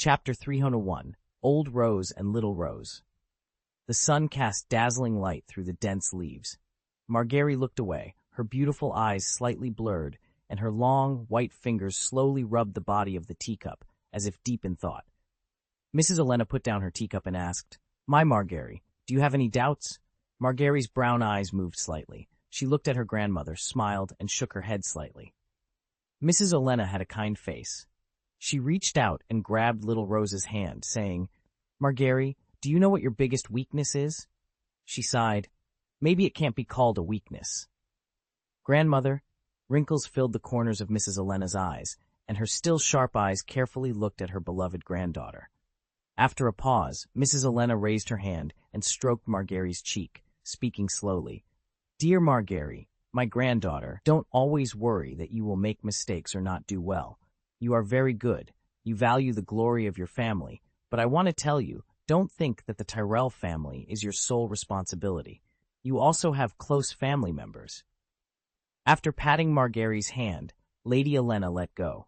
Chapter 301, Old Rose and Little Rose. The sun cast dazzling light through the dense leaves. Marguerite looked away, her beautiful eyes slightly blurred, and her long, white fingers slowly rubbed the body of the teacup, as if deep in thought. Mrs. Olenna put down her teacup and asked, "My Marguerite, do you have any doubts?" Marguerite's brown eyes moved slightly. She looked at her grandmother, smiled, and shook her head slightly. Mrs. Olenna had a kind face. She reached out and grabbed Little Rose's hand, saying, "Marguerite, do you know what your biggest weakness is?" She sighed. "Maybe it can't be called a weakness." "Grandmother," wrinkles filled the corners of Mrs. Olenna's eyes, and her still sharp eyes carefully looked at her beloved granddaughter. After a pause, Mrs. Olenna raised her hand and stroked Marguerite's cheek, speaking slowly. "Dear Marguerite, my granddaughter, don't always worry that you will make mistakes or not do well. You are very good. You value the glory of your family, but I want to tell you, don't think that the Tyrell family is your sole responsibility. You also have close family members." After patting Marguerite's hand, Lady Olenna let go.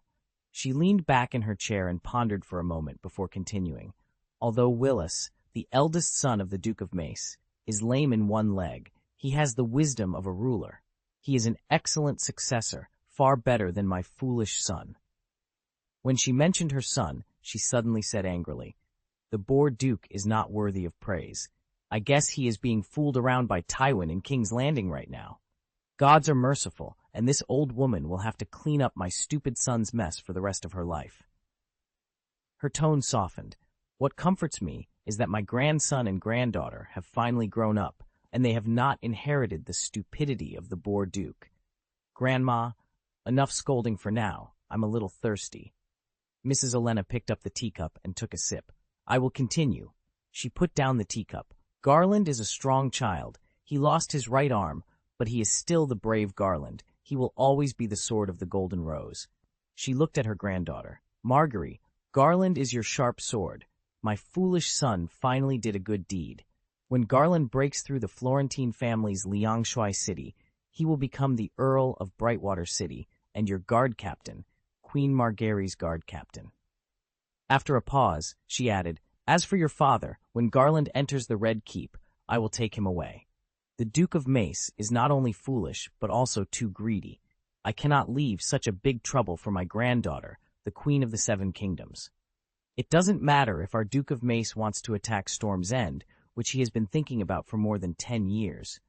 She leaned back in her chair and pondered for a moment before continuing. Although Willis, the eldest son of the Duke of Mace, is lame in one leg, he has the wisdom of a ruler. He is an excellent successor, far better than my foolish son. When she mentioned her son, she suddenly said angrily, "The Boar Duke is not worthy of praise. I guess he is being fooled around by Tywin in King's Landing right now. Gods are merciful, and this old woman will have to clean up my stupid son's mess for the rest of her life." Her tone softened. "What comforts me is that my grandson and granddaughter have finally grown up, and they have not inherited the stupidity of the Boar Duke. Grandma, enough scolding for now. I'm a little thirsty." Mrs. Olenna picked up the teacup and took a sip. "I will continue." She put down the teacup. "Garland is a strong child. He lost his right arm, but he is still the brave Garland. He will always be the sword of the Golden Rose." She looked at her granddaughter. "Marguerite, Garland is your sharp sword. My foolish son finally did a good deed. When Garland breaks through the Florentine family's Liangshui city, he will become the Earl of Brightwater City and your guard captain, Queen Marguerite's guard captain." After a pause, she added, "As for your father, when Garland enters the Red Keep, I will take him away. The Duke of Mace is not only foolish, but also too greedy. I cannot leave such a big trouble for my granddaughter, the Queen of the Seven Kingdoms. It doesn't matter if our Duke of Mace wants to attack Storm's End, which he has been thinking about for more than 10 years.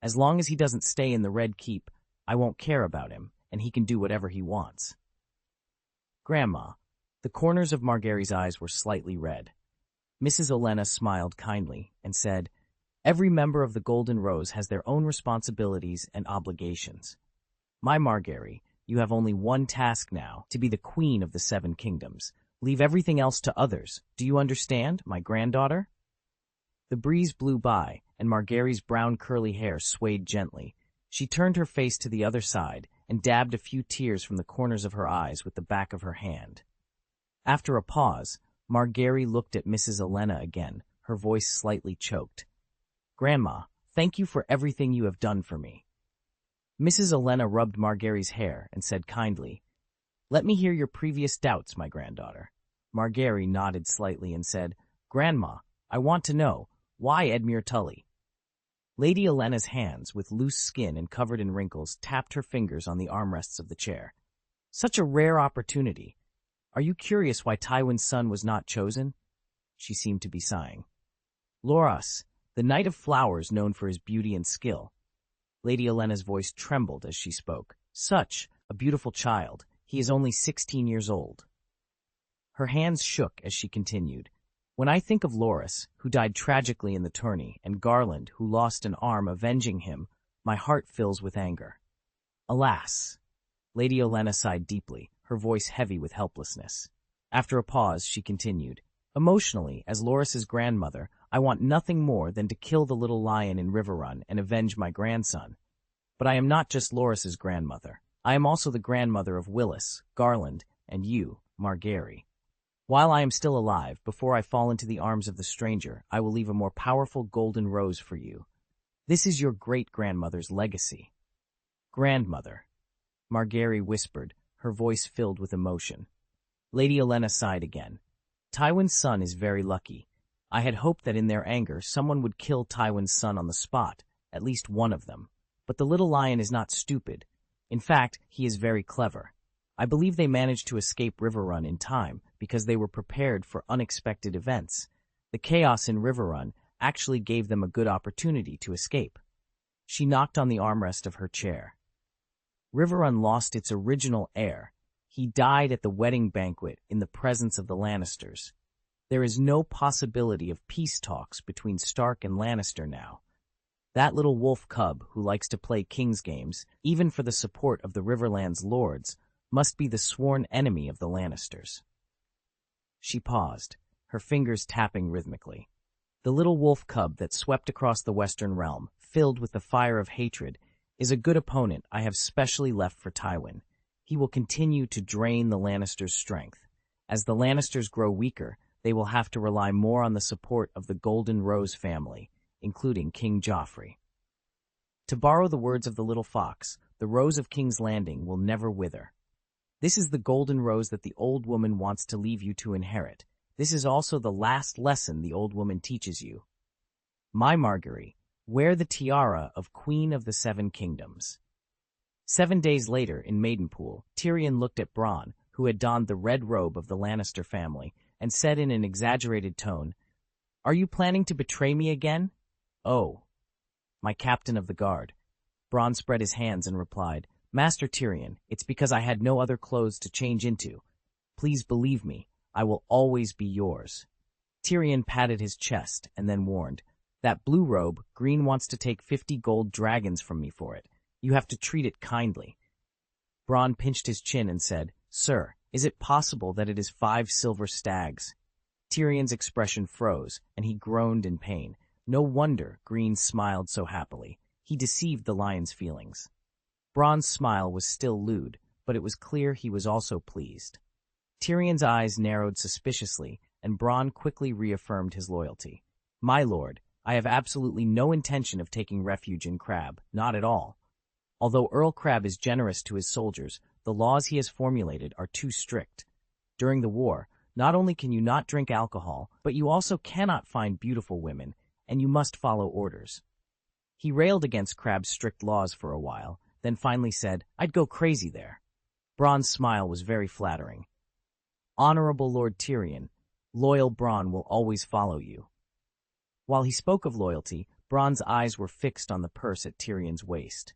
As long as he doesn't stay in the Red Keep, I won't care about him, and he can do whatever he wants." "Grandma," the corners of Marguerite's eyes were slightly red. Mrs. Olenna smiled kindly and said, "Every member of the Golden Rose has their own responsibilities and obligations. My Marguerite, you have only one task now, to be the Queen of the Seven Kingdoms. Leave everything else to others. Do you understand, my granddaughter?" The breeze blew by, and Marguerite's brown curly hair swayed gently. She turned her face to the other side and dabbed a few tears from the corners of her eyes with the back of her hand. After a pause, Marguerite looked at Mrs. Olenna again, her voice slightly choked. "Grandma, thank you for everything you have done for me." Mrs. Olenna rubbed Marguerite's hair and said kindly, "Let me hear your previous doubts, my granddaughter." Marguerite nodded slightly and said, "Grandma, I want to know, why Edmure Tully?" Lady Olenna's hands, with loose skin and covered in wrinkles, tapped her fingers on the armrests of the chair. "Such a rare opportunity. Are you curious why Tywin's son was not chosen?" She seemed to be sighing. "Loras, the Knight of Flowers known for his beauty and skill." Lady Olenna's voice trembled as she spoke. "Such a beautiful child. He is only 16 years old." Her hands shook as she continued. "When I think of Loras, who died tragically in the tourney, and Garland, who lost an arm avenging him, my heart fills with anger. Alas!" Lady Olenna sighed deeply, her voice heavy with helplessness. After a pause, she continued, "Emotionally, as Loras's grandmother, I want nothing more than to kill the little lion in Riverrun and avenge my grandson. But I am not just Loras's grandmother. I am also the grandmother of Willis, Garland, and you, Marguerite. While I am still alive, before I fall into the arms of the stranger, I will leave a more powerful golden rose for you. This is your great-grandmother's legacy." "Grandmother," Marguerite whispered, her voice filled with emotion. Lady Olenna sighed again. Tywin's son is very lucky. I had hoped that in their anger someone would kill Tywin's son on the spot, at least one of them. But the little lion is not stupid. In fact, he is very clever. I believe they managed to escape Riverrun in time because they were prepared for unexpected events. The chaos in Riverrun actually gave them a good opportunity to escape. She knocked on the armrest of her chair. Riverrun lost its original heir. He died at the wedding banquet in the presence of the Lannisters. There is no possibility of peace talks between Stark and Lannister now. That little wolf cub who likes to play king's games, even for the support of the Riverland's lords, must be the sworn enemy of the Lannisters. She paused, her fingers tapping rhythmically. The little wolf cub that swept across the Western realm, filled with the fire of hatred, is a good opponent I have specially left for Tywin. He will continue to drain the Lannisters' strength. As the Lannisters grow weaker, they will have to rely more on the support of the Golden Rose family, including King Joffrey. To borrow the words of the little fox, the rose of King's Landing will never wither. This is the golden rose that the old woman wants to leave you to inherit. This is also the last lesson the old woman teaches you. My Margaery, wear the tiara of Queen of the Seven Kingdoms. 7 days later, in Maidenpool, Tyrion looked at Bronn, who had donned the red robe of the Lannister family, and said in an exaggerated tone, "Are you planning to betray me again?" "Oh, my captain of the guard." Bronn spread his hands and replied, "Master Tyrion, it's because I had no other clothes to change into. Please believe me, I will always be yours." Tyrion patted his chest and then warned, "That blue robe, Greene wants to take 50 gold dragons from me for it. You have to treat it kindly." Bronn pinched his chin and said, "Sir, is it possible that it is 5 silver stags?" Tyrion's expression froze, and he groaned in pain. No wonder Greene smiled so happily. He deceived the lion's feelings. Bronn's smile was still lewd, but it was clear he was also pleased. Tyrion's eyes narrowed suspiciously, and Bronn quickly reaffirmed his loyalty. "My lord, I have absolutely no intention of taking refuge in Crab, not at all. Although Earl Crab is generous to his soldiers, the laws he has formulated are too strict. During the war, not only can you not drink alcohol, but you also cannot find beautiful women, and you must follow orders." He railed against Crab's strict laws for a while, then finally said, "I'd go crazy there." Bronn's smile was very flattering. "Honorable Lord Tyrion, loyal Bronn will always follow you." While he spoke of loyalty, Bronn's eyes were fixed on the purse at Tyrion's waist.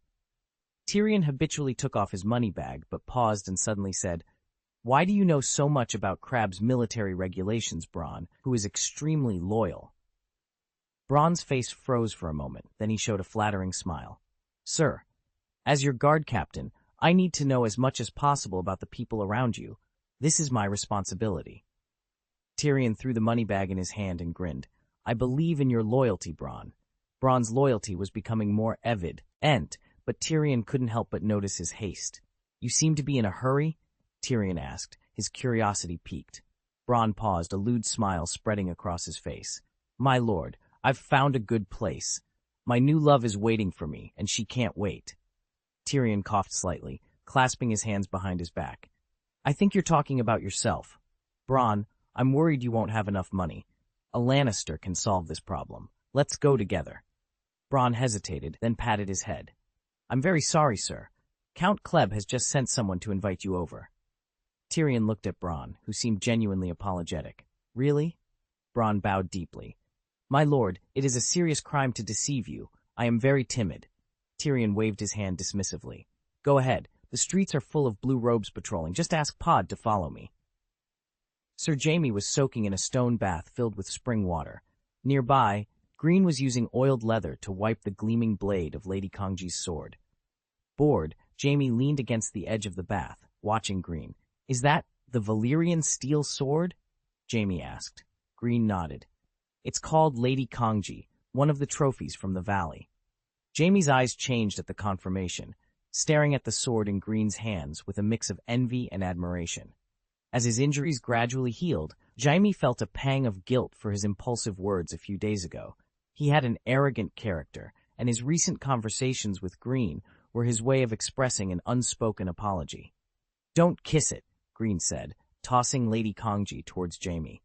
Tyrion habitually took off his money bag, but paused and suddenly said, "Why do you know so much about Crab's military regulations, Bronn, who is extremely loyal?" Bronn's face froze for a moment, then he showed a flattering smile. "Sir, as your guard captain, I need to know as much as possible about the people around you. This is my responsibility." Tyrion threw the money bag in his hand and grinned. "I believe in your loyalty, Bronn." Bronn's loyalty was becoming more evident, but Tyrion couldn't help but notice his haste. "You seem to be in a hurry?" Tyrion asked, his curiosity piqued. Bronn paused, a lewd smile spreading across his face. "My lord, I've found a good place. My new love is waiting for me, and she can't wait." Tyrion coughed slightly, clasping his hands behind his back. "I think you're talking about yourself. Bronn, I'm worried you won't have enough money. A Lannister can solve this problem. Let's go together." Bronn hesitated, then patted his head. "I'm very sorry, sir. Count Kleb has just sent someone to invite you over." Tyrion looked at Bronn, who seemed genuinely apologetic. "Really?" Bronn bowed deeply. "My lord, it is a serious crime to deceive you. I am very timid." Tyrion waved his hand dismissively. "Go ahead. The streets are full of blue robes patrolling. Just ask Pod to follow me." Sir Jaime was soaking in a stone bath filled with spring water. Nearby, Greene was using oiled leather to wipe the gleaming blade of Lady Kongji's sword. Bored, Jaime leaned against the edge of the bath, watching Greene. "Is that the Valyrian steel sword?" Jaime asked. Greene nodded. "It's called Lady Kongji, one of the trophies from the valley." Jaime's eyes changed at the confirmation, staring at the sword in Greene's hands with a mix of envy and admiration. As his injuries gradually healed, Jaime felt a pang of guilt for his impulsive words a few days ago. He had an arrogant character, and his recent conversations with Greene were his way of expressing an unspoken apology. "Don't kiss it," Greene said, tossing Lady Kongji towards Jaime.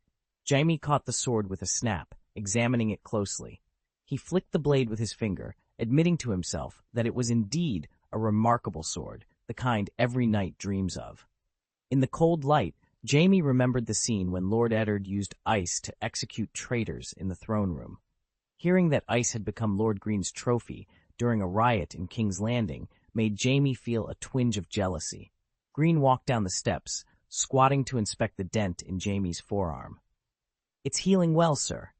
Jaime caught the sword with a snap, examining it closely. He flicked the blade with his finger, admitting to himself that it was indeed a remarkable sword, the kind every knight dreams of. In the cold light, Jaime remembered the scene when Lord Eddard used ice to execute traitors in the throne room. Hearing that ice had become Lord Greene's trophy during a riot in King's Landing made Jaime feel a twinge of jealousy. Greene walked down the steps, squatting to inspect the dent in Jaime's forearm. "It's healing well, sir."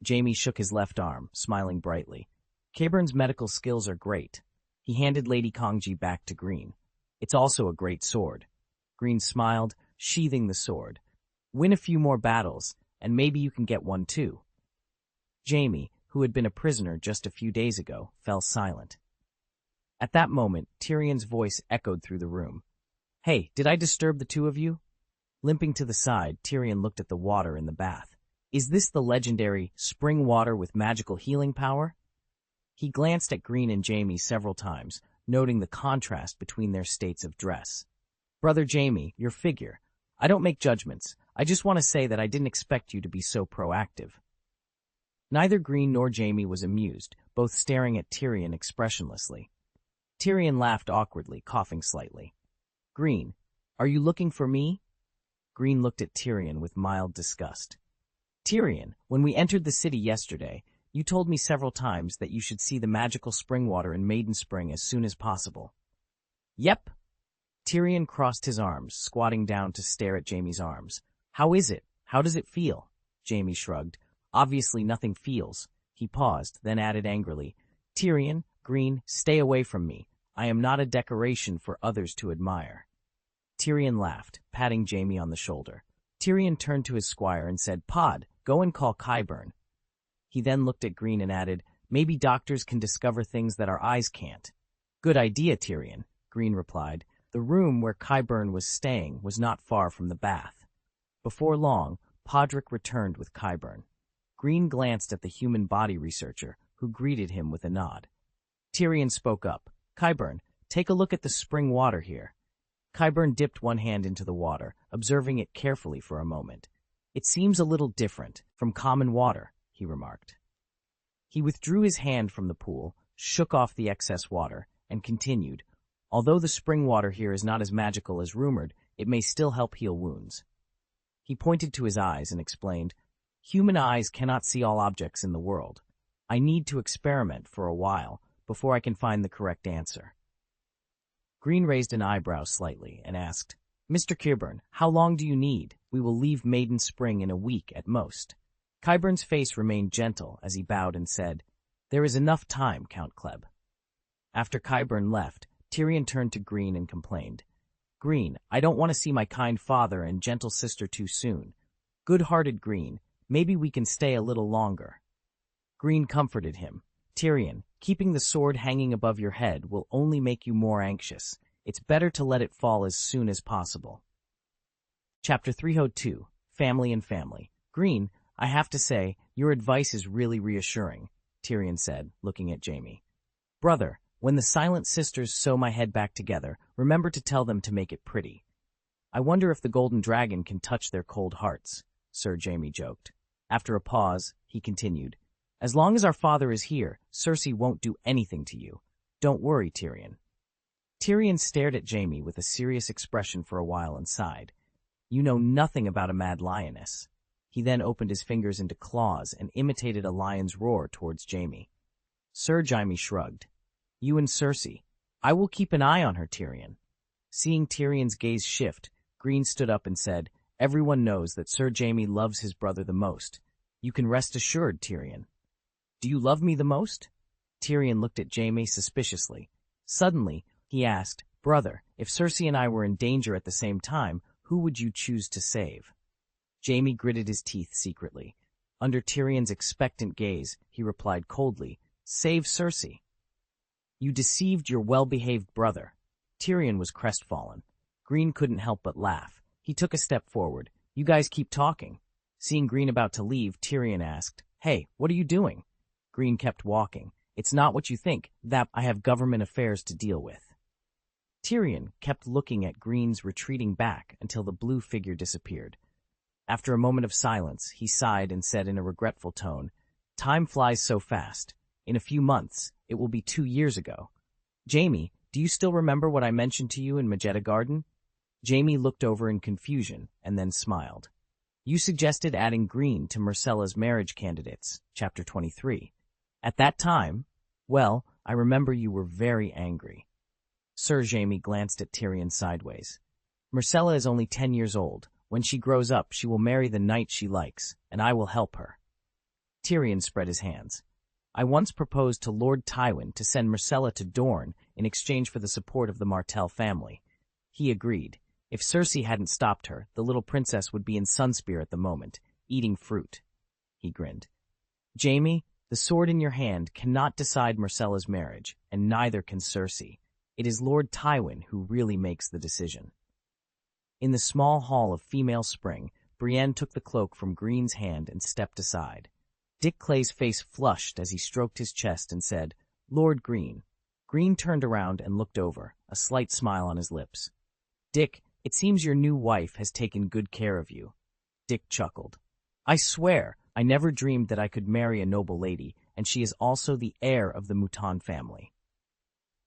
Jaime shook his left arm, smiling brightly. "Qyburn's medical skills are great." He handed Lady Kongji back to Greene. "It's also a great sword." Greene smiled, sheathing the sword. "Win a few more battles, and maybe you can get one too." Jaime, who had been a prisoner just a few days ago, fell silent. At that moment, Tyrion's voice echoed through the room. "Hey, did I disturb the two of you?" Limping to the side, Tyrion looked at the water in the bath. "Is this the legendary spring water with magical healing power?" He glanced at Greene and Jaime several times, noting the contrast between their states of dress. "Brother Jaime, your figure. I don't make judgments. I just want to say that I didn't expect you to be so proactive." Neither Greene nor Jaime was amused, both staring at Tyrion expressionlessly. Tyrion laughed awkwardly, coughing slightly. "Greene, are you looking for me?" Greene looked at Tyrion with mild disgust. "Tyrion, when we entered the city yesterday, you told me several times that you should see the magical spring water in Maiden Spring as soon as possible." "Yep." Tyrion crossed his arms, squatting down to stare at Jaime's arms. "How is it? How does it feel?" Jaime shrugged. "Obviously nothing feels." He paused, then added angrily, "Tyrion, Greene, stay away from me. I am not a decoration for others to admire." Tyrion laughed, patting Jaime on the shoulder. Tyrion turned to his squire and said, "Pod, go and call Qyburn." He then looked at Greene and added, "Maybe doctors can discover things that our eyes can't." "Good idea, Tyrion," Greene replied. The room where Qyburn was staying was not far from the bath. Before long, Podrick returned with Qyburn. Greene glanced at the human body researcher, who greeted him with a nod. Tyrion spoke up. "Qyburn, take a look at the spring water here." Qyburn dipped one hand into the water, observing it carefully for a moment. "It seems a little different from common water," he remarked. He withdrew his hand from the pool, shook off the excess water, and continued, "Although the spring water here is not as magical as rumored, it may still help heal wounds." He pointed to his eyes and explained, "Human eyes cannot see all objects in the world. I need to experiment for a while before I can find the correct answer." Greene raised an eyebrow slightly and asked, "Mr. Qyburn, how long do you need? We will leave Maiden Spring in a week at most." Qyburn's face remained gentle as he bowed and said, "There is enough time, Count Kleb." After Qyburn left, Tyrion turned to Greene and complained, "Greene, I don't want to see my kind father and gentle sister too soon. Good-hearted Greene, maybe we can stay a little longer." Greene comforted him. "Tyrion, keeping the sword hanging above your head will only make you more anxious. It's better to let it fall as soon as possible." Chapter 302, Family and Family. "Greene, I have to say, your advice is really reassuring," Tyrion said, looking at Jaime. "Brother, when the Silent Sisters sew my head back together, remember to tell them to make it pretty." "I wonder if the Golden Dragon can touch their cold hearts," Sir Jaime joked. After a pause, he continued, "As long as our father is here, Cersei won't do anything to you. Don't worry, Tyrion." Tyrion stared at Jaime with a serious expression for a while and sighed. "You know nothing about a mad lioness." He then opened his fingers into claws and imitated a lion's roar towards Jaime. Sir Jaime shrugged. "You and Cersei. I will keep an eye on her, Tyrion." Seeing Tyrion's gaze shift, Greene stood up and said, "Everyone knows that Sir Jaime loves his brother the most. You can rest assured, Tyrion." "Do you love me the most?" Tyrion looked at Jaime suspiciously. Suddenly, he asked, "Brother, if Cersei and I were in danger at the same time, who would you choose to save?" Jaime gritted his teeth secretly. Under Tyrion's expectant gaze, he replied coldly, "Save Cersei." "You deceived your well-behaved brother." Tyrion was crestfallen. Greene couldn't help but laugh. He took a step forward. "You guys keep talking." Seeing Greene about to leave, Tyrion asked, "Hey, what are you doing?" Greene kept walking. "It's not what you think, that I have government affairs to deal with." Tyrion kept looking at Greene's retreating back until the blue figure disappeared. After a moment of silence, he sighed and said in a regretful tone, "Time flies so fast. In a few months, it will be 2 years ago. Jamie, do you still remember what I mentioned to you in Magetta Garden?" Jamie looked over in confusion and then smiled. "You suggested adding Greene to Myrcella's marriage candidates, Chapter 23. At that time, well, I remember you were very angry." Sir Jamie glanced at Tyrion sideways. "Myrcella is only 10 years old. When she grows up, she will marry the knight she likes, and I will help her." Tyrion spread his hands. "I once proposed to Lord Tywin to send Myrcella to Dorne in exchange for the support of the Martell family. He agreed. If Cersei hadn't stopped her, the little princess would be in Sunspear at the moment, eating fruit." He grinned. "Jamie, the sword in your hand cannot decide Myrcella's marriage, and neither can Cersei. It is Lord Tywin who really makes the decision." In the small hall of Female Spring, Brienne took the cloak from Greene's hand and stepped aside. Dick Clay's face flushed as he stroked his chest and said, "Lord Greene." Greene turned around and looked over, a slight smile on his lips. "Dick, it seems your new wife has taken good care of you." Dick chuckled. "I swear, I never dreamed that I could marry a noble lady, and she is also the heir of the Mouton family."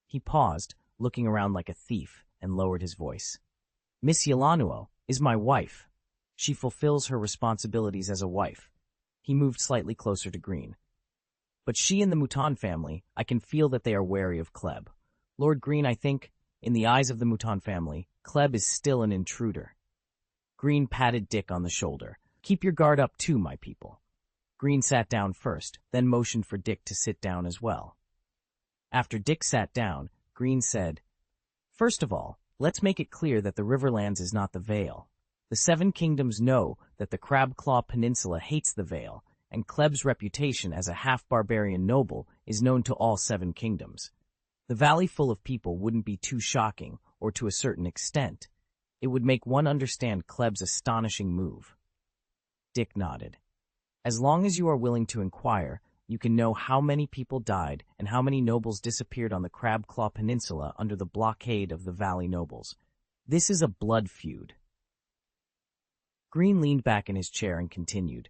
He paused, looking around like a thief, and lowered his voice. "Miss Yelanuo is my wife. She fulfills her responsibilities as a wife." He moved slightly closer to Greene. "But she and the Mouton family, I can feel that they are wary of Kleb. Lord Greene, I think, in the eyes of the Mouton family, Kleb is still an intruder." Greene patted Dick on the shoulder. "Keep your guard up too, my people." Greene sat down first, then motioned for Dick to sit down as well. After Dick sat down, Greene said, "First of all, let's make it clear that the Riverlands is not the Vale. The Seven Kingdoms know that the Crabclaw Peninsula hates the Vale, and Kleb's reputation as a half-barbarian noble is known to all 7 kingdoms. The valley full of people wouldn't be too shocking, or to a certain extent. It would make one understand Kleb's astonishing move." Dick nodded. "As long as you are willing to inquire, you can know how many people died and how many nobles disappeared on the Crabclaw Peninsula under the blockade of the Valley nobles. This is a blood feud." Greene leaned back in his chair and continued,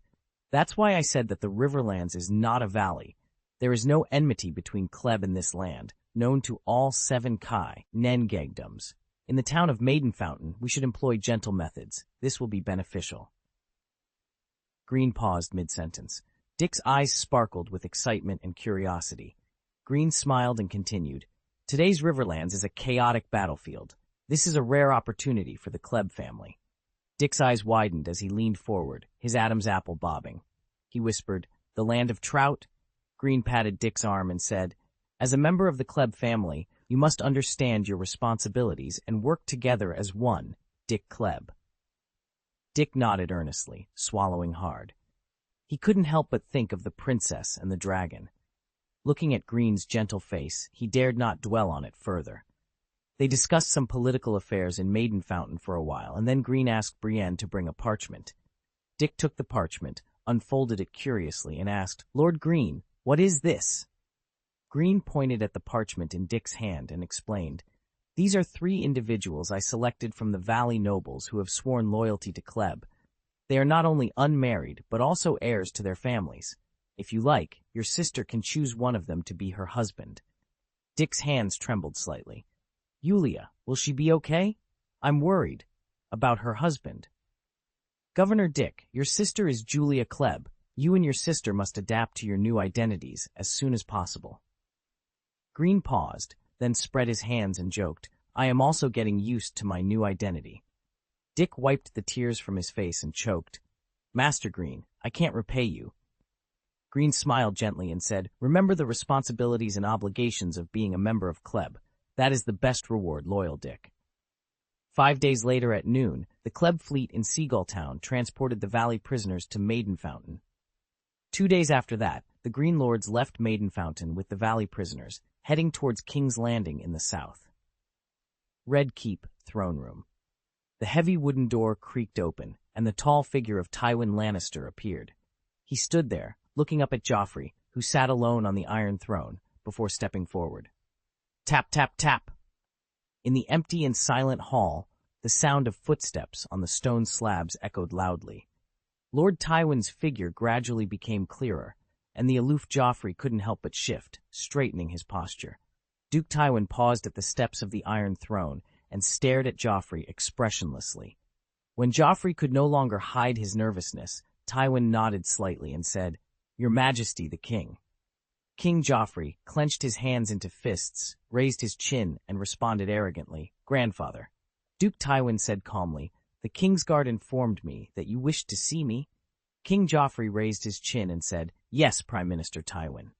"That's why I said that the Riverlands is not a valley. There is no enmity between Kleb and this land, known to all 7 Kai, Nengegdoms. In the town of Maidenfountain, we should employ gentle methods. This will be beneficial." Greene paused mid-sentence. Dick's eyes sparkled with excitement and curiosity. Greene smiled and continued, "Today's Riverlands is a chaotic battlefield. This is a rare opportunity for the Kleb family." Dick's eyes widened as he leaned forward, his Adam's apple bobbing. He whispered, "The land of trout?" Greene patted Dick's arm and said, "As a member of the Kleb family, you must understand your responsibilities and work together as one, Dick Kleb." Dick nodded earnestly, swallowing hard. He couldn't help but think of the princess and the dragon. Looking at Greene's gentle face, he dared not dwell on it further. They discussed some political affairs in Maidenfountain for a while, and then Greene asked Brienne to bring a parchment. Dick took the parchment, unfolded it curiously, and asked, "Lord Greene, what is this?" Greene pointed at the parchment in Dick's hand and explained, "These are 3 individuals I selected from the Valley nobles who have sworn loyalty to Kleb. They are not only unmarried, but also heirs to their families. If you like, your sister can choose one of them to be her husband." Dick's hands trembled slightly. "Yulia, will she be okay? I'm worried about her husband." "Governor Dick, your sister is Julia Kleb. You and your sister must adapt to your new identities as soon as possible." Greene paused, then spread his hands and joked, "I am also getting used to my new identity." Dick wiped the tears from his face and choked, "Master Greene, I can't repay you." Greene smiled gently and said, "Remember the responsibilities and obligations of being a member of Kleb. That is the best reward, loyal Dick." 5 days later at noon, the Kleb fleet in Seagull Town transported the Valley prisoners to Maidenfountain. 2 days after that, the Green Lords left Maidenfountain with the Valley prisoners, heading towards King's Landing in the south. Red Keep, Throne Room. The heavy wooden door creaked open, and the tall figure of Tywin Lannister appeared. He stood there, looking up at Joffrey, who sat alone on the Iron Throne, before stepping forward. Tap, tap, tap. In the empty and silent hall, the sound of footsteps on the stone slabs echoed loudly. Lord Tywin's figure gradually became clearer, and the aloof Joffrey couldn't help but shift, straightening his posture. Duke Tywin paused at the steps of the Iron Throne and stared at Joffrey expressionlessly. When Joffrey could no longer hide his nervousness, Tywin nodded slightly and said, "Your Majesty, the King." King Joffrey clenched his hands into fists, raised his chin, and responded arrogantly, "Grandfather." Duke Tywin said calmly, "The Kingsguard informed me that you wished to see me." King Joffrey raised his chin and said, "Yes, Prime Minister Tywin."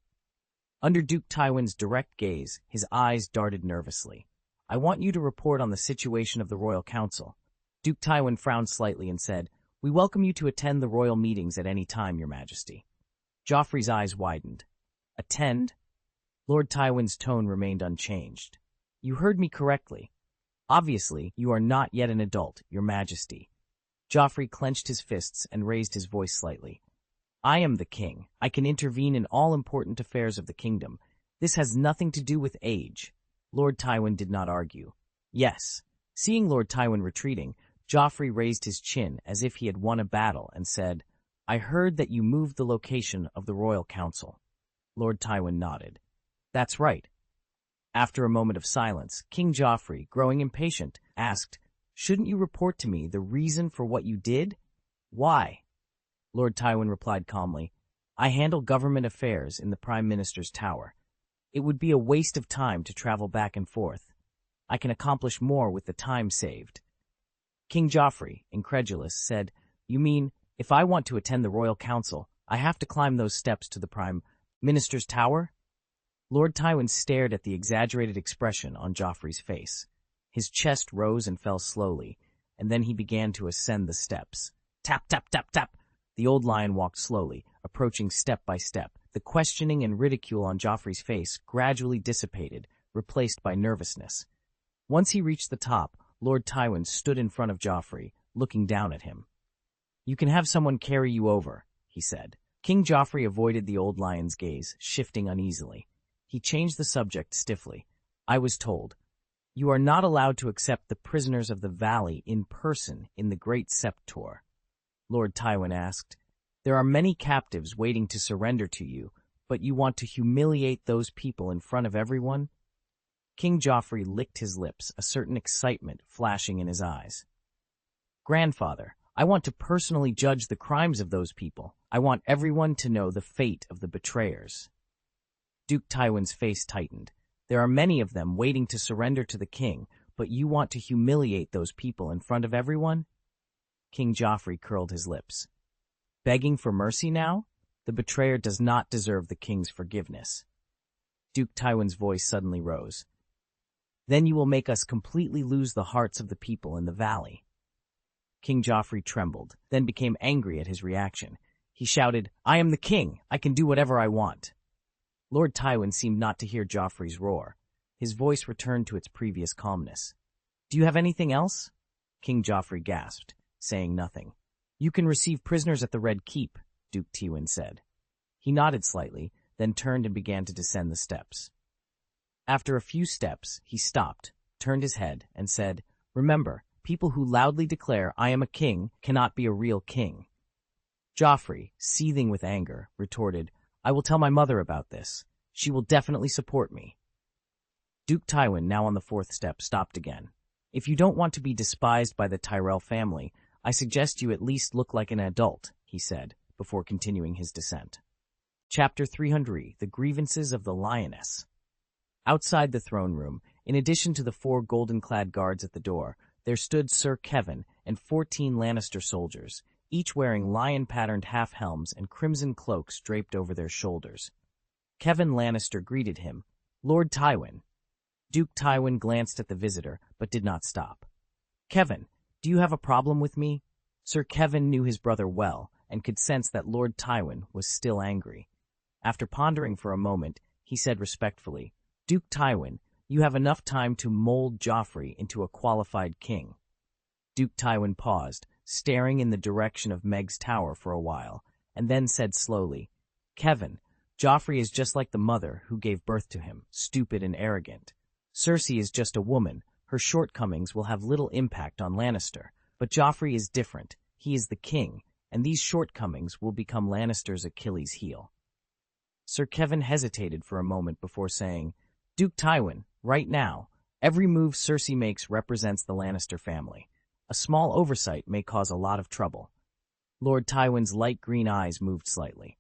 Under Duke Tywin's direct gaze, his eyes darted nervously. "I want you to report on the situation of the Royal Council." Duke Tywin frowned slightly and said, "We welcome you to attend the royal meetings at any time, Your Majesty." Joffrey's eyes widened. "Attend?" Lord Tywin's tone remained unchanged. "You heard me correctly. Obviously, you are not yet an adult, Your Majesty." Joffrey clenched his fists and raised his voice slightly. "I am the king. I can intervene in all important affairs of the kingdom. This has nothing to do with age." Lord Tywin did not argue. "Yes." Seeing Lord Tywin retreating, Joffrey raised his chin as if he had won a battle and said, "I heard that you moved the location of the Royal Council." Lord Tywin nodded. "That's right." After a moment of silence, King Joffrey, growing impatient, asked, "Shouldn't you report to me the reason for what you did?" "Why?" Lord Tywin replied calmly, "I handle government affairs in the Prime Minister's tower. It would be a waste of time to travel back and forth. I can accomplish more with the time saved." King Joffrey, incredulous, said, "You mean, if I want to attend the Royal Council, I have to climb those steps to the Prime Minister's tower?" Lord Tywin stared at the exaggerated expression on Joffrey's face. His chest rose and fell slowly, and then he began to ascend the steps. Tap, tap, tap, tap. The old lion walked slowly, approaching step by step. The questioning and ridicule on Joffrey's face gradually dissipated, replaced by nervousness. Once he reached the top, Lord Tywin stood in front of Joffrey, looking down at him. "You can have someone carry you over," he said. King Joffrey avoided the old lion's gaze, shifting uneasily. He changed the subject stiffly. "I was told, you are not allowed to accept the prisoners of the valley in person in the Great Septor." Lord Tywin asked, "There are many captives waiting to surrender to you, but you want to humiliate those people in front of everyone?" King Joffrey licked his lips, a certain excitement flashing in his eyes. "Grandfather, I want to personally judge the crimes of those people. I want everyone to know the fate of the betrayers." Duke Tywin's face tightened. "There are many of them waiting to surrender to the king, but you want to humiliate those people in front of everyone?" King Joffrey curled his lips. "Begging for mercy now? The betrayer does not deserve the king's forgiveness." Duke Tywin's voice suddenly rose. "Then you will make us completely lose the hearts of the people in the valley." King Joffrey trembled, then became angry at his reaction. He shouted, "I am the king! I can do whatever I want!" Lord Tywin seemed not to hear Joffrey's roar. His voice returned to its previous calmness. "Do you have anything else?" King Joffrey gasped, saying nothing. "You can receive prisoners at the Red Keep," Duke Tywin said. He nodded slightly, then turned and began to descend the steps. After a few steps, he stopped, turned his head, and said, "Remember, people who loudly declare, 'I am a king,' cannot be a real king." Joffrey, seething with anger, retorted, "I will tell my mother about this. She will definitely support me." Duke Tywin, now on the fourth step, stopped again. "If you don't want to be despised by the Tyrell family, I suggest you at least look like an adult," he said, before continuing his descent. Chapter 300: The Grievances of the Lioness. Outside the throne room, in addition to the 4 golden-clad guards at the door, there stood Sir Kevan and 14 Lannister soldiers, each wearing lion-patterned half-helms and crimson cloaks draped over their shoulders. Kevan Lannister greeted him, "Lord Tywin." Duke Tywin glanced at the visitor, but did not stop. "Kevan, do you have a problem with me?" Sir Kevan knew his brother well, and could sense that Lord Tywin was still angry. After pondering for a moment, he said respectfully, "Duke Tywin, you have enough time to mold Joffrey into a qualified king." Duke Tywin paused, staring in the direction of Meg's tower for a while, and then said slowly, "Kevan, Joffrey is just like the mother who gave birth to him, stupid and arrogant. Cersei is just a woman. Her shortcomings will have little impact on Lannister. But Joffrey is different. He is the king, and these shortcomings will become Lannister's Achilles heel. Sir Kevan hesitated for a moment before saying, Duke Tywin, right now, every move Cersei makes represents the Lannister family. A small oversight may cause a lot of trouble. Lord Tywin's light green eyes moved slightly.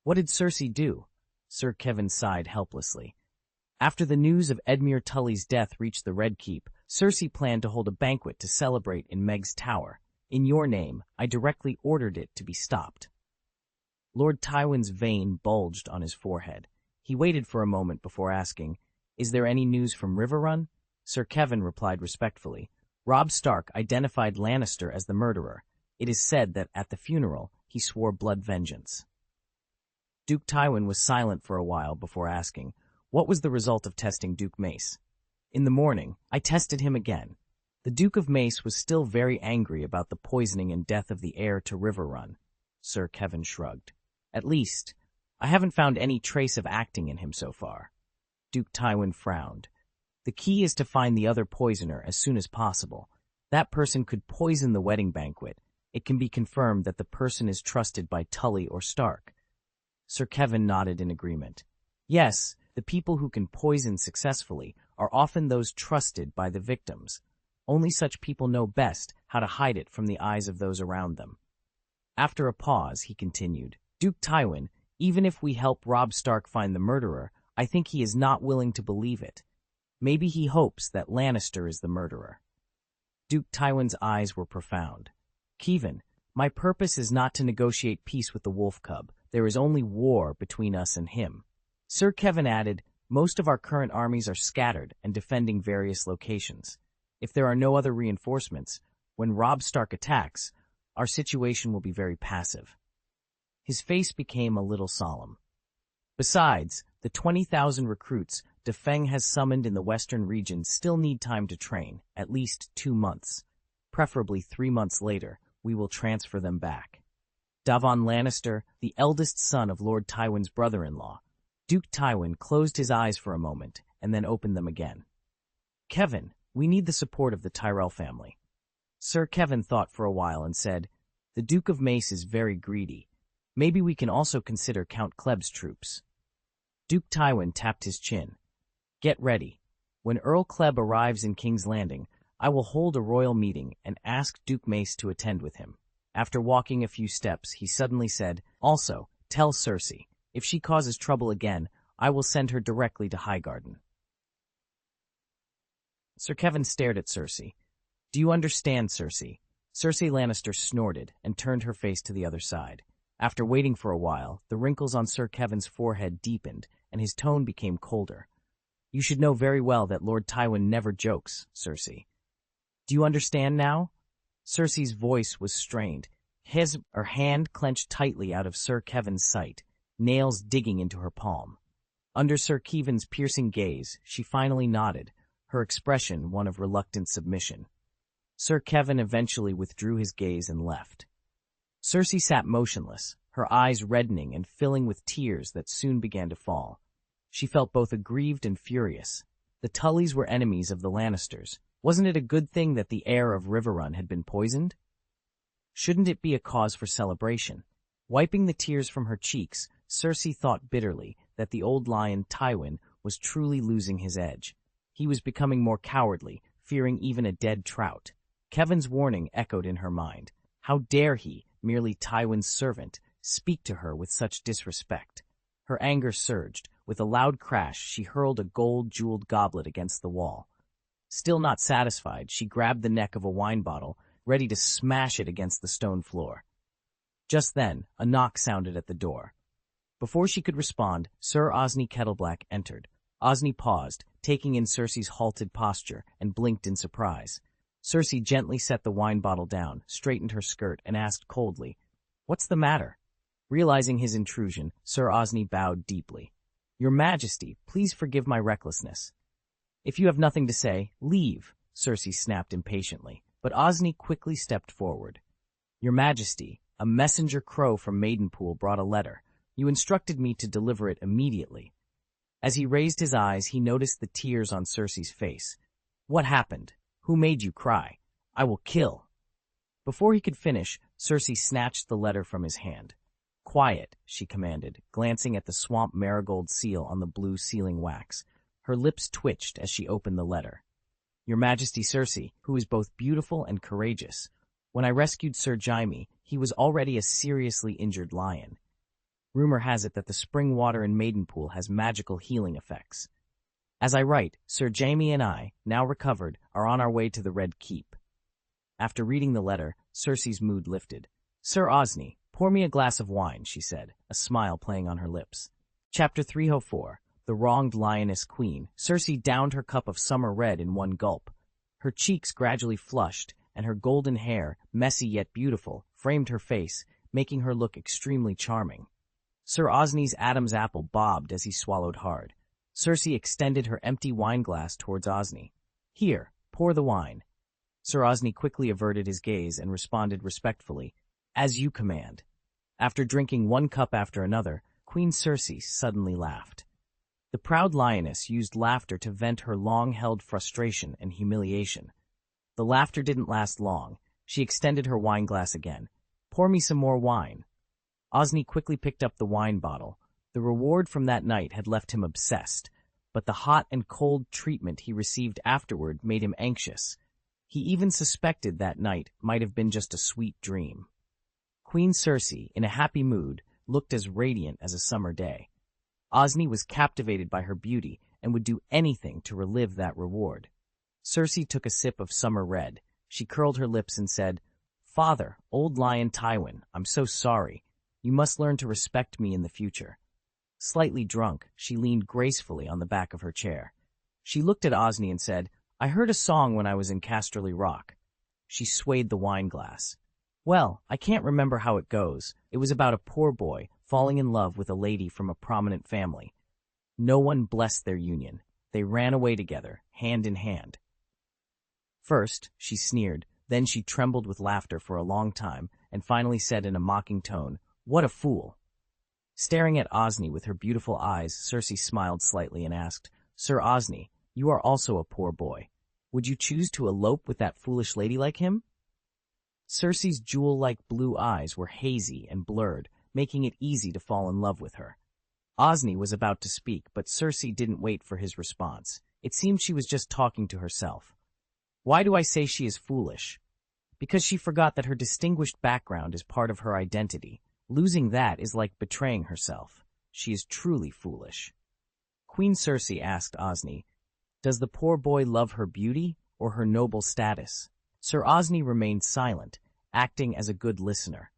What did Cersei do? Sir Kevan sighed helplessly. After the news of Edmure Tully's death reached the Red Keep, Cersei planned to hold a banquet to celebrate in Meg's tower. In your name, I directly ordered it to be stopped. Lord Tywin's vein bulged on his forehead. He waited for a moment before asking, Is there any news from Riverrun? Sir Kevan replied respectfully. Robb Stark identified Lannister as the murderer. It is said that at the funeral, he swore blood vengeance. Duke Tywin was silent for a while before asking, What was the result of testing Duke Mace? In the morning, I tested him again. The Duke of Mace was still very angry about the poisoning and death of the heir to Riverrun. Sir Kevan shrugged. At least, I haven't found any trace of acting in him so far. Duke Tywin frowned. The key is to find the other poisoner as soon as possible. That person could poison the wedding banquet. It can be confirmed that the person is trusted by Tully or Stark. Sir Kevan nodded in agreement. Yes, the people who can poison successfully are often those trusted by the victims. Only such people know best how to hide it from the eyes of those around them. After a pause, he continued, Duke Tywin, even if we help Robb Stark find the murderer, I think he is not willing to believe it. Maybe he hopes that Lannister is the murderer. Duke Tywin's eyes were profound. Kevan, my purpose is not to negotiate peace with the wolf cub. There is only war between us and him. Sir Kevan added, Most of our current armies are scattered and defending various locations. If there are no other reinforcements, when Robb Stark attacks, our situation will be very passive. His face became a little solemn. Besides, the 20,000 recruits Defeng has summoned in the western region still need time to train, at least 2 months. Preferably 3 months later, we will transfer them back. Davon Lannister, the eldest son of Lord Tywin's brother-in-law. Duke Tywin closed his eyes for a moment and then opened them again. Kevan, we need the support of the Tyrell family. Sir Kevan thought for a while and said, The Duke of Mace is very greedy. Maybe we can also consider Count Kleb's troops. Duke Tywin tapped his chin. Get ready. When Earl Kleb arrives in King's Landing, I will hold a royal meeting and ask Duke Mace to attend with him. After walking a few steps, he suddenly said, Also, tell Cersei, if she causes trouble again, I will send her directly to Highgarden. Sir Kevan stared at Cersei. Do you understand, Cersei? Cersei Lannister snorted and turned her face to the other side. After waiting for a while, the wrinkles on Sir Kevan's forehead deepened, and his tone became colder. You should know very well that Lord Tywin never jokes, Cersei. Do you understand now? Cersei's voice was strained. Her hand clenched tightly out of Sir Kevan's sight, nails digging into her palm. Under Sir Kevan's piercing gaze, she finally nodded, her expression one of reluctant submission. Sir Kevan eventually withdrew his gaze and left. Cersei sat motionless, her eyes reddening and filling with tears that soon began to fall. She felt both aggrieved and furious. The Tullys were enemies of the Lannisters. Wasn't it a good thing that the heir of Riverrun had been poisoned? Shouldn't it be a cause for celebration? Wiping the tears from her cheeks, Cersei thought bitterly that the old lion Tywin was truly losing his edge. He was becoming more cowardly, fearing even a dead trout. Kevan's warning echoed in her mind. How dare he, merely Tywin's servant, speak to her with such disrespect? Her anger surged. With a loud crash, she hurled a gold-jeweled goblet against the wall. Still not satisfied, she grabbed the neck of a wine bottle, ready to smash it against the stone floor. Just then, a knock sounded at the door. Before she could respond, Sir Osney Kettleblack entered. Osney paused, taking in Cersei's halted posture, and blinked in surprise. Cersei gently set the wine bottle down, straightened her skirt, and asked coldly, "What's the matter?" Realizing his intrusion, Sir Osney bowed deeply. "Your Majesty, please forgive my recklessness." "If you have nothing to say, leave," Cersei snapped impatiently, but Osney quickly stepped forward. "Your Majesty, a messenger crow from Maidenpool brought a letter. You instructed me to deliver it immediately." As he raised his eyes, he noticed the tears on Cersei's face. "What happened? Who made you cry? I will kill." Before he could finish, Cersei snatched the letter from his hand. "Quiet," she commanded, glancing at the swamp marigold seal on the blue sealing wax. Her lips twitched as she opened the letter. "Your Majesty Cersei, who is both beautiful and courageous. When I rescued Sir Jaime, he was already a seriously injured lion. Rumor has it that the spring water in Maidenpool has magical healing effects. As I write, Sir Jaime and I, now recovered, are on our way to the Red Keep." After reading the letter, Cersei's mood lifted. "Sir Osney, pour me a glass of wine," she said, a smile playing on her lips. Chapter 304. The Wronged Lioness Queen. Cersei downed her cup of summer red in one gulp. Her cheeks gradually flushed, and her golden hair, messy yet beautiful, framed her face, making her look extremely charming. Sir Osney's Adam's apple bobbed as he swallowed hard. Cersei extended her empty wineglass towards Osney. "Here, pour the wine." Sir Osney quickly averted his gaze and responded respectfully, "As you command." After drinking one cup after another, Queen Cersei suddenly laughed. The proud lioness used laughter to vent her long-held frustration and humiliation. The laughter didn't last long. She extended her wineglass again. "Pour me some more wine." Osney quickly picked up the wine bottle. The reward from that night had left him obsessed, but the hot and cold treatment he received afterward made him anxious. He even suspected that night might have been just a sweet dream. Queen Cersei, in a happy mood, looked as radiant as a summer day. Osney was captivated by her beauty and would do anything to relive that reward. Cersei took a sip of summer red. She curled her lips and said, "Father, old lion Tywin, I'm so sorry. You must learn to respect me in the future." Slightly drunk, she leaned gracefully on the back of her chair. She looked at Osney and said, "I heard a song when I was in Casterly Rock." She swayed the wineglass. "Well, I can't remember how it goes. It was about a poor boy falling in love with a lady from a prominent family. No one blessed their union. They ran away together, hand in hand." First, she sneered, then she trembled with laughter for a long time, and finally said in a mocking tone, "What a fool!" Staring at Osney with her beautiful eyes, Cersei smiled slightly and asked, "Sir Osney, you are also a poor boy. Would you choose to elope with that foolish lady like him?" Cersei's jewel-like blue eyes were hazy and blurred, making it easy to fall in love with her. Osney was about to speak, but Cersei didn't wait for his response. It seemed she was just talking to herself. "Why do I say she is foolish?" Because she forgot that her distinguished background is part of her identity. Losing that is like betraying herself. She is truly foolish. Queen Cersei asked Osney, "Does the poor boy love her beauty or her noble status?" Sir Osney remained silent, acting as a good listener.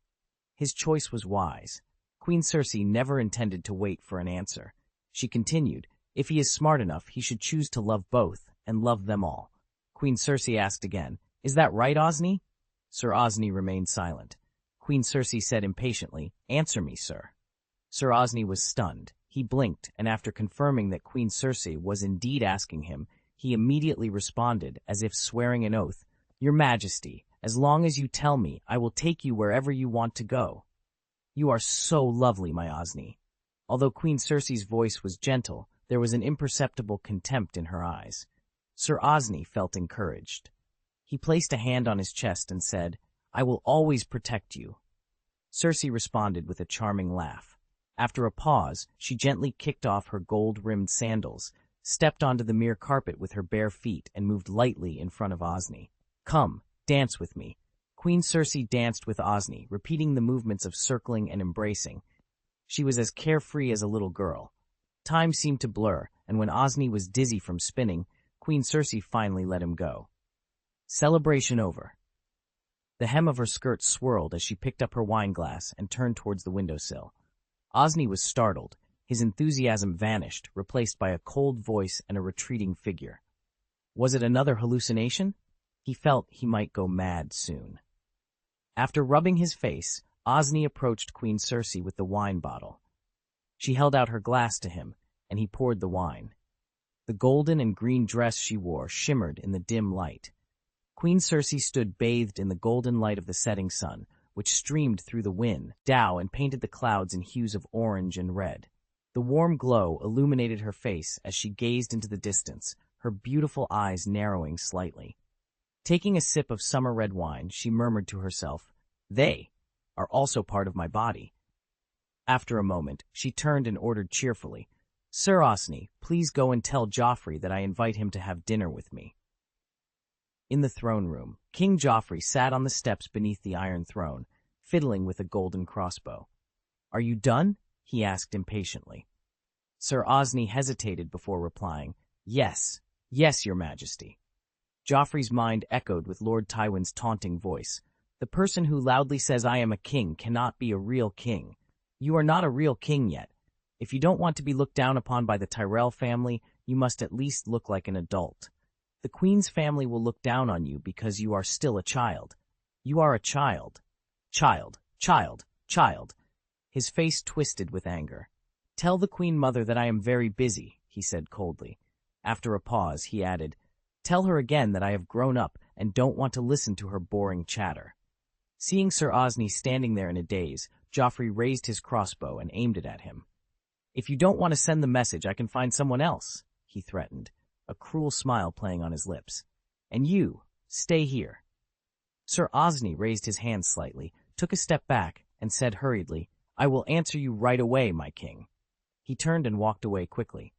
His choice was wise. Queen Cersei never intended to wait for an answer. She continued, "If he is smart enough, he should choose to love both, and love them all." Queen Cersei asked again, "Is that right, Osney?" Sir Osney remained silent. Queen Cersei said impatiently, "Answer me, sir." Sir Osney was stunned. He blinked, and after confirming that Queen Cersei was indeed asking him, he immediately responded, as if swearing an oath, "Your Majesty, as long as you tell me, I will take you wherever you want to go." "You are so lovely, my Osney." Although Queen Cersei's voice was gentle, there was an imperceptible contempt in her eyes. Sir Osney felt encouraged. He placed a hand on his chest and said, "I will always protect you." Cersei responded with a charming laugh. After a pause, she gently kicked off her gold-rimmed sandals, stepped onto the mere carpet with her bare feet, and moved lightly in front of Osney. "Come, dance with me." Queen Cersei danced with Osney, repeating the movements of circling and embracing. She was as carefree as a little girl. Time seemed to blur, and when Osney was dizzy from spinning, Queen Cersei finally let him go. Celebration over. The hem of her skirt swirled as she picked up her wineglass and turned towards the windowsill. Osney was startled. His enthusiasm vanished, replaced by a cold voice and a retreating figure. Was it another hallucination? He felt he might go mad soon. After rubbing his face, Osney approached Queen Cersei with the wine bottle. She held out her glass to him, and he poured the wine. The golden and green dress she wore shimmered in the dim light. Queen Cersei stood bathed in the golden light of the setting sun, which streamed through the wind, dow, and painted the clouds in hues of orange and red. The warm glow illuminated her face as she gazed into the distance, her beautiful eyes narrowing slightly. Taking a sip of summer red wine, she murmured to herself, "They are also part of my body." After a moment, she turned and ordered cheerfully, "Sir Osney, please go and tell Joffrey that I invite him to have dinner with me." In the throne room, King Joffrey sat on the steps beneath the Iron Throne, fiddling with a golden crossbow. "Are you done?" he asked impatiently. Sir Osney hesitated before replying, "Yes, yes, your majesty." Joffrey's mind echoed with Lord Tywin's taunting voice. "The person who loudly says I am a king cannot be a real king. You are not a real king yet. If you don't want to be looked down upon by the Tyrell family, you must at least look like an adult. The Queen's family will look down on you because you are still a child. You are a child. Child, child, child." His face twisted with anger. "Tell the Queen Mother that I am very busy," he said coldly. After a pause, he added, "Tell her again that I have grown up and don't want to listen to her boring chatter." Seeing Sir Osney standing there in a daze, Joffrey raised his crossbow and aimed it at him. "If you don't want to send the message, I can find someone else," he threatened, a cruel smile playing on his lips. "And you, stay here." Sir Osney raised his hand slightly, took a step back, and said hurriedly, "I will answer you right away, my king." He turned and walked away quickly.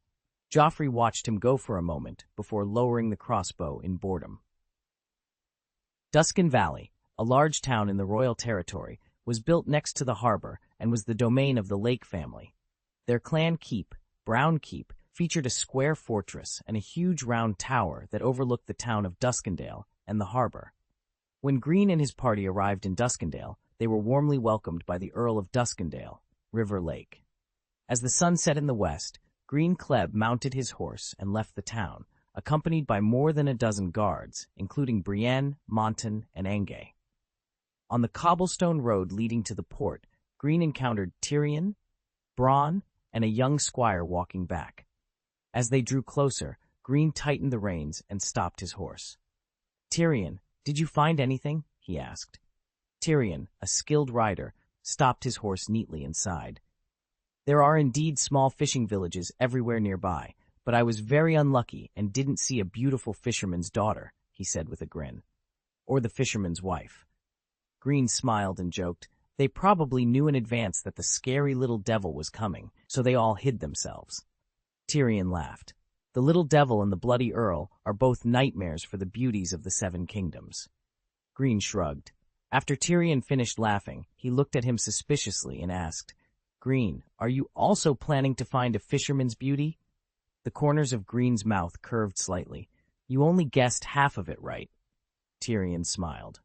Joffrey watched him go for a moment before lowering the crossbow in boredom. Duskin Valley, a large town in the royal territory, was built next to the harbor and was the domain of the Lake family. Their clan keep, Brown Keep, featured a square fortress and a huge round tower that overlooked the town of Duskendale and the harbor. When Greene and his party arrived in Duskendale, they were warmly welcomed by the Earl of Duskendale, River Lake. As the sun set in the west, Greene Kleb mounted his horse and left the town, accompanied by more than a dozen guards, including Brienne, Monton, and Engay. On the cobblestone road leading to the port, Greene encountered Tyrion, Bronn, and a young squire walking back. As they drew closer, Greene tightened the reins and stopped his horse. "Tyrion, did you find anything?" he asked. Tyrion, a skilled rider, stopped his horse neatly and sighed. "There are indeed small fishing villages everywhere nearby, but I was very unlucky and didn't see a beautiful fisherman's daughter," he said with a grin. "Or the fisherman's wife." Greene smiled and joked, "They probably knew in advance that the scary little devil was coming, so they all hid themselves." Tyrion laughed. "The little devil and the bloody earl are both nightmares for the beauties of the Seven Kingdoms." Greene shrugged. After Tyrion finished laughing, he looked at him suspiciously and asked, "Greene, are you also planning to find a fisherman's beauty?" The corners of Greene's mouth curved slightly. "You only guessed half of it right." Tyrion smiled.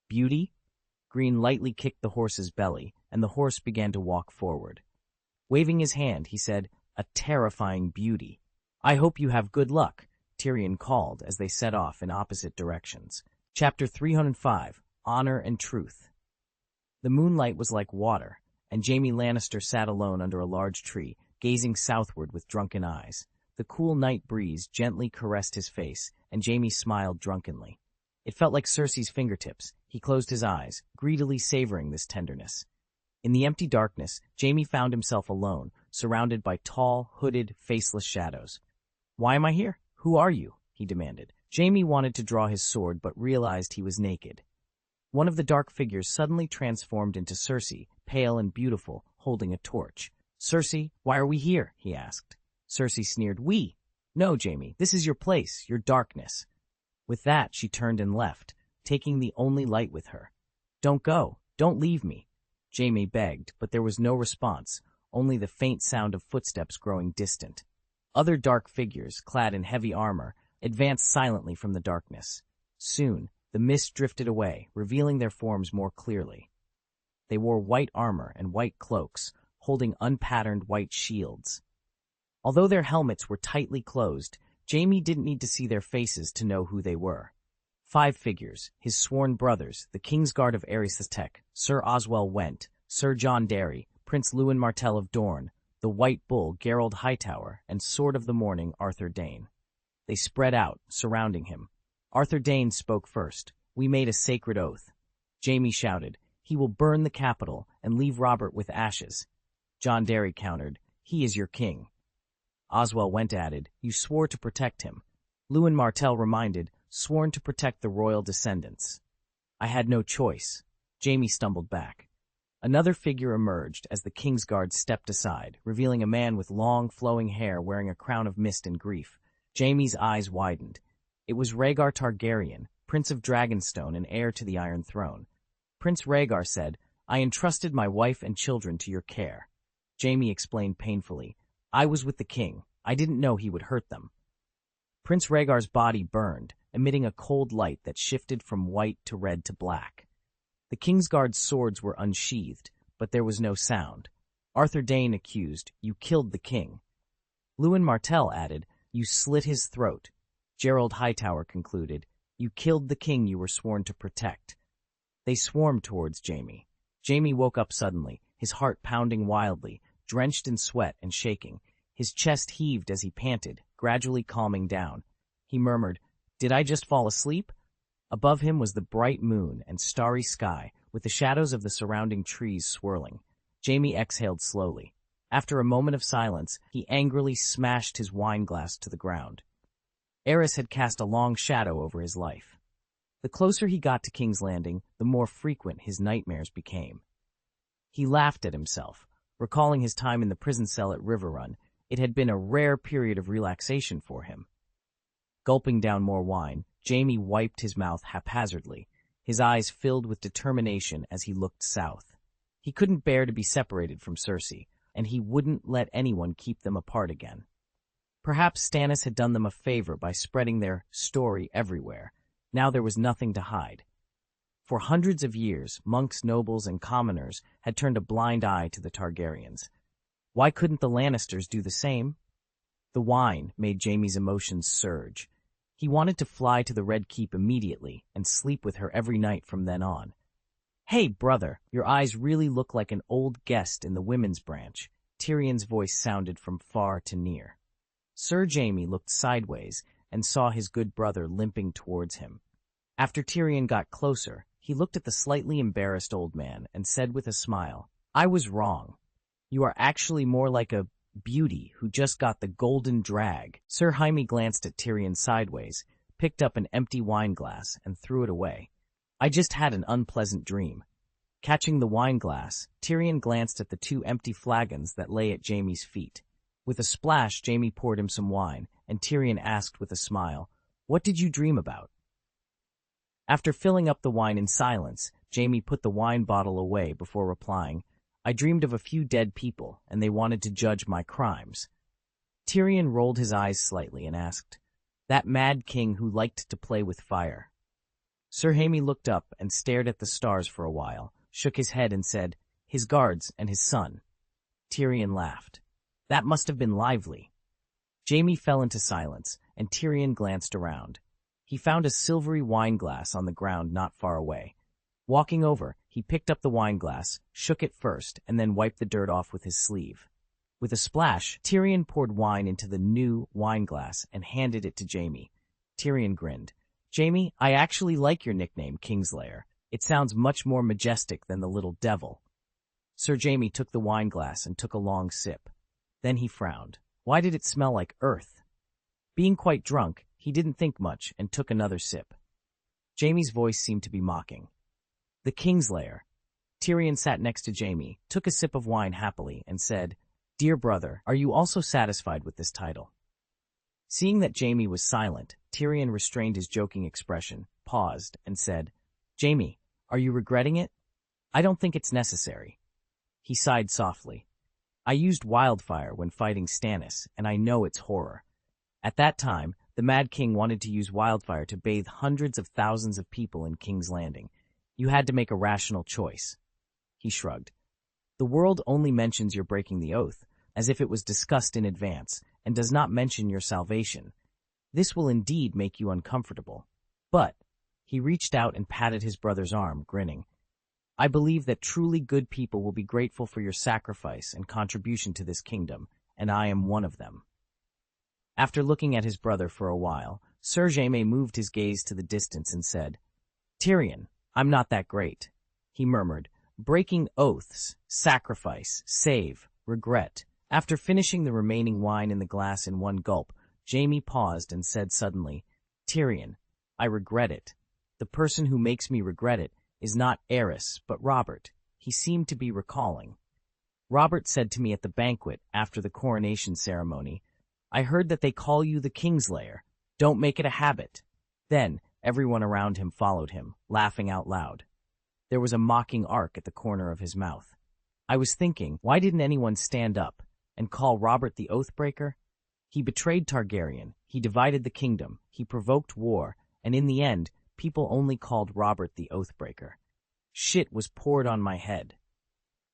"Beauty?" Greene lightly kicked the horse's belly, and the horse began to walk forward. Waving his hand, he said, "A terrifying beauty." "I hope you have good luck," Tyrion called as they set off in opposite directions. Chapter 305, Honor and Truth. The moonlight was like water, and Jaime Lannister sat alone under a large tree, gazing southward with drunken eyes. The cool night breeze gently caressed his face, and Jaime smiled drunkenly. It felt like Cersei's fingertips. He closed his eyes, greedily savoring this tenderness. In the empty darkness, Jaime found himself alone, surrounded by tall, hooded, faceless shadows. "Why am I here? Who are you?" he demanded. Jaime wanted to draw his sword but realized he was naked. One of the dark figures suddenly transformed into Cersei, pale and beautiful, holding a torch. "Cersei, why are we here?" he asked. Cersei sneered, "We? No, Jaime, this is your place, your darkness." With that, she turned and left, taking the only light with her. "Don't go. Don't leave me," Jaime begged, but there was no response, only the faint sound of footsteps growing distant. Other dark figures, clad in heavy armor, advanced silently from the darkness. Soon, the mist drifted away, revealing their forms more clearly. They wore white armor and white cloaks, holding unpatterned white shields. Although their helmets were tightly closed, Jaime didn't need to see their faces to know who they were. 5 figures, his sworn brothers, the Kingsguard of Aerys Sir Oswell Went, Sir Jon Darry, Prince Lewin Martell of Dorne, the White Bull Gerald Hightower, and Sword of the Morning Arthur Dayne. They spread out, surrounding him. Arthur Dayne spoke first. "We made a sacred oath." Jaime shouted, "He will burn the capital and leave Robert with ashes." Jon Darry countered, "He is your king." Oswell Went added, "You swore to protect him." Lewin Martell reminded, sworn to protect the royal descendants. I had no choice. Jaime stumbled back. Another figure emerged as the Kingsguard stepped aside, revealing a man with long, flowing hair wearing a crown of mist and grief. Jaime's eyes widened. It was Rhaegar Targaryen, Prince of Dragonstone and heir to the Iron Throne. Prince Rhaegar said, "I entrusted my wife and children to your care." Jaime explained painfully, "I was with the king. I didn't know he would hurt them." Prince Rhaegar's body burned, emitting a cold light that shifted from white to red to black. The Kingsguard's swords were unsheathed, but there was no sound. Arthur Dayne accused, "You killed the king." Lewin Martell added, "You slit his throat." Gerald Hightower concluded, "You killed the king you were sworn to protect." They swarmed towards Jaime. Jaime woke up suddenly, his heart pounding wildly, drenched in sweat and shaking. His chest heaved as he panted, gradually calming down. He murmured, "Did I just fall asleep?" Above him was the bright moon and starry sky, with the shadows of the surrounding trees swirling. Jaime exhaled slowly. After a moment of silence, he angrily smashed his wineglass to the ground. Eris had cast a long shadow over his life. The closer he got to King's Landing, the more frequent his nightmares became. He laughed at himself, recalling his time in the prison cell at Riverrun. It had been a rare period of relaxation for him. Gulping down more wine, Jaime wiped his mouth haphazardly, his eyes filled with determination as he looked south. He couldn't bear to be separated from Cersei, and he wouldn't let anyone keep them apart again. Perhaps Stannis had done them a favor by spreading their story everywhere. Now there was nothing to hide. For hundreds of years, monks, nobles, and commoners had turned a blind eye to the Targaryens. Why couldn't the Lannisters do the same? The wine made Jaime's emotions surge. He wanted to fly to the Red Keep immediately and sleep with her every night from then on. "Hey, brother, your eyes really look like an old guest in the women's branch." Tyrion's voice sounded from far to near. Sir Jaime looked sideways and saw his good brother limping towards him. After Tyrion got closer, he looked at the slightly embarrassed old man and said with a smile, "I was wrong. You are actually more like a beauty who just got the golden drag." Sir Jaime glanced at Tyrion sideways, picked up an empty wineglass, and threw it away. "I just had an unpleasant dream." Catching the wineglass, Tyrion glanced at the two empty flagons that lay at Jaime's feet. With a splash, Jaime poured him some wine, and Tyrion asked with a smile, "What did you dream about?" After filling up the wine in silence, Jaime put the wine bottle away before replying, "I dreamed of a few dead people, and they wanted to judge my crimes." Tyrion rolled his eyes slightly and asked, "That mad king who liked to play with fire?" Sir Jaime looked up and stared at the stars for a while, shook his head and said, "His guards and his son." Tyrion laughed. "That must have been lively." Jaime fell into silence, and Tyrion glanced around. He found a silvery wineglass on the ground not far away. Walking over, he picked up the wineglass, shook it first, and then wiped the dirt off with his sleeve. With a splash, Tyrion poured wine into the new wineglass and handed it to Jaime. Tyrion grinned. "Jaime, I actually like your nickname, Kingslayer. It sounds much more majestic than the little devil." Sir Jaime took the wineglass and took a long sip. Then he frowned. Why did it smell like earth? Being quite drunk, he didn't think much and took another sip. Jaime's voice seemed to be mocking. "The Kingslayer." Tyrion sat next to Jaime, took a sip of wine happily, and said, "Dear brother, are you also satisfied with this title?" Seeing that Jaime was silent, Tyrion restrained his joking expression, paused, and said, "Jaime, are you regretting it?" "I don't think it's necessary." He sighed softly. "I used wildfire when fighting Stannis, and I know its horror. At that time, the Mad King wanted to use wildfire to bathe hundreds of thousands of people in King's Landing. You had to make a rational choice." He shrugged. "The world only mentions your breaking the oath, as if it was discussed in advance, and does not mention your salvation. This will indeed make you uncomfortable. But," he reached out and patted his brother's arm, grinning, "I believe that truly good people will be grateful for your sacrifice and contribution to this kingdom, and I am one of them." After looking at his brother for a while, Sir Jaime moved his gaze to the distance and said, "Tyrion, I'm not that great." He murmured, "Breaking oaths, sacrifice, save, regret." After finishing the remaining wine in the glass in one gulp, Jaime paused and said suddenly, "Tyrion, I regret it. The person who makes me regret it is not Eris, but Robert. He seemed to be recalling. Robert said to me at the banquet after the coronation ceremony, I heard that they call you the Kingslayer. Don't make it a habit. Then, everyone around him followed him, laughing out loud. There was a mocking arc at the corner of his mouth. I was thinking, why didn't anyone stand up and call Robert the Oathbreaker? He betrayed Targaryen, he divided the kingdom, he provoked war, and in the end, people only called Robert the Oathbreaker. Shit was poured on my head.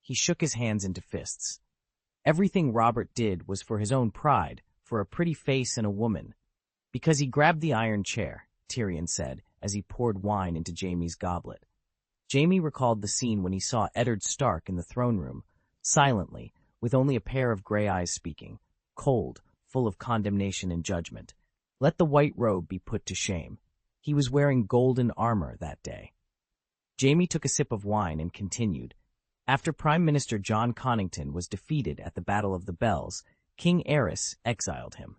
He shook his hands into fists. Everything Robert did was for his own pride, for a pretty face and a woman. Because he grabbed the iron chair, Tyrion said, as he poured wine into Jaime's goblet. Jaime recalled the scene when he saw Eddard Stark in the throne room, silently, with only a pair of gray eyes speaking, cold, full of condemnation and judgment. Let the white robe be put to shame. He was wearing golden armor that day. Jaime took a sip of wine and continued. After Prime Minister Jon Connington was defeated at the Battle of the Bells, King Aerys exiled him.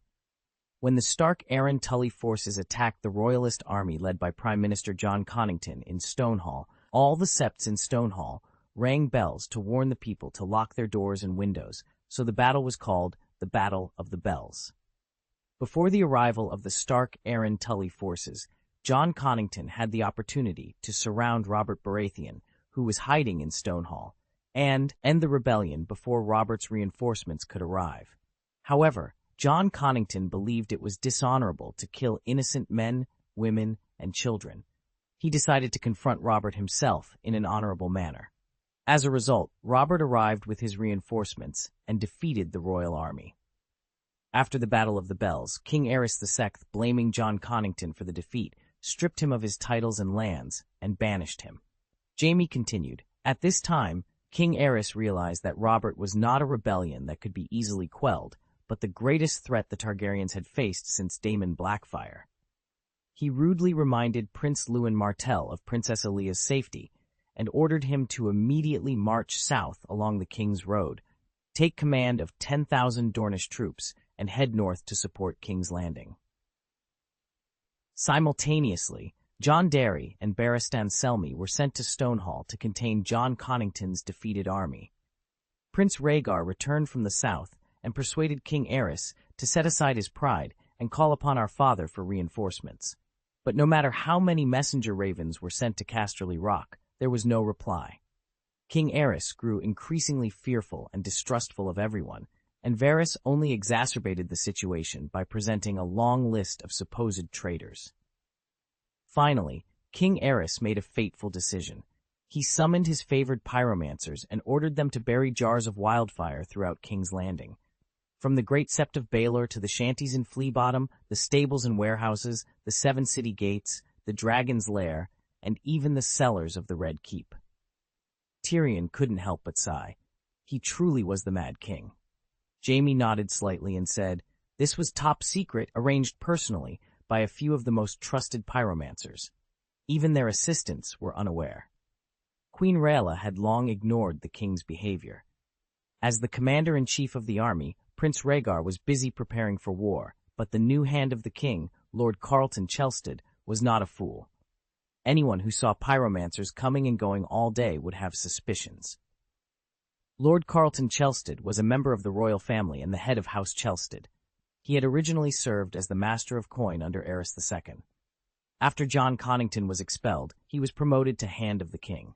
When the Stark-Arryn Tully forces attacked the Royalist army led by Prime Minister Jon Connington in Stonehall, all the septs in Stonehall rang bells to warn the people to lock their doors and windows, so the battle was called the Battle of the Bells. Before the arrival of the Stark-Arryn Tully forces, Jon Connington had the opportunity to surround Robert Baratheon, who was hiding in Stonehall, and end the rebellion before Robert's reinforcements could arrive. However, Jon Connington believed it was dishonorable to kill innocent men, women, and children. He decided to confront Robert himself in an honorable manner. As a result, Robert arrived with his reinforcements and defeated the royal army. After the Battle of the Bells, King Aerys II, blaming Jon Connington for the defeat, stripped him of his titles and lands and banished him. Jaime continued, At this time, King Aerys realized that Robert was not a rebellion that could be easily quelled, but the greatest threat the Targaryens had faced since Daemon Blackfyre. He rudely reminded Prince Lewin Martell of Princess Alia's safety and ordered him to immediately march south along the King's Road, take command of 10,000 Dornish troops, and head north to support King's Landing. Simultaneously, Jon Darry and Barristan Selmy were sent to Stonehall to contain Jon Connington's defeated army. Prince Rhaegar returned from the south and persuaded King Aerys to set aside his pride and call upon our father for reinforcements. But no matter how many messenger ravens were sent to Casterly Rock, there was no reply. King Aerys grew increasingly fearful and distrustful of everyone, and Varys only exacerbated the situation by presenting a long list of supposed traitors. Finally, King Aerys made a fateful decision. He summoned his favored pyromancers and ordered them to bury jars of wildfire throughout King's Landing. From the Great Sept of Baelor to the shanties in Flea Bottom, the stables and warehouses, the 7 city gates, the Dragon's Lair, and even the cellars of the Red Keep. Tyrion couldn't help but sigh. He truly was the Mad King. Jaime nodded slightly and said, This was top secret, arranged personally by a few of the most trusted pyromancers. Even their assistants were unaware. Queen Rhaella had long ignored the king's behavior. As the commander-in-chief of the army, Prince Rhaegar was busy preparing for war, but the new hand of the king, Lord Carleton Chelsted, was not a fool. Anyone who saw pyromancers coming and going all day would have suspicions. Lord Carleton Chelsted was a member of the royal family and the head of House Chelsted. He had originally served as the Master of Coin under Aerys II. After Jon Connington was expelled, he was promoted to Hand of the King.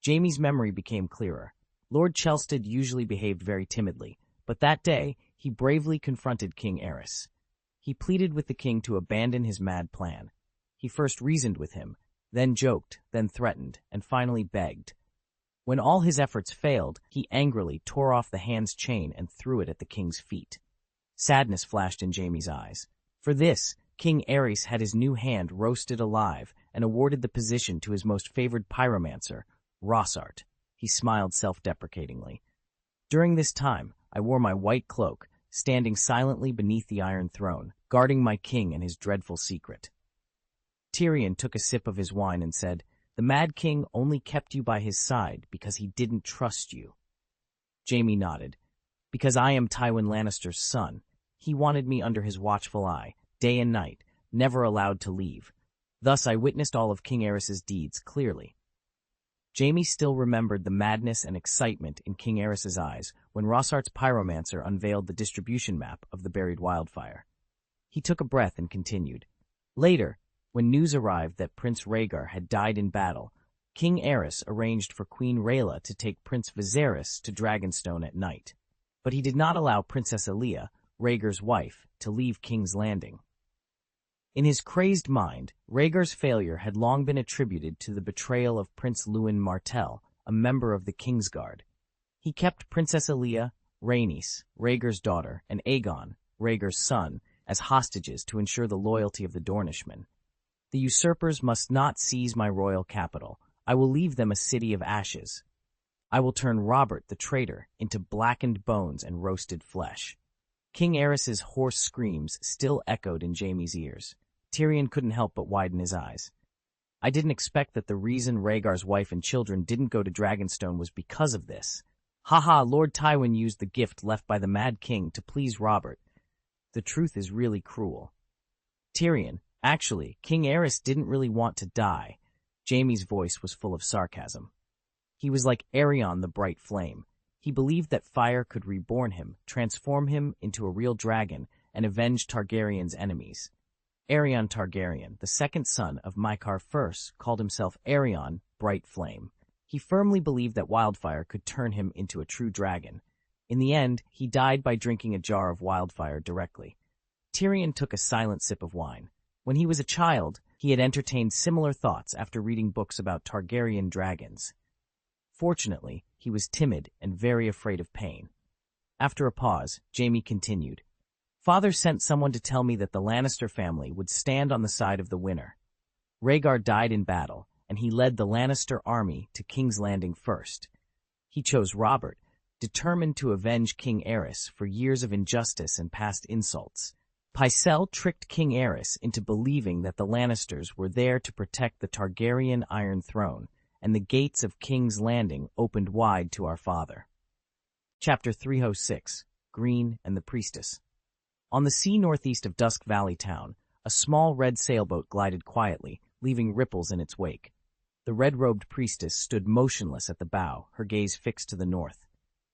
Jaime's memory became clearer. Lord Chelsted usually behaved very timidly, but that day he bravely confronted King Aerys. He pleaded with the king to abandon his mad plan. He first reasoned with him, then joked, then threatened, and finally begged. When all his efforts failed, he angrily tore off the hand's chain and threw it at the king's feet. Sadness flashed in Jaime's eyes. For this, King Aerys had his new hand roasted alive and awarded the position to his most favored pyromancer, Rossart. He smiled self-deprecatingly. During this time, I wore my white cloak, standing silently beneath the Iron Throne, guarding my king and his dreadful secret. Tyrion took a sip of his wine and said, The Mad King only kept you by his side because he didn't trust you. Jaime nodded. Because I am Tywin Lannister's son. He wanted me under his watchful eye, day and night, never allowed to leave. Thus I witnessed all of King Aerys's deeds clearly. Jaime still remembered the madness and excitement in King Aerys's eyes when Rossart's pyromancer unveiled the distribution map of the buried wildfire. He took a breath and continued. Later, when news arrived that Prince Rhaegar had died in battle, King Aerys arranged for Queen Rhaella to take Prince Viserys to Dragonstone at night. But he did not allow Princess Aelia, Rhaegar's wife, to leave King's Landing. In his crazed mind, Rhaegar's failure had long been attributed to the betrayal of Prince Lewin Martell, a member of the Kingsguard. He kept Princess Aelia, Rhaenys, Rhaegar's daughter, and Aegon, Rhaegar's son, as hostages to ensure the loyalty of the Dornishmen. The usurpers must not seize my royal capital. I will leave them a city of ashes. I will turn Robert the traitor into blackened bones and roasted flesh. King Aerys's hoarse screams still echoed in Jaime's ears. Tyrion couldn't help but widen his eyes. I didn't expect that the reason Rhaegar's wife and children didn't go to Dragonstone was because of this. Haha, Lord Tywin used the gift left by the Mad King to please Robert. The truth is really cruel. Tyrion, actually, King Aerys didn't really want to die. Jaime's voice was full of sarcasm. He was like Aerion the Bright Flame. He believed that fire could reborn him, transform him into a real dragon, and avenge Targaryen's enemies. Aerion Targaryen, the second son of Mycah I, called himself Aerion Bright Flame. He firmly believed that wildfire could turn him into a true dragon. In the end, he died by drinking a jar of wildfire directly. Tyrion took a silent sip of wine. When he was a child, he had entertained similar thoughts after reading books about Targaryen dragons. Fortunately, he was timid and very afraid of pain. After a pause, Jaime continued. Father sent someone to tell me that the Lannister family would stand on the side of the winner. Rhaegar died in battle, and he led the Lannister army to King's Landing first. He chose Robert, determined to avenge King Aerys for years of injustice and past insults. Pycelle tricked King Aerys into believing that the Lannisters were there to protect the Targaryen Iron Throne, and the gates of King's Landing opened wide to our father. Chapter 306, Greene and the Priestess. On the sea northeast of Dusk Valley Town, a small red sailboat glided quietly, leaving ripples in its wake. The red-robed priestess stood motionless at the bow, her gaze fixed to the north.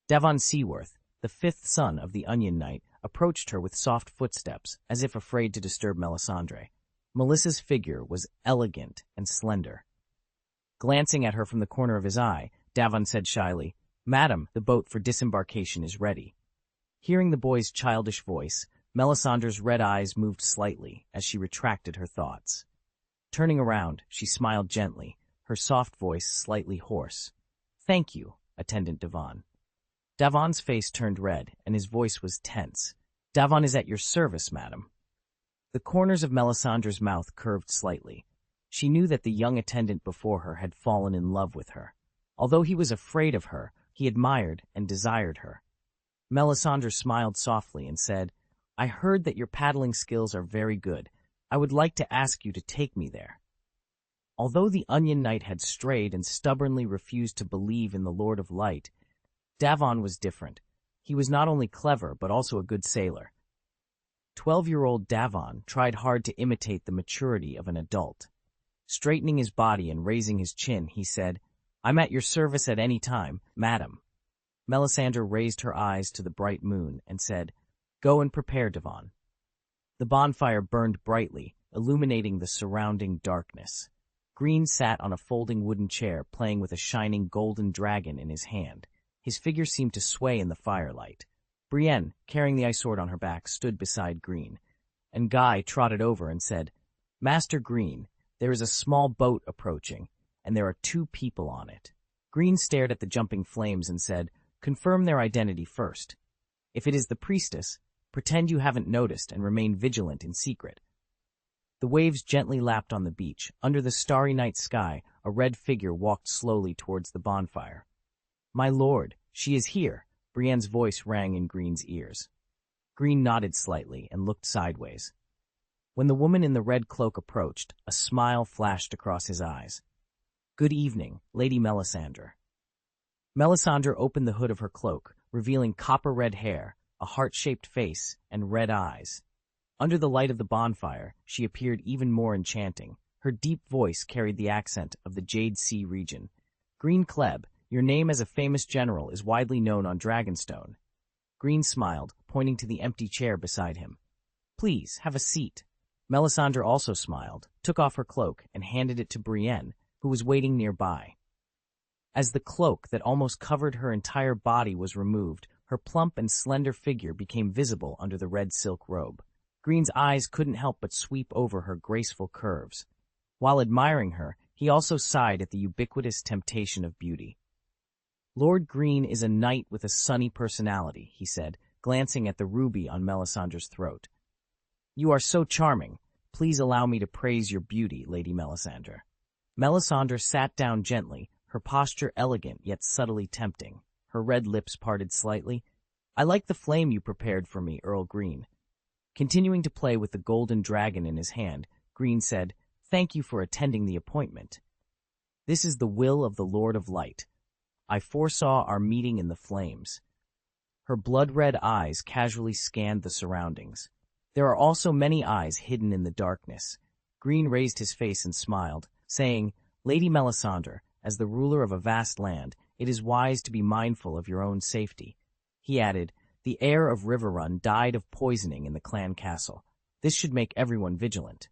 Davon Seaworth, the fifth son of the Onion Knight, approached her with soft footsteps, as if afraid to disturb Melisandre. Melissa's figure was elegant and slender. Glancing at her from the corner of his eye, Davon said shyly, "Madam, the boat for disembarkation is ready." Hearing the boy's childish voice, Melisandre's red eyes moved slightly as she retracted her thoughts. Turning around, she smiled gently, her soft voice slightly hoarse. "Thank you, Attendant Davon." Davon's face turned red, and his voice was tense. "Davon is at your service, madam." The corners of Melisandre's mouth curved slightly. She knew that the young attendant before her had fallen in love with her. Although he was afraid of her, he admired and desired her. Melisandre smiled softly and said, "I heard that your paddling skills are very good. I would like to ask you to take me there." Although the Onion Knight had strayed and stubbornly refused to believe in the Lord of Light, Davon was different. He was not only clever, but also a good sailor. 12-year-old Davon tried hard to imitate the maturity of an adult. Straightening his body and raising his chin, he said, "I'm at your service at any time, madam." Melisandre raised her eyes to the bright moon and said, "Go and prepare, Davon." The bonfire burned brightly, illuminating the surrounding darkness. Greene sat on a folding wooden chair, playing with a shining golden dragon in his hand. His figure seemed to sway in the firelight. Brienne, carrying the ice sword on her back, stood beside Greene, and Guy trotted over and said, "Master Greene, there is a small boat approaching, and there are 2 people on it." Greene stared at the jumping flames and said, "Confirm their identity first. If it is the priestess, pretend you haven't noticed and remain vigilant in secret." The waves gently lapped on the beach. Under the starry night sky, a red figure walked slowly towards the bonfire. "My lord, she is here," Brienne's voice rang in Greene's ears. Greene nodded slightly and looked sideways. When the woman in the red cloak approached, a smile flashed across his eyes. "Good evening, Lady Melisandre." Melisandre opened the hood of her cloak, revealing copper-red hair, a heart-shaped face, and red eyes. Under the light of the bonfire, she appeared even more enchanting, Her deep voice carried the accent of the Jade Sea region. Greene Kleb, your name as a famous general is widely known on Dragonstone. Greene smiled, pointing to the empty chair beside him. Please, have a seat. Melisandre also smiled, took off her cloak, and handed it to Brienne, who was waiting nearby. As the cloak that almost covered her entire body was removed, her plump and slender figure became visible under the red silk robe. Greene's eyes couldn't help but sweep over her graceful curves. While admiring her, he also sighed at the ubiquitous temptation of beauty. Lord Greene is a knight with a sunny personality, he said, glancing at the ruby on Melisandre's throat. You are so charming. Please allow me to praise your beauty, Lady Melisandre. Melisandre sat down gently, her posture elegant yet subtly tempting. Her red lips parted slightly. I like the flame you prepared for me, Earl Greene. Continuing to play with the golden dragon in his hand, Greene said, Thank you for attending the appointment. This is the will of the Lord of Light. I foresaw our meeting in the flames. Her blood-red eyes casually scanned the surroundings. There are also many eyes hidden in the darkness. Greene raised his face and smiled, saying, Lady Melisandre, as the ruler of a vast land, it is wise to be mindful of your own safety. He added, the heir of Riverrun died of poisoning in the clan castle. This should make everyone vigilant.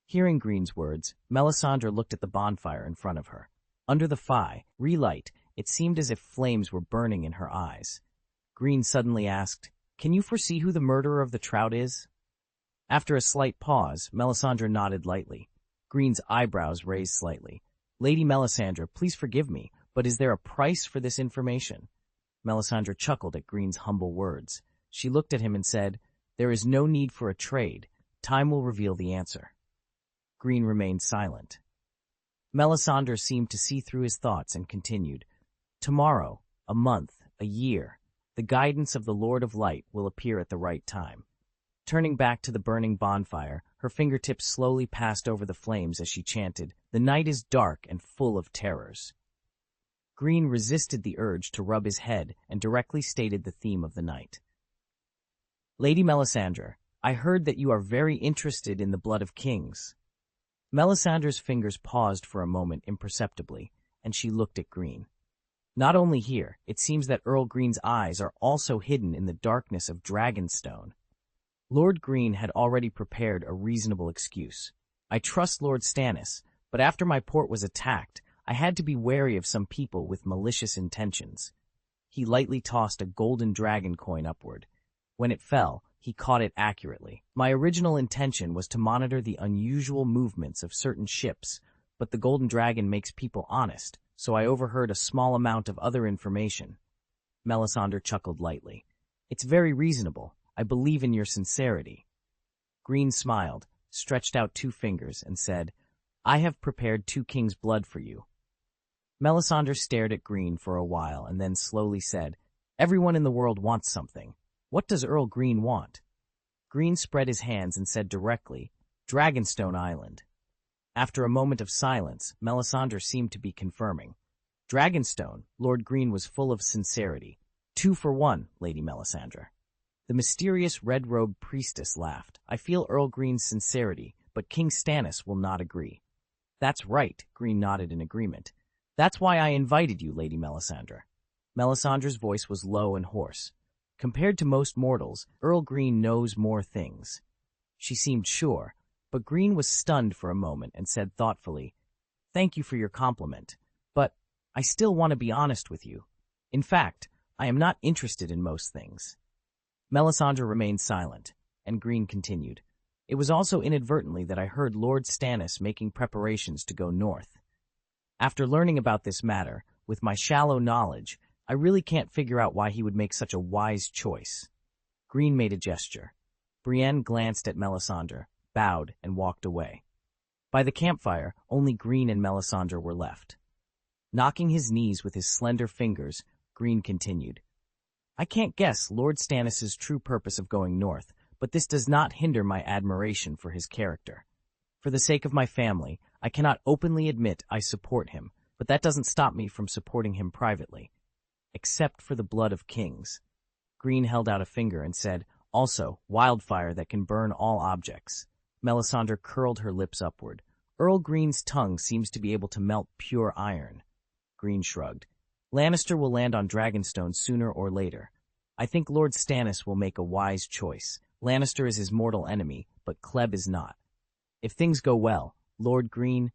Hearing Greene's words, Melisandre looked at the bonfire in front of her. Under the relight, it seemed as if flames were burning in her eyes. Greene suddenly asked, Can you foresee who the murderer of the trout is? After a slight pause, Melisandre nodded lightly. Greene's eyebrows raised slightly. Lady Melisandre, please forgive me, but is there a price for this information? Melisandre chuckled at Greene's humble words. She looked at him and said, There is no need for a trade. Time will reveal the answer. Greene remained silent. Melisandre seemed to see through his thoughts and continued, Tomorrow, a month, a year, the guidance of the Lord of Light will appear at the right time. Turning back to the burning bonfire, her fingertips slowly passed over the flames as she chanted, The night is dark and full of terrors. Greene resisted the urge to rub his head and directly stated the theme of the night. Lady Melisandre, I heard that you are very interested in the blood of kings. Melisandre's fingers paused for a moment imperceptibly, and she looked at Greene. Not only here, it seems that Earl Greene's eyes are also hidden in the darkness of Dragonstone. Lord Greene had already prepared a reasonable excuse. I trust Lord Stannis, but after my port was attacked, I had to be wary of some people with malicious intentions. He lightly tossed a golden dragon coin upward. When it fell, he caught it accurately. My original intention was to monitor the unusual movements of certain ships, but the golden dragon makes people honest, so I overheard a small amount of other information. Melisandre chuckled lightly. It's very reasonable. I believe in your sincerity. Greene smiled, stretched out 2 fingers, and said, I have prepared 2 kings' blood for you. Melisandre stared at Greene for a while and then slowly said, Everyone in the world wants something. What does Earl Greene want? Greene spread his hands and said directly, Dragonstone Island. After a moment of silence, Melisandre seemed to be confirming. Dragonstone, Lord Greene was full of sincerity. 2 for 1, Lady Melisandre. The mysterious red-robed priestess laughed. I feel Earl Greene's sincerity, but King Stannis will not agree. That's right, Greene nodded in agreement. That's why I invited you, Lady Melisandre. Melisandre's voice was low and hoarse. Compared to most mortals, Earl Greene knows more things. She seemed sure, but Greene was stunned for a moment and said thoughtfully, Thank you for your compliment, but I still want to be honest with you. In fact, I am not interested in most things. Melisandre remained silent, and Greene continued. It was also inadvertently that I heard Lord Stannis making preparations to go north. After learning about this matter, with my shallow knowledge, I really can't figure out why he would make such a wise choice. Greene made a gesture. Brienne glanced at Melisandre, bowed, and walked away. By the campfire, only Greene and Melisandre were left. Knocking his knees with his slender fingers, Greene continued. I can't guess Lord Stannis' true purpose of going north, but this does not hinder my admiration for his character. For the sake of my family, I cannot openly admit I support him, but that doesn't stop me from supporting him privately. Except for the blood of kings. Greene held out a finger and said, Also, wildfire that can burn all objects. Melisandre curled her lips upward. Earl Greene's tongue seems to be able to melt pure iron. Greene shrugged. Lannister will land on Dragonstone sooner or later. I think Lord Stannis will make a wise choice. Lannister is his mortal enemy, but Kleb is not. If things go well, Lord Greene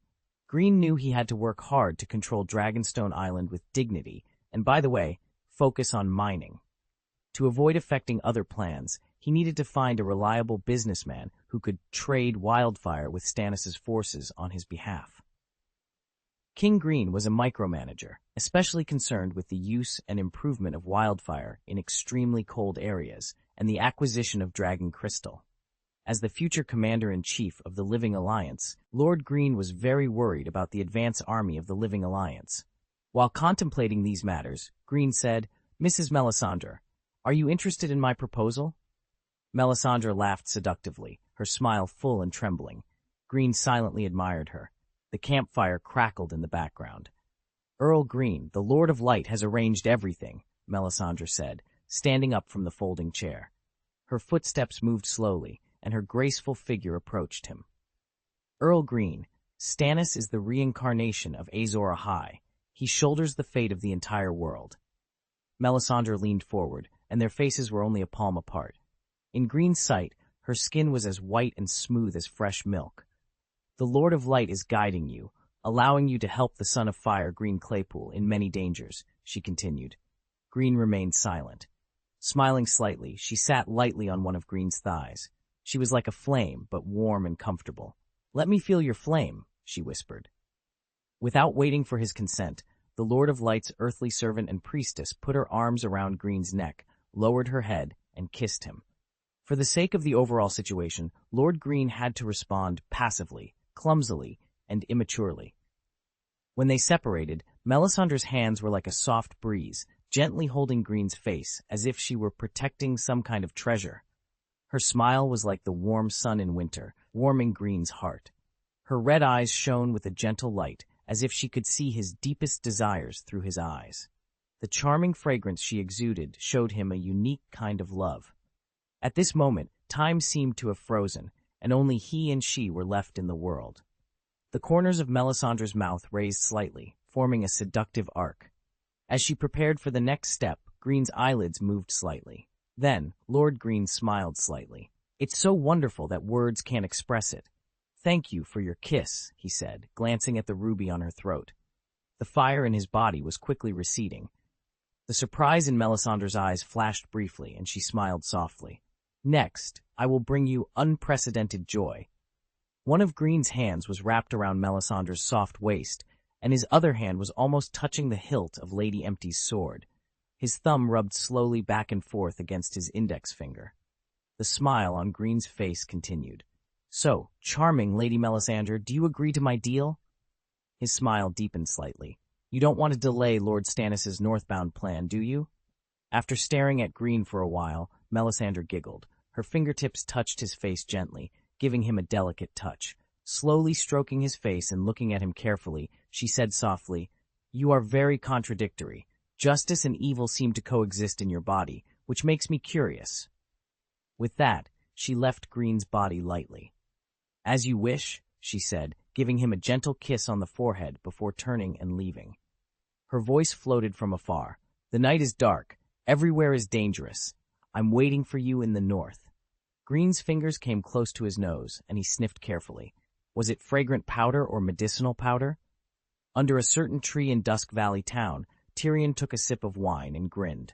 knew he had to work hard to control Dragonstone Island with dignity, and by the way, focus on mining. To avoid affecting other plans, he needed to find a reliable businessman who could trade Wildfire with Stannis' forces on his behalf. King Greene was a micromanager, especially concerned with the use and improvement of Wildfire in extremely cold areas and the acquisition of Dragon Crystal. As the future commander-in-chief of the Living Alliance, Lord Greene was very worried about the advance army of the Living Alliance. While contemplating these matters, Greene said, "Mrs. Melisandre, are you interested in my proposal?" Melisandre laughed seductively, her smile full and trembling. Greene silently admired her. The campfire crackled in the background. "Earl Greene, the Lord of Light, has arranged everything," Melisandre said, standing up from the folding chair. Her footsteps moved slowly, and her graceful figure approached him. "Earl Greene, Stannis is the reincarnation of Azor Ahai. He shoulders the fate of the entire world." Melisandre leaned forward, and their faces were only a palm apart. In Greene's sight, her skin was as white and smooth as fresh milk. "The Lord of Light is guiding you, allowing you to help the Son of Fire, Greene Claypool, in many dangers," she continued. Greene remained silent. Smiling slightly, she sat lightly on one of Greene's thighs. She was like a flame, but warm and comfortable. "Let me feel your flame," she whispered. Without waiting for his consent, the Lord of Light's earthly servant and priestess put her arms around Greene's neck, lowered her head, and kissed him. For the sake of the overall situation, Lord Greene had to respond passively, clumsily, and immaturely. When they separated, Melisandre's hands were like a soft breeze, gently holding Greene's face as if she were protecting some kind of treasure. Her smile was like the warm sun in winter, warming Greene's heart. Her red eyes shone with a gentle light, as if she could see his deepest desires through his eyes. The charming fragrance she exuded showed him a unique kind of love. At this moment, time seemed to have frozen, and only he and she were left in the world. The corners of Melisandre's mouth raised slightly, forming a seductive arc. As she prepared for the next step, Greene's eyelids moved slightly. Then, Lord Greene smiled slightly. "It's so wonderful that words can't express it. Thank you for your kiss," he said, glancing at the ruby on her throat. The fire in his body was quickly receding. The surprise in Melisandre's eyes flashed briefly, and she smiled softly. "Next, I will bring you unprecedented joy." One of Greene's hands was wrapped around Melisandre's soft waist, and his other hand was almost touching the hilt of Lady Empty's sword. His thumb rubbed slowly back and forth against his index finger. The smile on Greene's face continued. "So, charming Lady Melisandre, do you agree to my deal?" His smile deepened slightly. "You don't want to delay Lord Stannis' northbound plan, do you?" After staring at Greene for a while, Melisandre giggled. Her fingertips touched his face gently, giving him a delicate touch. Slowly stroking his face and looking at him carefully, she said softly, "You are very contradictory. Justice and evil seem to coexist in your body, which makes me curious." With that, she left Greene's body lightly. "As you wish," she said, giving him a gentle kiss on the forehead before turning and leaving. Her voice floated from afar. "The night is dark. Everywhere is dangerous. I'm waiting for you in the north." Greene's fingers came close to his nose, and he sniffed carefully. Was it fragrant powder or medicinal powder? Under a certain tree in Dusk Valley town, Tyrion took a sip of wine and grinned.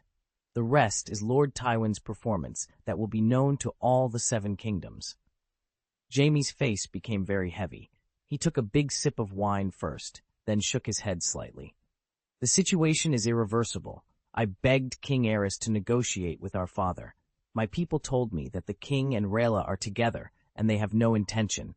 "The rest is Lord Tywin's performance that will be known to all the 7 kingdoms." Jaime's face became very heavy. He took a big sip of wine first, then shook his head slightly. "The situation is irreversible. I begged King Aerys to negotiate with our father. My people told me that the king and Rhaella are together, and they have no intention."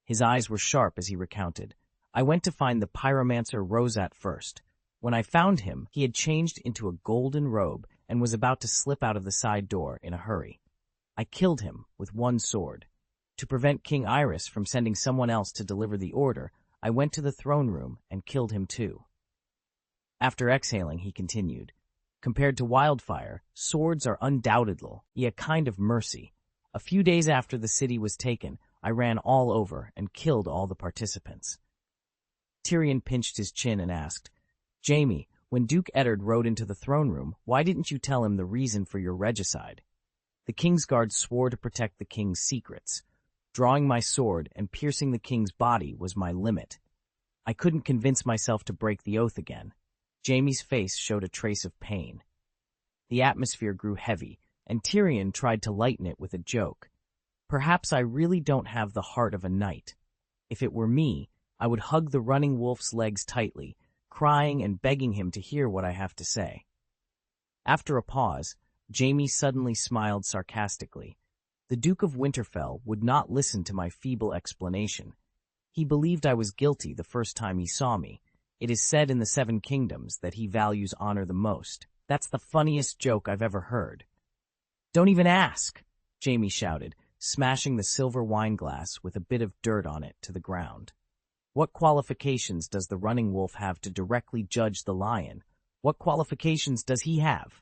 His eyes were sharp as he recounted. "I went to find the pyromancer Rosat first. When I found him, he had changed into a golden robe and was about to slip out of the side door in a hurry. I killed him with one sword. To prevent King Aerys from sending someone else to deliver the order, I went to the throne room and killed him too." After exhaling, he continued, "Compared to Wildfire, swords are undoubtedly a kind of mercy. A few days after the city was taken, I ran all over and killed all the participants. Tyrion pinched his chin and asked, Jaime, when Duke Eddard rode into the throne room, why didn't you tell him the reason for your regicide? The Kingsguard swore to protect the king's secrets. Drawing my sword and piercing the king's body was my limit. I couldn't convince myself to break the oath again. Jaime's face showed a trace of pain. The atmosphere grew heavy, and Tyrion tried to lighten it with a joke. Perhaps I really don't have the heart of a knight. If it were me, I would hug the running wolf's legs tightly, crying and begging him to hear what I have to say. After a pause, Jaime suddenly smiled sarcastically. The Duke of Winterfell would not listen to my feeble explanation. He believed I was guilty the first time he saw me. It is said in the Seven Kingdoms that he values honor the most. That's the funniest joke I've ever heard. Don't even ask, Jaime shouted, smashing the silver wine glass with a bit of dirt on it to the ground. What qualifications does the running wolf have to directly judge the lion? What qualifications does he have?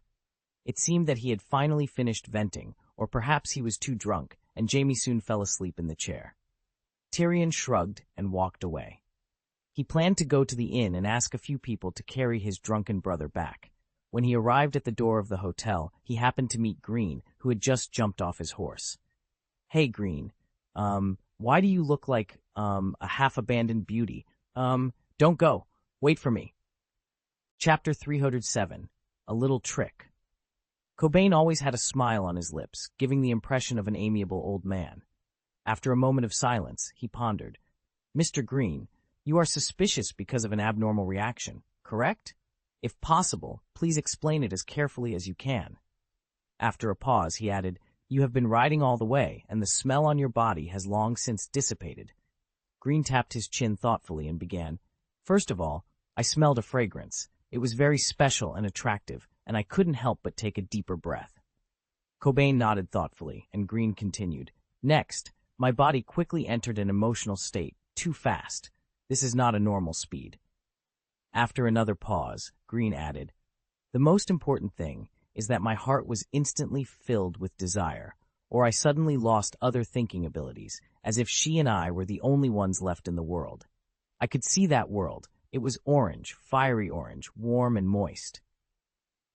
It seemed that he had finally finished venting, or perhaps he was too drunk, and Jaime soon fell asleep in the chair. Tyrion shrugged and walked away. He planned to go to the inn and ask a few people to carry his drunken brother back. When he arrived at the door of the hotel, he happened to meet Greene, who had just jumped off his horse. Hey, Greene, why do you look like, a half-abandoned beauty? Don't go. Wait for me. Chapter 307, A Little Trick. Cobain always had a smile on his lips, giving the impression of an amiable old man. After a moment of silence, he pondered. Mr. Greene, you are suspicious because of an abnormal reaction, correct? If possible, please explain it as carefully as you can. After a pause, he added, You have been riding all the way, and the smell on your body has long since dissipated. Greene tapped his chin thoughtfully and began, First of all, I smelled a fragrance. It was very special and attractive, and I couldn't help but take a deeper breath. Cobain nodded thoughtfully, and Greene continued, Next, my body quickly entered an emotional state, too fast. This is not a normal speed. After another pause, Greene added, The most important thing is that my heart was instantly filled with desire, or I suddenly lost other thinking abilities, as if she and I were the only ones left in the world. I could see that world. It was orange, fiery orange, warm and moist.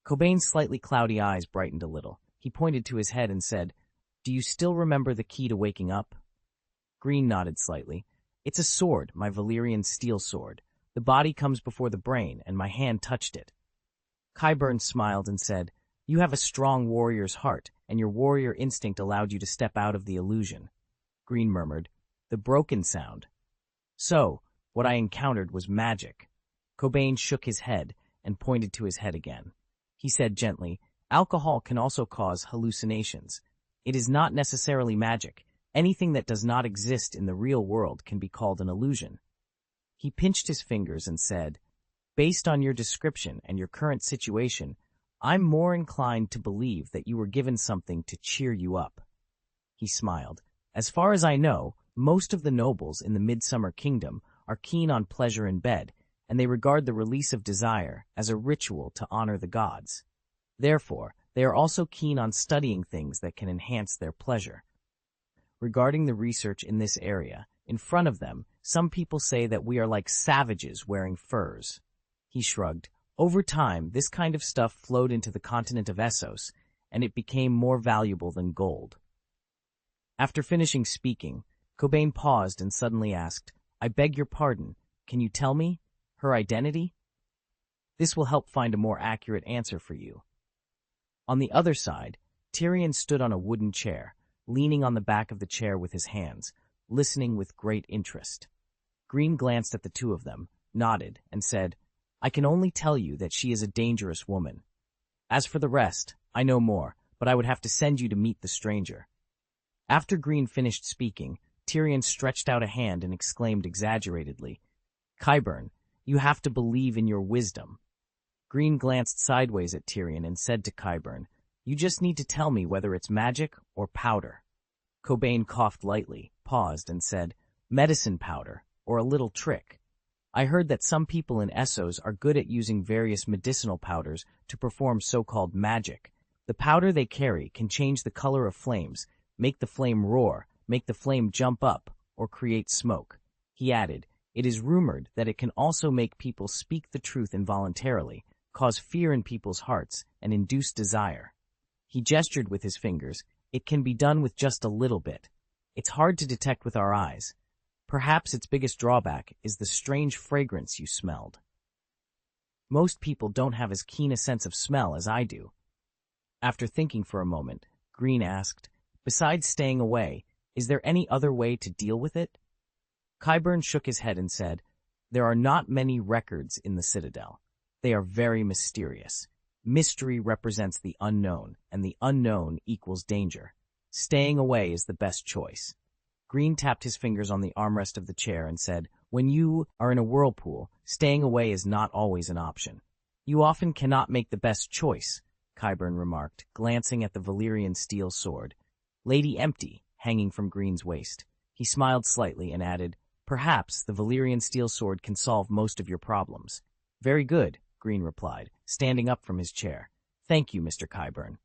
Cobain's slightly cloudy eyes brightened a little. He pointed to his head and said, Do you still remember the key to waking up? Greene nodded slightly. It's a sword, my Valyrian steel sword. The body comes before the brain, and my hand touched it. Qyburn smiled and said, You have a strong warrior's heart, and your warrior instinct allowed you to step out of the illusion. Greene murmured, The broken sound. So, what I encountered was magic. Cobain shook his head and pointed to his head again. He said gently, Alcohol can also cause hallucinations. It is not necessarily magic. Anything that does not exist in the real world can be called an illusion. He pinched his fingers and said, Based on your description and your current situation, I'm more inclined to believe that you were given something to cheer you up. He smiled. As far as I know, most of the nobles in the Midsummer Kingdom are keen on pleasure in bed, and they regard the release of desire as a ritual to honor the gods. Therefore, they are also keen on studying things that can enhance their pleasure. Regarding the research in this area, in front of them, some people say that we are like savages wearing furs. He shrugged. Over time, this kind of stuff flowed into the continent of Essos, and it became more valuable than gold. After finishing speaking, Cobain paused and suddenly asked, I beg your pardon, can you tell me her identity? This will help find a more accurate answer for you. On the other side, Tyrion stood on a wooden chair, leaning on the back of the chair with his hands, listening with great interest. Greene glanced at the two of them, nodded, and said, I can only tell you that she is a dangerous woman. As for the rest, I know more, but I would have to send you to meet the stranger. After Greene finished speaking, Tyrion stretched out a hand and exclaimed exaggeratedly, Qyburn, you have to believe in your wisdom. Greene glanced sideways at Tyrion and said to Qyburn, You just need to tell me whether it's magic or powder. Cobain coughed lightly, paused, and said, Medicine powder, or a little trick. I heard that some people in Essos are good at using various medicinal powders to perform so-called magic. The powder they carry can change the color of flames, make the flame roar, make the flame jump up, or create smoke. He added, "It is rumored that it can also make people speak the truth involuntarily, cause fear in people's hearts, and induce desire." He gestured with his fingers. "It can be done with just a little bit. It's hard to detect with our eyes. Perhaps its biggest drawback is the strange fragrance you smelled. Most people don't have as keen a sense of smell as I do." After thinking for a moment, Greene asked, "Besides staying away, is there any other way to deal with it?" Qyburn shook his head and said, "There are not many records in the Citadel. They are very mysterious. Mystery represents the unknown, and the unknown equals danger. Staying away is the best choice." Greene tapped his fingers on the armrest of the chair and said, "When you are in a whirlpool, staying away is not always an option." "You often cannot make the best choice," Qyburn remarked, glancing at the Valyrian steel sword, Lady Empty, hanging from Greene's waist. He smiled slightly and added, "Perhaps the Valyrian steel sword can solve most of your problems." "Very good," Greene replied, standing up from his chair. "Thank you, Mr. Qyburn."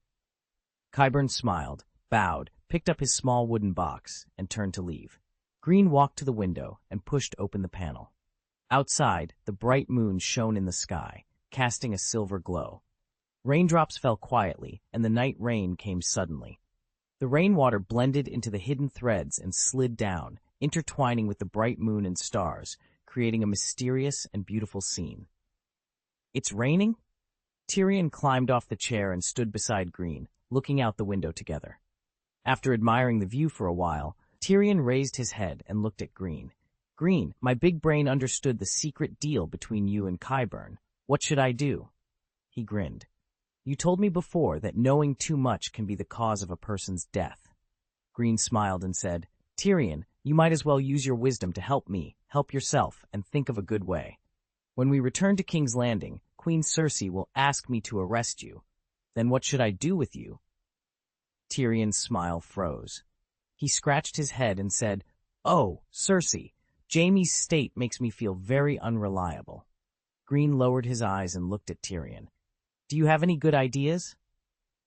Qyburn smiled, bowed, picked up his small wooden box, and turned to leave. Greene walked to the window and pushed open the panel. Outside, the bright moon shone in the sky, casting a silver glow. Raindrops fell quietly, and the night rain came suddenly. The rainwater blended into the hidden threads and slid down, intertwining with the bright moon and stars, creating a mysterious and beautiful scene. "It's raining?" Tyrion climbed off the chair and stood beside Greene, looking out the window together. After admiring the view for a while, Tyrion raised his head and looked at Greene. "Greene, my big brain understood the secret deal between you and Qyburn. What should I do?" He grinned. "You told me before that knowing too much can be the cause of a person's death." Greene smiled and said, "Tyrion, you might as well use your wisdom to help me, help yourself, and think of a good way. When we return to King's Landing, Queen Cersei will ask me to arrest you. Then what should I do with you?" Tyrion's smile froze. He scratched his head and said, "Oh, Cersei, Jaime's state makes me feel very unreliable." Greene lowered his eyes and looked at Tyrion. "Do you have any good ideas?"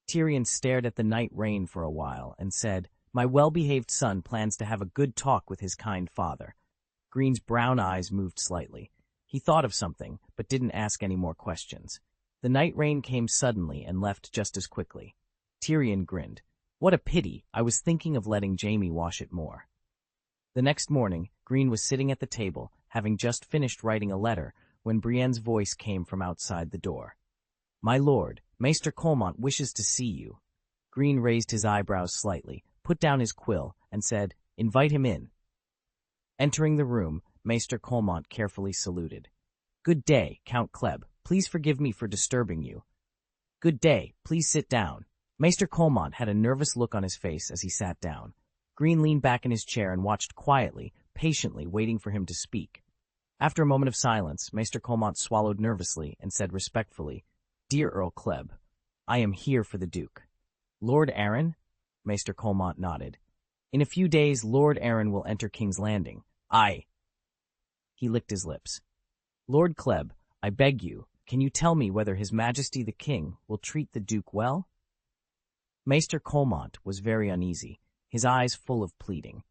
Tyrion stared at the night rain for a while and said, "My well-behaved son plans to have a good talk with his kind father." Greene's brown eyes moved slightly. He thought of something, but didn't ask any more questions. The night rain came suddenly and left just as quickly. Tyrion grinned. "What a pity, I was thinking of letting Jaime wash it more." The next morning, Greene was sitting at the table, having just finished writing a letter, when Brienne's voice came from outside the door. "My lord, Maester Colmont wishes to see you." Greene raised his eyebrows slightly, put down his quill, and said, "Invite him in." Entering the room, Maester Colmont carefully saluted. "Good day, Count Kleb. Please forgive me for disturbing you." "Good day. Please sit down." Maester Colmont had a nervous look on his face as he sat down. Greene leaned back in his chair and watched quietly, patiently, waiting for him to speak. After a moment of silence, Maester Colmont swallowed nervously and said respectfully, "Dear Earl Kleb, I am here for the Duke." "Lord Arryn?" Maester Colmont nodded. "In a few days, Lord Arryn will enter King's Landing." "Aye." He licked his lips. "Lord Kleb, I beg you, can you tell me whether His Majesty the King will treat the Duke well?" Maester Colmont was very uneasy, his eyes full of pleading.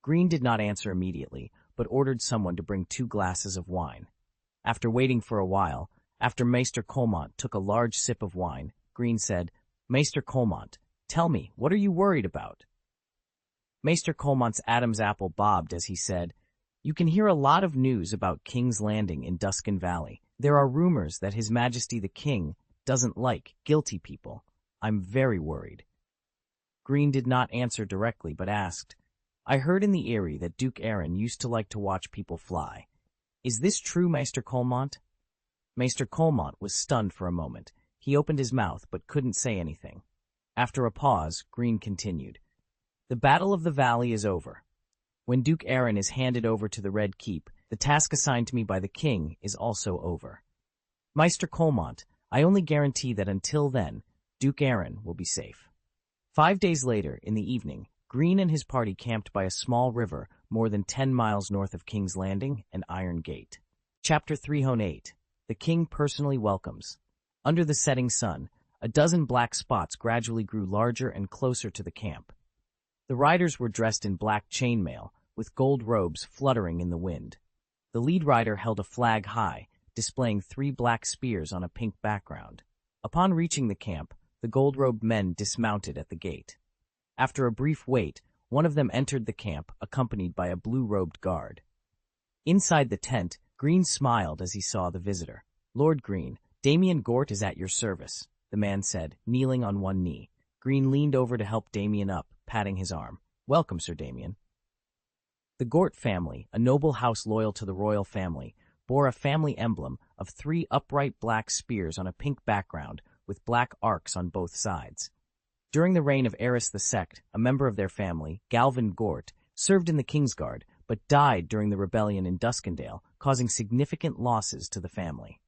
Greene did not answer immediately, but ordered someone to bring 2 glasses of wine. After waiting for a while, after Maester Colmont took a large sip of wine, Greene said, "Maester Colmont, tell me, what are you worried about?" Maester Colmont's Adam's apple bobbed as he said, "You can hear a lot of news about King's Landing in Duskin Valley. There are rumors that His Majesty the King doesn't like guilty people. I'm very worried." Greene did not answer directly, but asked, "I heard in the Eyrie that Duke Arryn used to like to watch people fly. Is this true, Maester Colmont?" Maester Colmont was stunned for a moment. He opened his mouth, but couldn't say anything. After a pause, Greene continued, "The Battle of the Valley is over. When Duke Arryn is handed over to the Red Keep, the task assigned to me by the King is also over. Maester Colmont, I only guarantee that until then, Duke Arryn will be safe." 5 days later, in the evening, Greene and his party camped by a small river more than 10 miles north of King's Landing and Iron Gate. Chapter 308. The King Personally Welcomes. Under the setting sun, a dozen black spots gradually grew larger and closer to the camp. The riders were dressed in black chainmail, with gold robes fluttering in the wind. The lead rider held a flag high, displaying 3 black spears on a pink background. Upon reaching the camp, the gold-robed men dismounted at the gate. After a brief wait, one of them entered the camp, accompanied by a blue-robed guard. Inside the tent, Greene smiled as he saw the visitor. "Lord Greene, Damien Gort is at your service," the man said, kneeling on one knee. Greene leaned over to help Damien up, patting his arm. "Welcome, Sir Damien." The Gort family, a noble house loyal to the royal family, bore a family emblem of 3 upright black spears on a pink background with black arcs on both sides. During the reign of Aerys II, a member of their family, Galvin Gort, served in the Kingsguard, but died during the rebellion in Duskendale, causing significant losses to the family.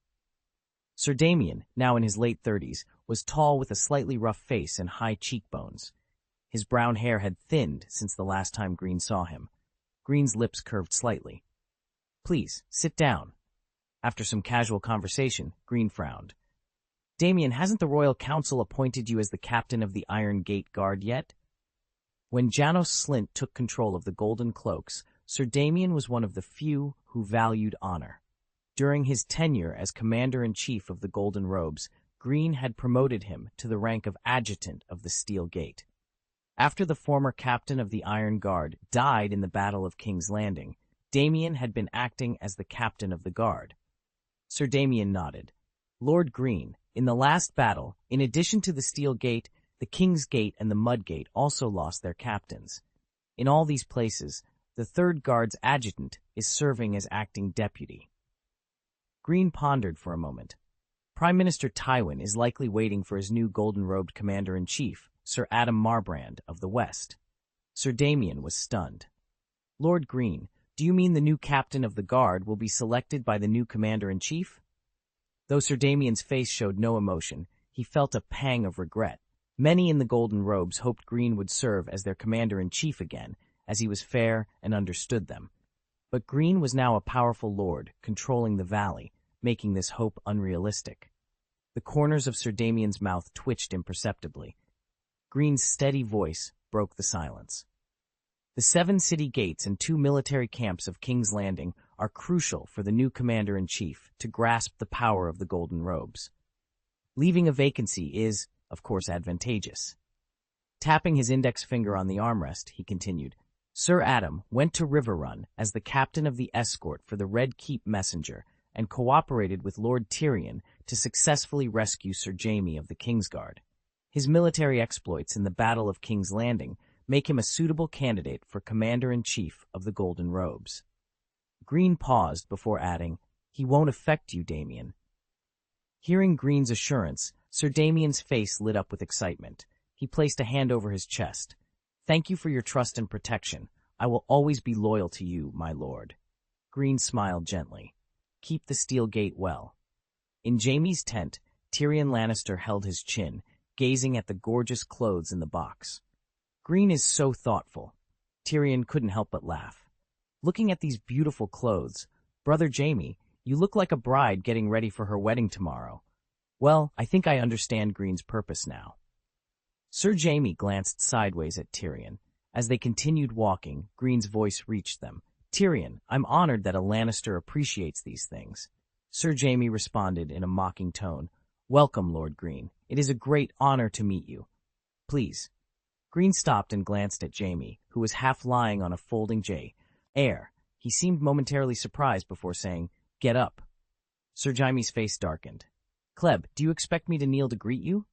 Sir Damien, now in his late 30s, was tall with a slightly rough face and high cheekbones. His brown hair had thinned since the last time Greene saw him. Greene's lips curved slightly. "Please, sit down." After some casual conversation, Greene frowned. "Damien, hasn't the Royal Council appointed you as the captain of the Iron Gate Guard yet?" When Janos Slynt took control of the Golden Cloaks, Sir Damien was one of the few who valued honor. During his tenure as Commander-in-Chief of the Golden Robes, Greene had promoted him to the rank of Adjutant of the Steel Gate. After the former captain of the Iron Guard died in the Battle of King's Landing, Damien had been acting as the captain of the guard. Sir Damien nodded. "Lord Greene, in the last battle, in addition to the Steel Gate, the King's Gate and the Mud Gate also lost their captains. In all these places, the Third Guard's adjutant is serving as acting deputy." Greene pondered for a moment. Prime Minister Tywin is likely waiting for his new golden-robed commander-in-chief, Sir Adam Marbrand of the West. Sir Damien was stunned. "Lord Greene, do you mean the new captain of the guard will be selected by the new commander-in-chief?" Though Sir Damien's face showed no emotion, he felt a pang of regret. Many in the Golden Robes hoped Greene would serve as their commander-in-chief again, as he was fair and understood them. But Greene was now a powerful lord, controlling the valley, making this hope unrealistic. The corners of Sir Damien's mouth twitched imperceptibly. Greene's steady voice broke the silence. "The 7 city gates and 2 military camps of King's Landing are crucial for the new commander-in-chief to grasp the power of the Golden Robes. Leaving a vacancy is, of course, advantageous." Tapping his index finger on the armrest, he continued, "Sir Adam went to Riverrun as the captain of the escort for the Red Keep messenger and cooperated with Lord Tyrion to successfully rescue Sir Jaime of the Kingsguard. His military exploits in the Battle of King's Landing make him a suitable candidate for Commander-in-Chief of the Golden Robes." Greene paused before adding, "He won't affect you, Damien." Hearing Greene's assurance, Sir Damien's face lit up with excitement. He placed a hand over his chest. "Thank you for your trust and protection. I will always be loyal to you, my lord." Greene smiled gently. "Keep the Steel Gate well." In Jaime's tent, Tyrion Lannister held his chin, gazing at the gorgeous clothes in the box. "Greene is so thoughtful." Tyrion couldn't help but laugh. "Looking at these beautiful clothes, Brother Jaime, you look like a bride getting ready for her wedding tomorrow. Well, I think I understand Greene's purpose now." Sir Jaime glanced sideways at Tyrion. As they continued walking, Greene's voice reached them. "Tyrion, I'm honored that a Lannister appreciates these things." Sir Jaime responded in a mocking tone, "Welcome, Lord Greene. It is a great honor to meet you. Please." Greene stopped and glanced at Jaime, who was half lying on a folding chair. He seemed momentarily surprised before saying, "Get up." Sir Jaime's face darkened. "Kleb, do you expect me to kneel to greet you?"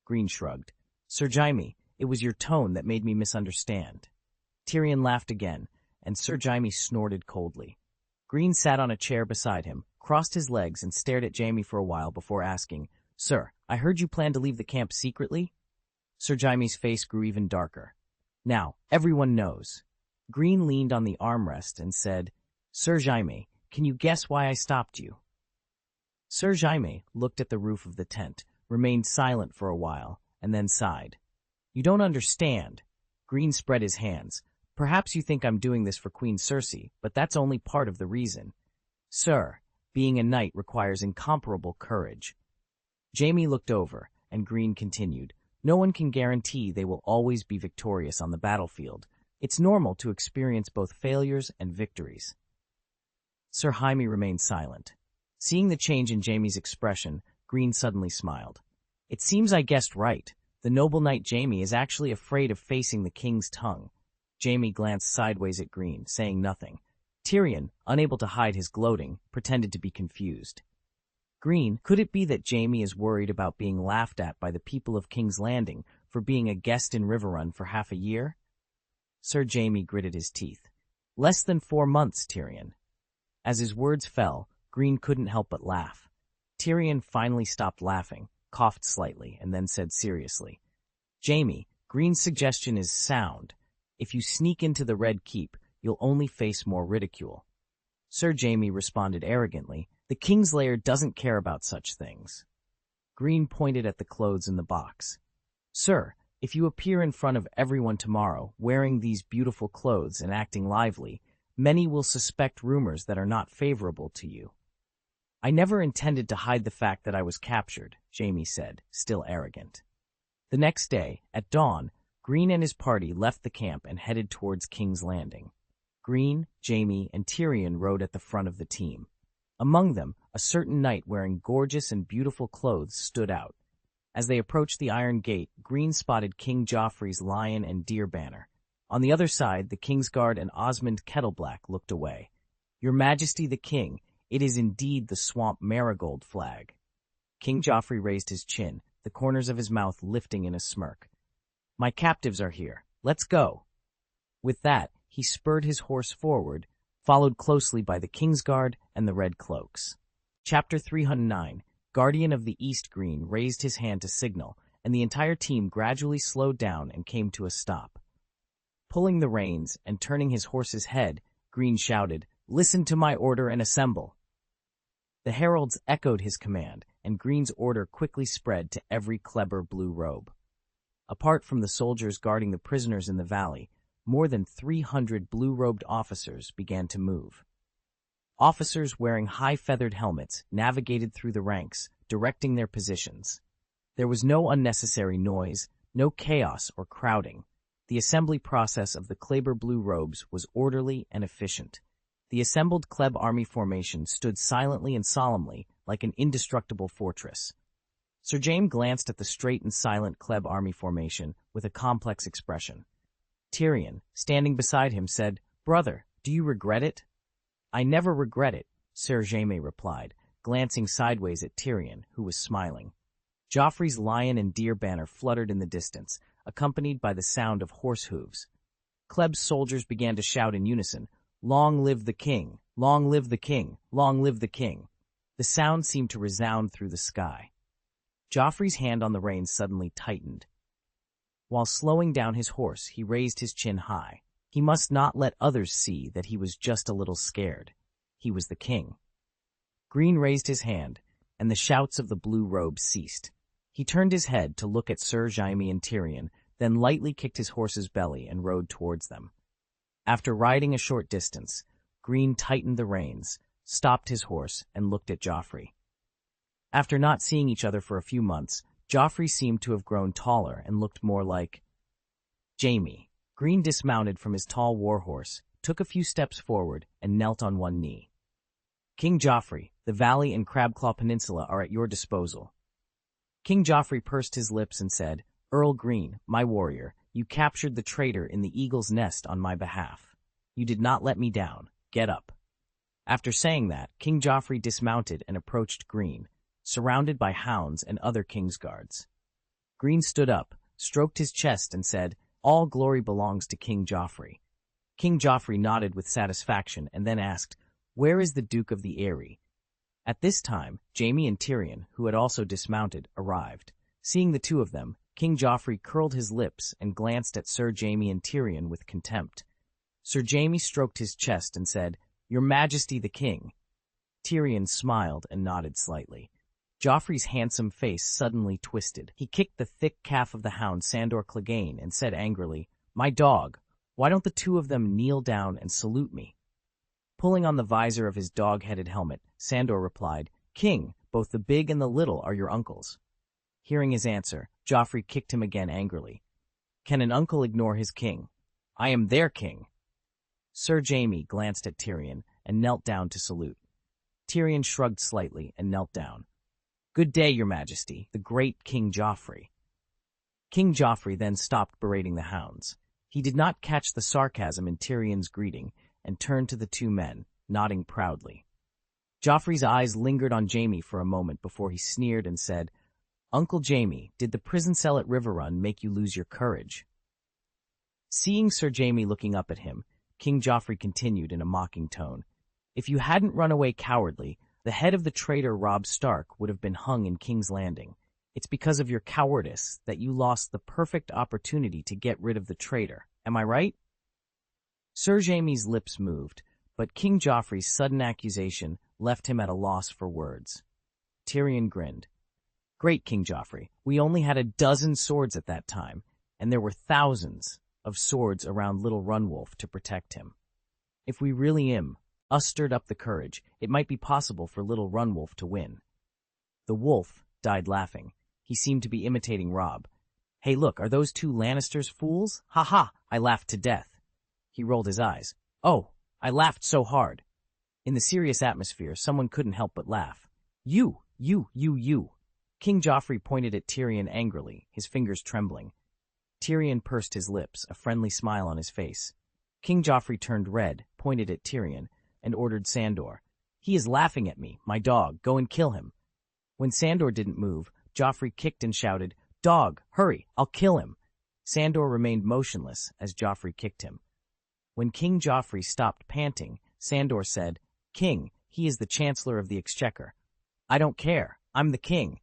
Greene shrugged. "Sir Jaime, it was your tone that made me misunderstand." Tyrion laughed again, and Sir Jaime snorted coldly. Greene sat on a chair beside him, crossed his legs, and stared at Jaime for a while before asking, "Sir, I heard you plan to leave the camp secretly?" Sir Jaime's face grew even darker. "Now, everyone knows." Greene leaned on the armrest and said, "Sir Jaime, can you guess why I stopped you?" Sir Jaime looked at the roof of the tent, remained silent for a while, and then sighed. "You don't understand." Greene spread his hands. "Perhaps you think I'm doing this for Queen Cersei, but that's only part of the reason. Sir, being a knight requires incomparable courage." Jaime looked over, and Greene continued, No one can guarantee they will always be victorious on the battlefield. It's normal to experience both failures and victories. Sir Jaime remained silent. Seeing the change in Jaime's expression, Greene suddenly smiled. It seems I guessed right. The noble knight Jaime is actually afraid of facing the king's tongue. Jaime glanced sideways at Greene, saying nothing. Tyrion, unable to hide his gloating, pretended to be confused. Greene, could it be that Jaime is worried about being laughed at by the people of King's Landing for being a guest in Riverrun for half a year? Sir Jaime gritted his teeth. Less than 4 months, Tyrion. As his words fell, Greene couldn't help but laugh. Tyrion finally stopped laughing, coughed slightly, and then said seriously, Jaime, Greene's suggestion is sound. If you sneak into the Red Keep, you'll only face more ridicule. Sir Jaime responded arrogantly, the King's Lair doesn't care about such things. Greene pointed at the clothes in the box. Sir, if you appear in front of everyone tomorrow, wearing these beautiful clothes and acting lively, many will suspect rumors that are not favorable to you. I never intended to hide the fact that I was captured, Jaime said, still arrogant. The next day, at dawn, Greene and his party left the camp and headed towards King's Landing. Greene, Jaime, and Tyrion rode at the front of the team. Among them, a certain knight wearing gorgeous and beautiful clothes stood out. As they approached the Iron Gate, Greene spotted King Joffrey's lion and deer banner. On the other side, the Kingsguard and Osmond Kettleblack looked away. Your Majesty the King, it is indeed the Swamp Marigold flag. King Joffrey raised his chin, the corners of his mouth lifting in a smirk. My captives are here. Let's go. With that, he spurred his horse forward, followed closely by the Kingsguard and the Red Cloaks. Chapter 309, Guardian of the East. Greene raised his hand to signal, and the entire team gradually slowed down and came to a stop. Pulling the reins and turning his horse's head, Greene shouted, Listen to my order and assemble. The heralds echoed his command, and Greene's order quickly spread to every Kleber blue robe. Apart from the soldiers guarding the prisoners in the valley, more than 300 blue-robed officers began to move. Officers wearing high-feathered helmets navigated through the ranks, directing their positions. There was no unnecessary noise, no chaos or crowding. The assembly process of the Kleber blue robes was orderly and efficient. The assembled Kleb army formation stood silently and solemnly, like an indestructible fortress. Sir Jaime glanced at the straight and silent Kleb army formation with a complex expression. Tyrion, standing beside him, said, Brother, do you regret it? I never regret it, Sir Jaime replied, glancing sideways at Tyrion, who was smiling. Joffrey's lion and deer banner fluttered in the distance, accompanied by the sound of horse hooves. Kleb's soldiers began to shout in unison, Long live the king! Long live the king! Long live the king! The sound seemed to resound through the sky. Joffrey's hand on the reins suddenly tightened. While slowing down his horse, he raised his chin high. He must not let others see that he was just a little scared. He was the king. Greene raised his hand, and the shouts of the blue robes ceased. He turned his head to look at Sir Jaime and Tyrion, then lightly kicked his horse's belly and rode towards them. After riding a short distance, Greene tightened the reins, stopped his horse, and looked at Joffrey. After not seeing each other for a few months, Joffrey seemed to have grown taller and looked more like Jaime. Greene dismounted from his tall warhorse, took a few steps forward, and knelt on one knee. King Joffrey, the valley and Crabclaw Peninsula are at your disposal. King Joffrey pursed his lips and said, Earl Greene, my warrior, you captured the traitor in the Eagle's Nest on my behalf. You did not let me down. Get up. After saying that, King Joffrey dismounted and approached Greene, surrounded by hounds and other Kingsguards. Greene stood up, stroked his chest, and said, All glory belongs to King Joffrey. King Joffrey nodded with satisfaction and then asked, Where is the Duke of the Eyrie? At this time, Jaime and Tyrion, who had also dismounted, arrived. Seeing the two of them, King Joffrey curled his lips and glanced at Sir Jaime and Tyrion with contempt. Sir Jaime stroked his chest and said, Your Majesty the King. Tyrion smiled and nodded slightly. Joffrey's handsome face suddenly twisted. He kicked the thick calf of the hound Sandor Clegane and said angrily, My dog, why don't the two of them kneel down and salute me? Pulling on the visor of his dog-headed helmet, Sandor replied, King, both the big and the little are your uncles. Hearing his answer, Joffrey kicked him again angrily. Can an uncle ignore his king? I am their king. Sir Jaime glanced at Tyrion and knelt down to salute. Tyrion shrugged slightly and knelt down. Good day, your majesty, the great King Joffrey. King Joffrey then stopped berating the hounds. He did not catch the sarcasm in Tyrion's greeting and turned to the two men, nodding proudly. Joffrey's eyes lingered on Jaime for a moment before he sneered and said, Uncle Jaime, did the prison cell at Riverrun make you lose your courage? Seeing Sir Jaime looking up at him, King Joffrey continued in a mocking tone. If you hadn't run away cowardly, the head of the traitor Robb Stark would have been hung in King's Landing. It's because of your cowardice that you lost the perfect opportunity to get rid of the traitor. Am I right? Sir Jaime's lips moved, but King Joffrey's sudden accusation left him at a loss for words. Tyrion grinned. Great, King Joffrey. We only had a dozen swords at that time, and there were thousands of swords around Little Runwolf to protect him. If we really stirred up the courage, it might be possible for Little Runwolf to win. The wolf died laughing. He seemed to be imitating Robb. Hey, look, are those two Lannisters fools? Ha ha, I laughed to death. He rolled his eyes. Oh, I laughed so hard. In the serious atmosphere, someone couldn't help but laugh. You. King Joffrey pointed at Tyrion angrily, his fingers trembling. Tyrion pursed his lips, a friendly smile on his face. King Joffrey turned red, pointed at Tyrion, and ordered Sandor. He is laughing at me, my dog, go and kill him. When Sandor didn't move, Joffrey kicked and shouted, Dog, hurry, I'll kill him. Sandor remained motionless as Joffrey kicked him. When King Joffrey stopped panting, Sandor said, King, he is the Chancellor of the Exchequer. I don't care, I'm the king.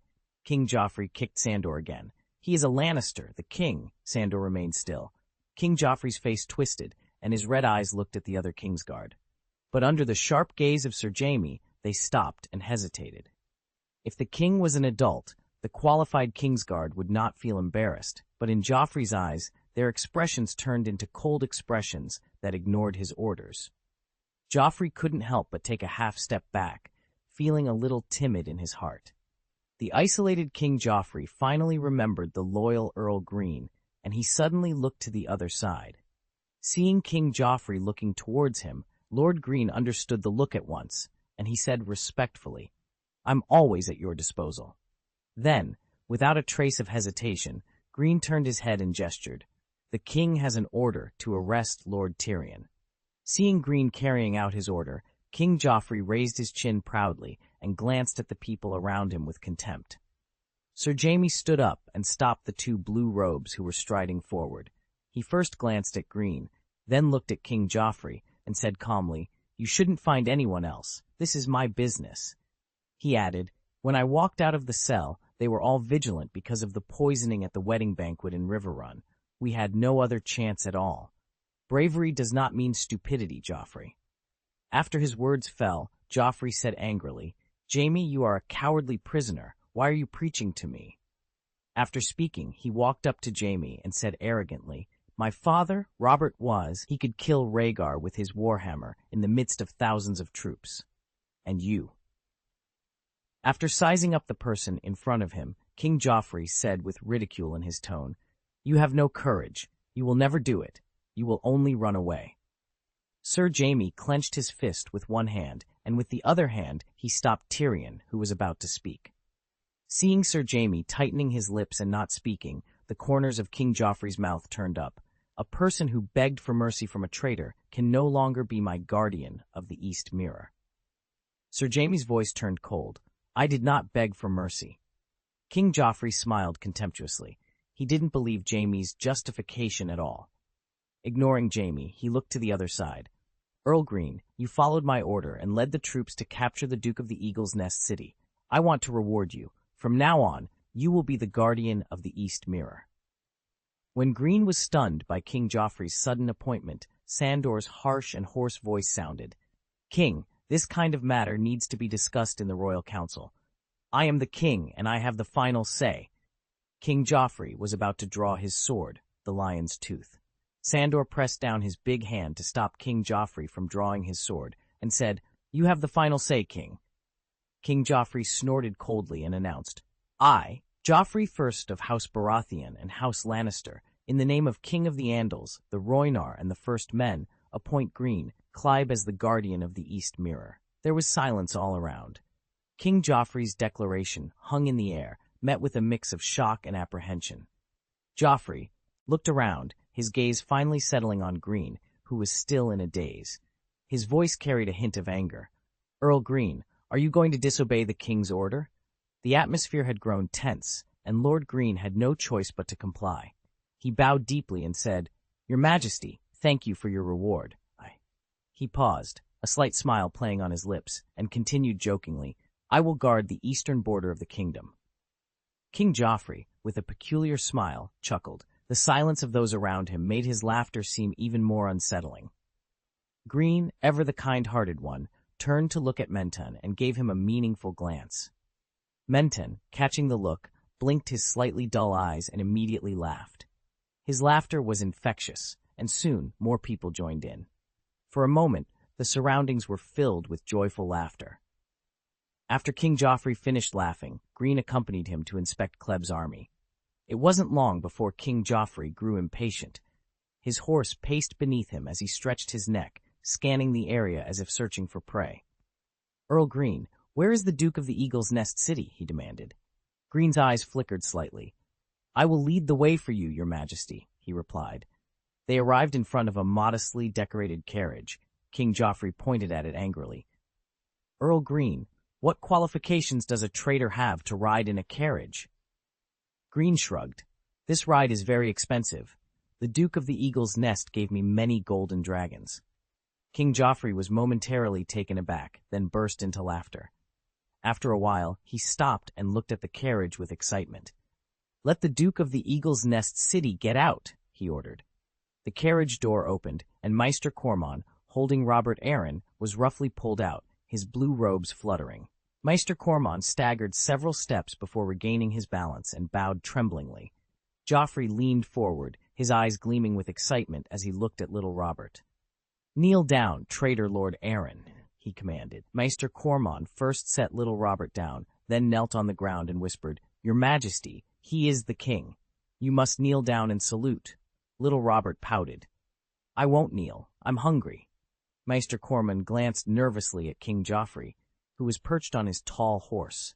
King Joffrey kicked Sandor again. He is a Lannister, the king. Sandor remained still. King Joffrey's face twisted, and his red eyes looked at the other Kingsguard. But under the sharp gaze of Sir Jaime, they stopped and hesitated. If the king was an adult, the qualified Kingsguard would not feel embarrassed, but in Joffrey's eyes, their expressions turned into cold expressions that ignored his orders. Joffrey couldn't help but take a half-step back, feeling a little timid in his heart. The isolated King Joffrey finally remembered the loyal Earl Greene, and he suddenly looked to the other side. Seeing King Joffrey looking towards him, Lord Greene understood the look at once, and he said respectfully, I'm always at your disposal. Then, without a trace of hesitation, Greene turned his head and gestured. The king has an order to arrest Lord Tyrion. Seeing Greene carrying out his order, King Joffrey raised his chin proudly and glanced at the people around him with contempt. Sir Jaime stood up and stopped the two blue robes who were striding forward. He first glanced at Greene, then looked at King Joffrey and said calmly, You shouldn't find anyone else. This is my business. He added, When I walked out of the cell, they were all vigilant because of the poisoning at the wedding banquet in Riverrun. We had no other chance at all. Bravery does not mean stupidity, Joffrey. After his words fell, Joffrey said angrily, Jaime, you are a cowardly prisoner. Why are you preaching to me? After speaking, he walked up to Jaime and said arrogantly, My father, Robert he could kill Rhaegar with his warhammer in the midst of thousands of troops. And you. After sizing up the person in front of him, King Joffrey said with ridicule in his tone, You have no courage. You will never do it. You will only run away. Sir Jaime clenched his fist with one hand, and with the other hand he stopped Tyrion, who was about to speak. Seeing Sir Jaime tightening his lips and not speaking, the corners of King Joffrey's mouth turned up. A person who begged for mercy from a traitor can no longer be my guardian of the East Mirror. Sir Jaime's voice turned cold. I did not beg for mercy. King Joffrey smiled contemptuously. He didn't believe Jaime's justification at all. Ignoring Jaime, he looked to the other side. Earl Greene, you followed my order and led the troops to capture the Duke of the Eagle's Nest City. I want to reward you. From now on, you will be the guardian of the East Mirror. When Greene was stunned by King Joffrey's sudden appointment, Sandor's harsh and hoarse voice sounded. King, this kind of matter needs to be discussed in the Royal Council. I am the king, and I have the final say. King Joffrey was about to draw his sword, the lion's tooth. Sandor pressed down his big hand to stop King Joffrey from drawing his sword, and said, You have the final say, King. King Joffrey snorted coldly and announced, I, Joffrey first of House Baratheon and House Lannister, in the name of King of the Andals, the Rhoynar and the First Men, appoint Greene Kleb as the guardian of the East Mirror. There was silence all around. King Joffrey's declaration hung in the air, met with a mix of shock and apprehension. Joffrey looked around, his gaze finally settling on Greene, who was still in a daze. His voice carried a hint of anger. "Earl Greene, are you going to disobey the king's order?" The atmosphere had grown tense, and Lord Greene had no choice but to comply. He bowed deeply and said, "Your Majesty, thank you for your reward." He paused, a slight smile playing on his lips, and continued jokingly, "I will guard the eastern border of the kingdom." King Joffrey, with a peculiar smile, chuckled. The silence of those around him made his laughter seem even more unsettling. Greene, ever the kind-hearted one, turned to look at Menton and gave him a meaningful glance. Menton, catching the look, blinked his slightly dull eyes and immediately laughed. His laughter was infectious, and soon more people joined in. For a moment, the surroundings were filled with joyful laughter. After King Joffrey finished laughing, Greene accompanied him to inspect Kleb's army. It wasn't long before King Joffrey grew impatient. His horse paced beneath him as he stretched his neck, scanning the area as if searching for prey. "Earl Greene, where is the Duke of the Eagle's Nest City?" he demanded. Greene's eyes flickered slightly. "I will lead the way for you, Your Majesty," he replied. They arrived in front of a modestly decorated carriage. King Joffrey pointed at it angrily. "Earl Greene, what qualifications does a traitor have to ride in a carriage?" Greene shrugged. "This ride is very expensive. The Duke of the Eagle's Nest gave me many golden dragons." King Joffrey was momentarily taken aback, then burst into laughter. After a while, he stopped and looked at the carriage with excitement. "Let the Duke of the Eagle's Nest City get out," he ordered. The carriage door opened, and Maester Cormon, holding Robert Arryn, was roughly pulled out, his blue robes fluttering. Maester Cormon staggered several steps before regaining his balance and bowed tremblingly. Joffrey leaned forward, his eyes gleaming with excitement as he looked at little Robert. "Kneel down, traitor Lord Arryn," he commanded. Maester Cormon first set little Robert down, then knelt on the ground and whispered, "Your Majesty, he is the king. You must kneel down and salute." Little Robert pouted. "I won't kneel. I'm hungry." Maester Cormon glanced nervously at King Joffrey, who was perched on his tall horse.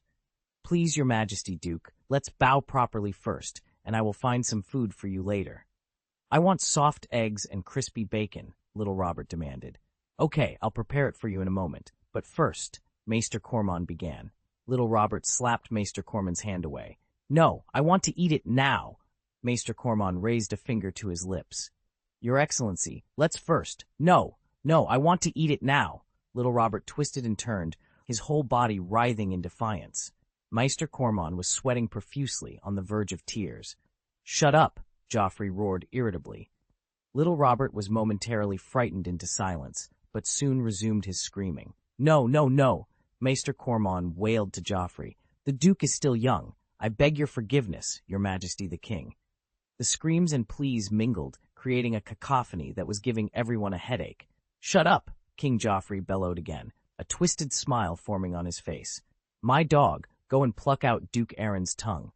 "Please, Your Majesty, Duke, let's bow properly first, and I will find some food for you later." "I want soft eggs and crispy bacon," little Robert demanded. "Okay, I'll prepare it for you in a moment. But first," Maester Cormon began. Little Robert slapped Maester Cormon's hand away. "No, I want to eat it now." Maester Cormon raised a finger to his lips. "Your Excellency, let's first." No, I want to eat it now." Little Robert twisted and turned, his whole body writhing in defiance. Maester Cormon was sweating profusely, on the verge of tears. "Shut up," Joffrey roared irritably. Little Robert was momentarily frightened into silence, but soon resumed his screaming. No, Maester Cormon wailed to Joffrey. "The Duke is still young. I beg your forgiveness, Your Majesty the King." The screams and pleas mingled, creating a cacophony that was giving everyone a headache. "Shut up," King Joffrey bellowed again, a twisted smile forming on his face. "My dog, go and pluck out Duke Arryn's tongue."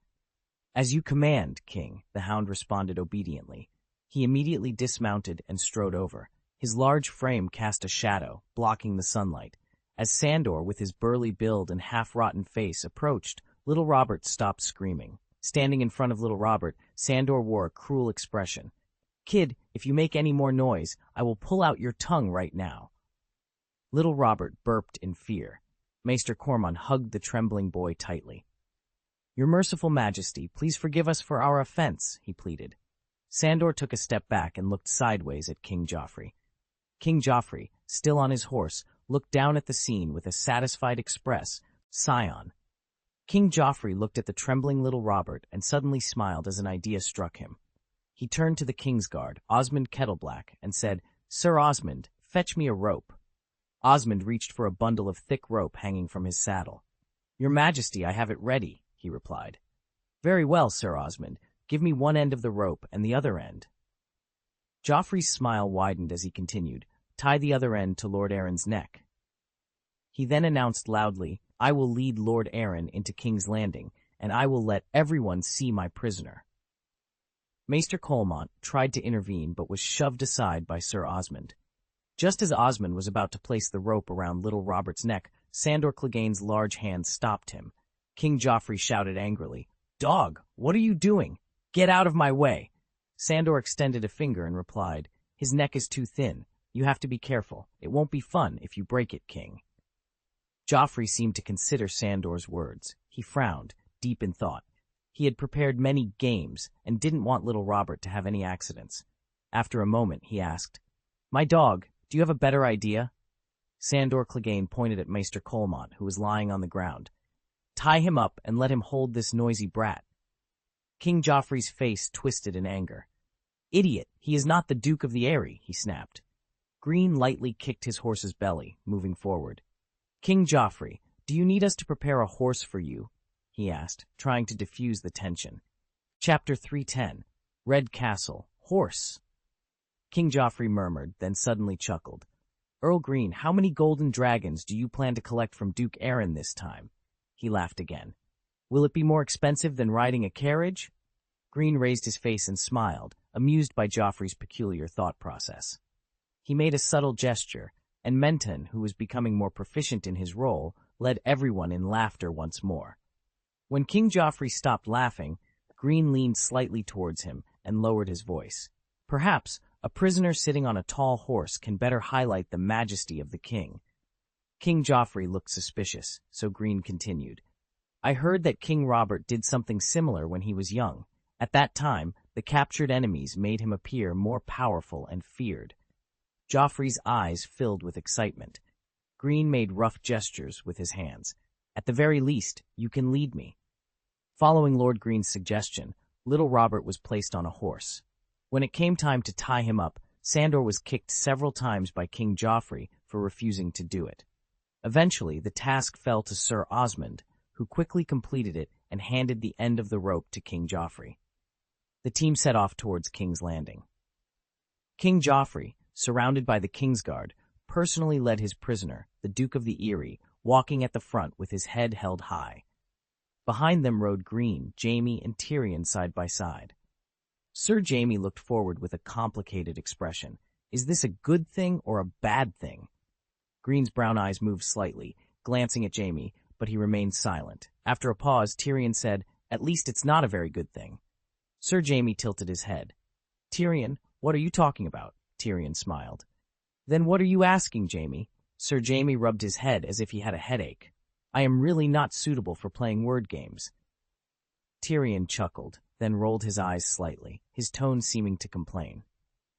"As you command, King," the hound responded obediently. He immediately dismounted and strode over. His large frame cast a shadow, blocking the sunlight. As Sandor, with his burly build and half-rotten face, approached, little Robert stopped screaming. Standing in front of little Robert, Sandor wore a cruel expression. "Kid, if you make any more noise, I will pull out your tongue right now." Little Robert burped in fear. Maester Cormon hugged the trembling boy tightly. "Your merciful Majesty, please forgive us for our offense," he pleaded. Sandor took a step back and looked sideways at King Joffrey. King Joffrey, still on his horse, looked down at the scene with a satisfied Scion. King Joffrey looked at the trembling little Robert and suddenly smiled as an idea struck him. He turned to the Kingsguard, Osmond Kettleblack, and said, "Sir Osmond, fetch me a rope." Osmond reached for a bundle of thick rope hanging from his saddle. "Your Majesty, I have it ready," he replied. "Very well, Sir Osmond. Give me one end of the rope and the other end." Joffrey's smile widened as he continued, "Tie the other end to Lord Arryn's neck." He then announced loudly, "I will lead Lord Arryn into King's Landing, and I will let everyone see my prisoner." Maester Colmont tried to intervene but was shoved aside by Sir Osmond. Just as Osmond was about to place the rope around little Robert's neck, Sandor Clegane's large hand stopped him. King Joffrey shouted angrily, "Dog, what are you doing? Get out of my way!" Sandor extended a finger and replied, "His neck is too thin. You have to be careful. It won't be fun if you break it, King." Joffrey seemed to consider Sandor's words. He frowned, deep in thought. He had prepared many games and didn't want little Robert to have any accidents. After a moment, he asked, "My dog, do you have a better idea?" Sandor Clegane pointed at Maester Colmont, who was lying on the ground. "Tie him up and let him hold this noisy brat." King Joffrey's face twisted in anger. "Idiot, he is not the Duke of the Eyrie," he snapped. Greene lightly kicked his horse's belly, moving forward. "King Joffrey, do you need us to prepare a horse for you?" he asked, trying to diffuse the tension. Chapter 310. Red Castle. Horse. King Joffrey murmured, then suddenly chuckled. "Earl Greene, how many golden dragons do you plan to collect from Duke Aaron this time?" He laughed again. "Will it be more expensive than riding a carriage?" Greene raised his face and smiled, amused by Joffrey's peculiar thought process. He made a subtle gesture, and Menton, who was becoming more proficient in his role, led everyone in laughter once more. When King Joffrey stopped laughing, Greene leaned slightly towards him and lowered his voice. "Perhaps a prisoner sitting on a tall horse can better highlight the majesty of the king." King Joffrey looked suspicious, so Greene continued. "I heard that King Robert did something similar when he was young. At that time, the captured enemies made him appear more powerful and feared." Joffrey's eyes filled with excitement. Greene made rough gestures with his hands. "At the very least, you can lead me." Following Lord Greene's suggestion, little Robert was placed on a horse. When it came time to tie him up, Sandor was kicked several times by King Joffrey for refusing to do it. Eventually, the task fell to Sir Osmond, who quickly completed it and handed the end of the rope to King Joffrey. The team set off towards King's Landing. King Joffrey, surrounded by the Kingsguard, personally led his prisoner, the Duke of the Eyrie, walking at the front with his head held high. Behind them rode Greene, Jaime, and Tyrion side by side. Sir Jaime looked forward with a complicated expression. Is this a good thing or a bad thing? Greene's brown eyes moved slightly, glancing at Jaime, but he remained silent. After a pause, Tyrion said, "At least it's not a very good thing." Sir Jaime tilted his head. "Tyrion, what are you talking about?" Tyrion smiled. "Then what are you asking, Jaime?" Sir Jaime rubbed his head as if he had a headache. "I am really not suitable for playing word games." Tyrion chuckled, then rolled his eyes slightly, his tone seeming to complain.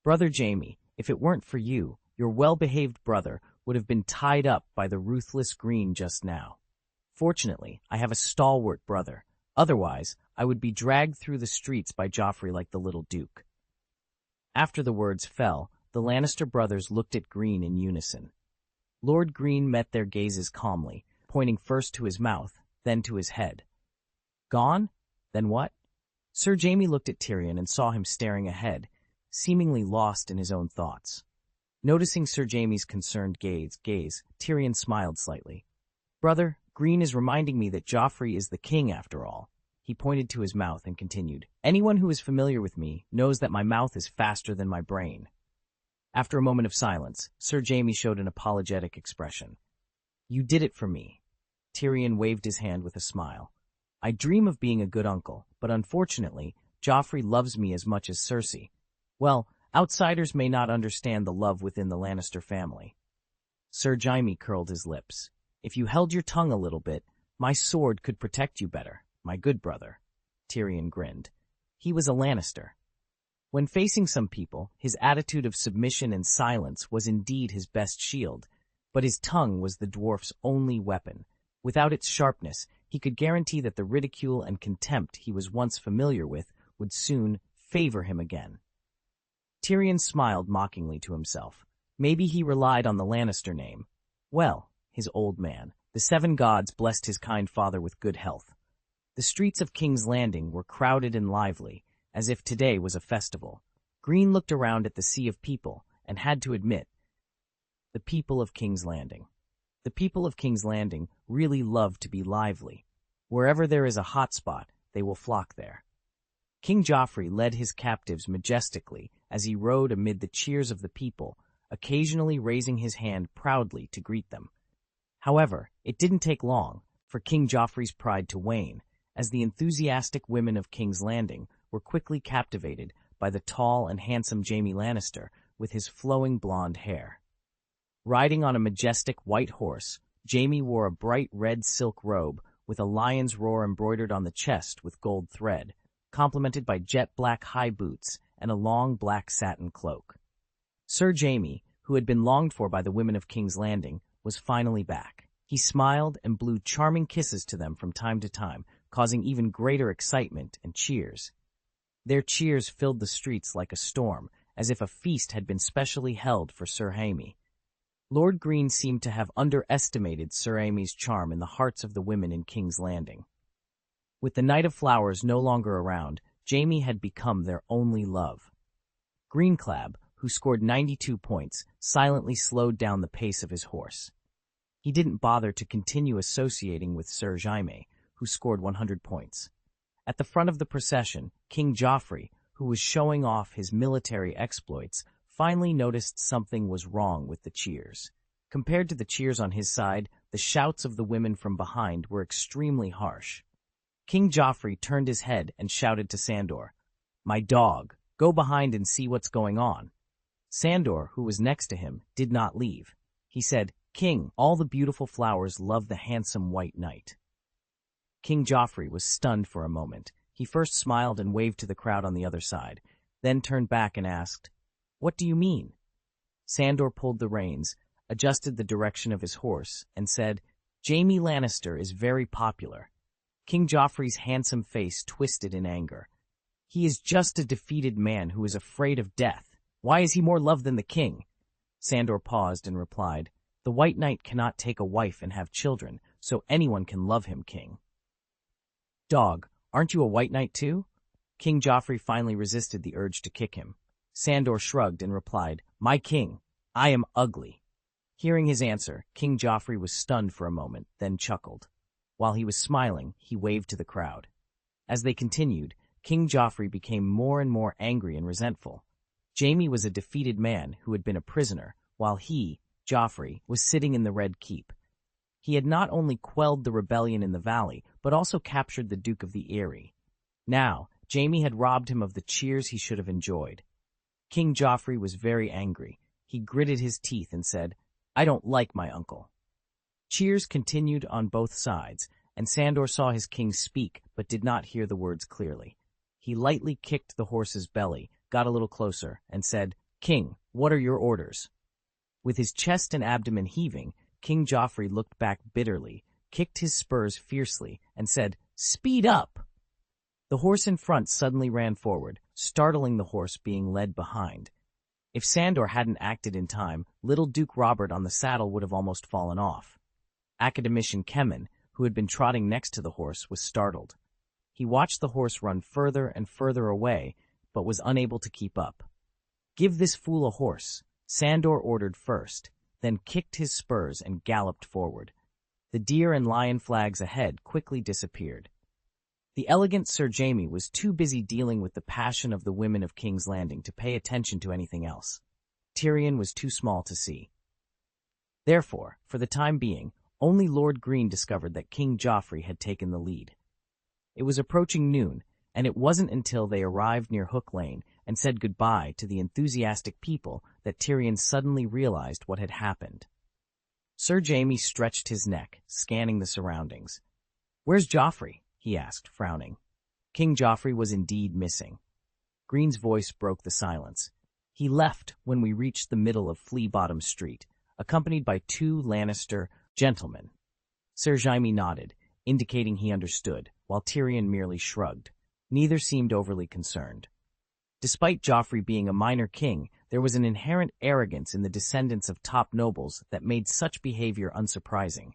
"Brother Jaime, if it weren't for you, your well-behaved brother would have been tied up by the ruthless Greene just now. Fortunately, I have a stalwart brother. Otherwise, I would be dragged through the streets by Joffrey like the little Duke." After the words fell, the Lannister brothers looked at Greene in unison. Lord Greene met their gazes calmly, pointing first to his mouth, then to his head. "Gone? Then what?" Sir Jaime looked at Tyrion and saw him staring ahead, seemingly lost in his own thoughts. Noticing Sir Jaime's concerned gaze, Tyrion smiled slightly. "Brother, Greene is reminding me that Joffrey is the king after all." He pointed to his mouth and continued, "Anyone who is familiar with me knows that my mouth is faster than my brain." After a moment of silence, Sir Jaime showed an apologetic expression. "You did it for me." Tyrion waved his hand with a smile. "I dream of being a good uncle, but unfortunately, Joffrey loves me as much as Cersei. Well, outsiders may not understand the love within the Lannister family." Sir Jaime curled his lips. "If you held your tongue a little bit, my sword could protect you better, my good brother." Tyrion grinned. He was a Lannister. When facing some people, his attitude of submission and silence was indeed his best shield, but his tongue was the dwarf's only weapon. Without its sharpness, he could guarantee that the ridicule and contempt he was once familiar with would soon favor him again. Tyrion smiled mockingly to himself. Maybe he relied on the Lannister name. Well, his old man, the 7 gods blessed his kind father with good health. The streets of King's Landing were crowded and lively, as if today was a festival. Greene looked around at the sea of people and had to admit, the people of King's Landing. The people of King's Landing really loved to be lively. Wherever there is a hot spot, they will flock there. King Joffrey led his captives majestically as he rode amid the cheers of the people, occasionally raising his hand proudly to greet them. However, it didn't take long for King Joffrey's pride to wane, as the enthusiastic women of King's Landing were quickly captivated by the tall and handsome Jaime Lannister with his flowing blonde hair. Riding on a majestic white horse, Jaime wore a bright red silk robe with a lion's roar embroidered on the chest with gold thread, complemented by jet-black high boots and a long black satin cloak. Sir Jaime, who had been longed for by the women of King's Landing, was finally back. He smiled and blew charming kisses to them from time to time, causing even greater excitement and cheers. Their cheers filled the streets like a storm, as if a feast had been specially held for Sir Jaime. Lord Greene seemed to have underestimated Sir Jaime's charm in the hearts of the women in King's Landing. With the Knight of Flowers no longer around, Jaime had become their only love. Greene Kleb, who scored 92 points, silently slowed down the pace of his horse. He didn't bother to continue associating with Sir Jaime, who scored 100 points. At the front of the procession, King Joffrey, who was showing off his military exploits, finally noticed something was wrong with the cheers. Compared to the cheers on his side, the shouts of the women from behind were extremely harsh. King Joffrey turned his head and shouted to Sandor, "My dog, go behind and see what's going on." Sandor, who was next to him, did not leave. He said, "King, all the beautiful flowers love the handsome white knight." King Joffrey was stunned for a moment. He first smiled and waved to the crowd on the other side, then turned back and asked, "What do you mean?" Sandor pulled the reins, adjusted the direction of his horse, and said, "Jaime Lannister is very popular." King Joffrey's handsome face twisted in anger. "He is just a defeated man who is afraid of death. Why is he more loved than the king?" Sandor paused and replied, "The White Knight cannot take a wife and have children, so anyone can love him, king." "Dog, aren't you a White Knight too?" King Joffrey finally resisted the urge to kick him. Sandor shrugged and replied, "My king, I am ugly." Hearing his answer, King Joffrey was stunned for a moment, then chuckled. While he was smiling, he waved to the crowd. As they continued, King Joffrey became more and more angry and resentful. Jaime was a defeated man who had been a prisoner, while he, Joffrey, was sitting in the Red Keep. He had not only quelled the rebellion in the valley, but also captured the Duke of the Eyrie. Now, Jaime had robbed him of the cheers he should have enjoyed. King Joffrey was very angry. He gritted his teeth and said, "I don't like my uncle." Cheers continued on both sides, and Sandor saw his king speak but did not hear the words clearly. He lightly kicked the horse's belly, got a little closer, and said, "King, what are your orders?" With his chest and abdomen heaving, King Joffrey looked back bitterly, kicked his spurs fiercely, and said, "Speed up!" The horse in front suddenly ran forward, startling the horse being led behind. If Sandor hadn't acted in time, little Duke Robert on the saddle would have almost fallen off. Academician Kemen, who had been trotting next to the horse, was startled. He watched the horse run further and further away, but was unable to keep up. "Give this fool a horse," Sandor ordered first, then kicked his spurs and galloped forward. The deer and lion flags ahead quickly disappeared. The elegant Sir Jaime was too busy dealing with the passion of the women of King's Landing to pay attention to anything else. Tyrion was too small to see. Therefore, for the time being, only Lord Greene discovered that King Joffrey had taken the lead. It was approaching noon, and it wasn't until they arrived near Hook Lane and said goodbye to the enthusiastic people that Tyrion suddenly realized what had happened. Sir Jaime stretched his neck, scanning the surroundings. "Where's Joffrey?" he asked, frowning. King Joffrey was indeed missing. Greene's voice broke the silence. "He left when we reached the middle of Flea Bottom Street, accompanied by 2 Lannister gentlemen." Sir Jaime nodded, indicating he understood, while Tyrion merely shrugged. Neither seemed overly concerned. Despite Joffrey being a minor king, there was an inherent arrogance in the descendants of top nobles that made such behavior unsurprising.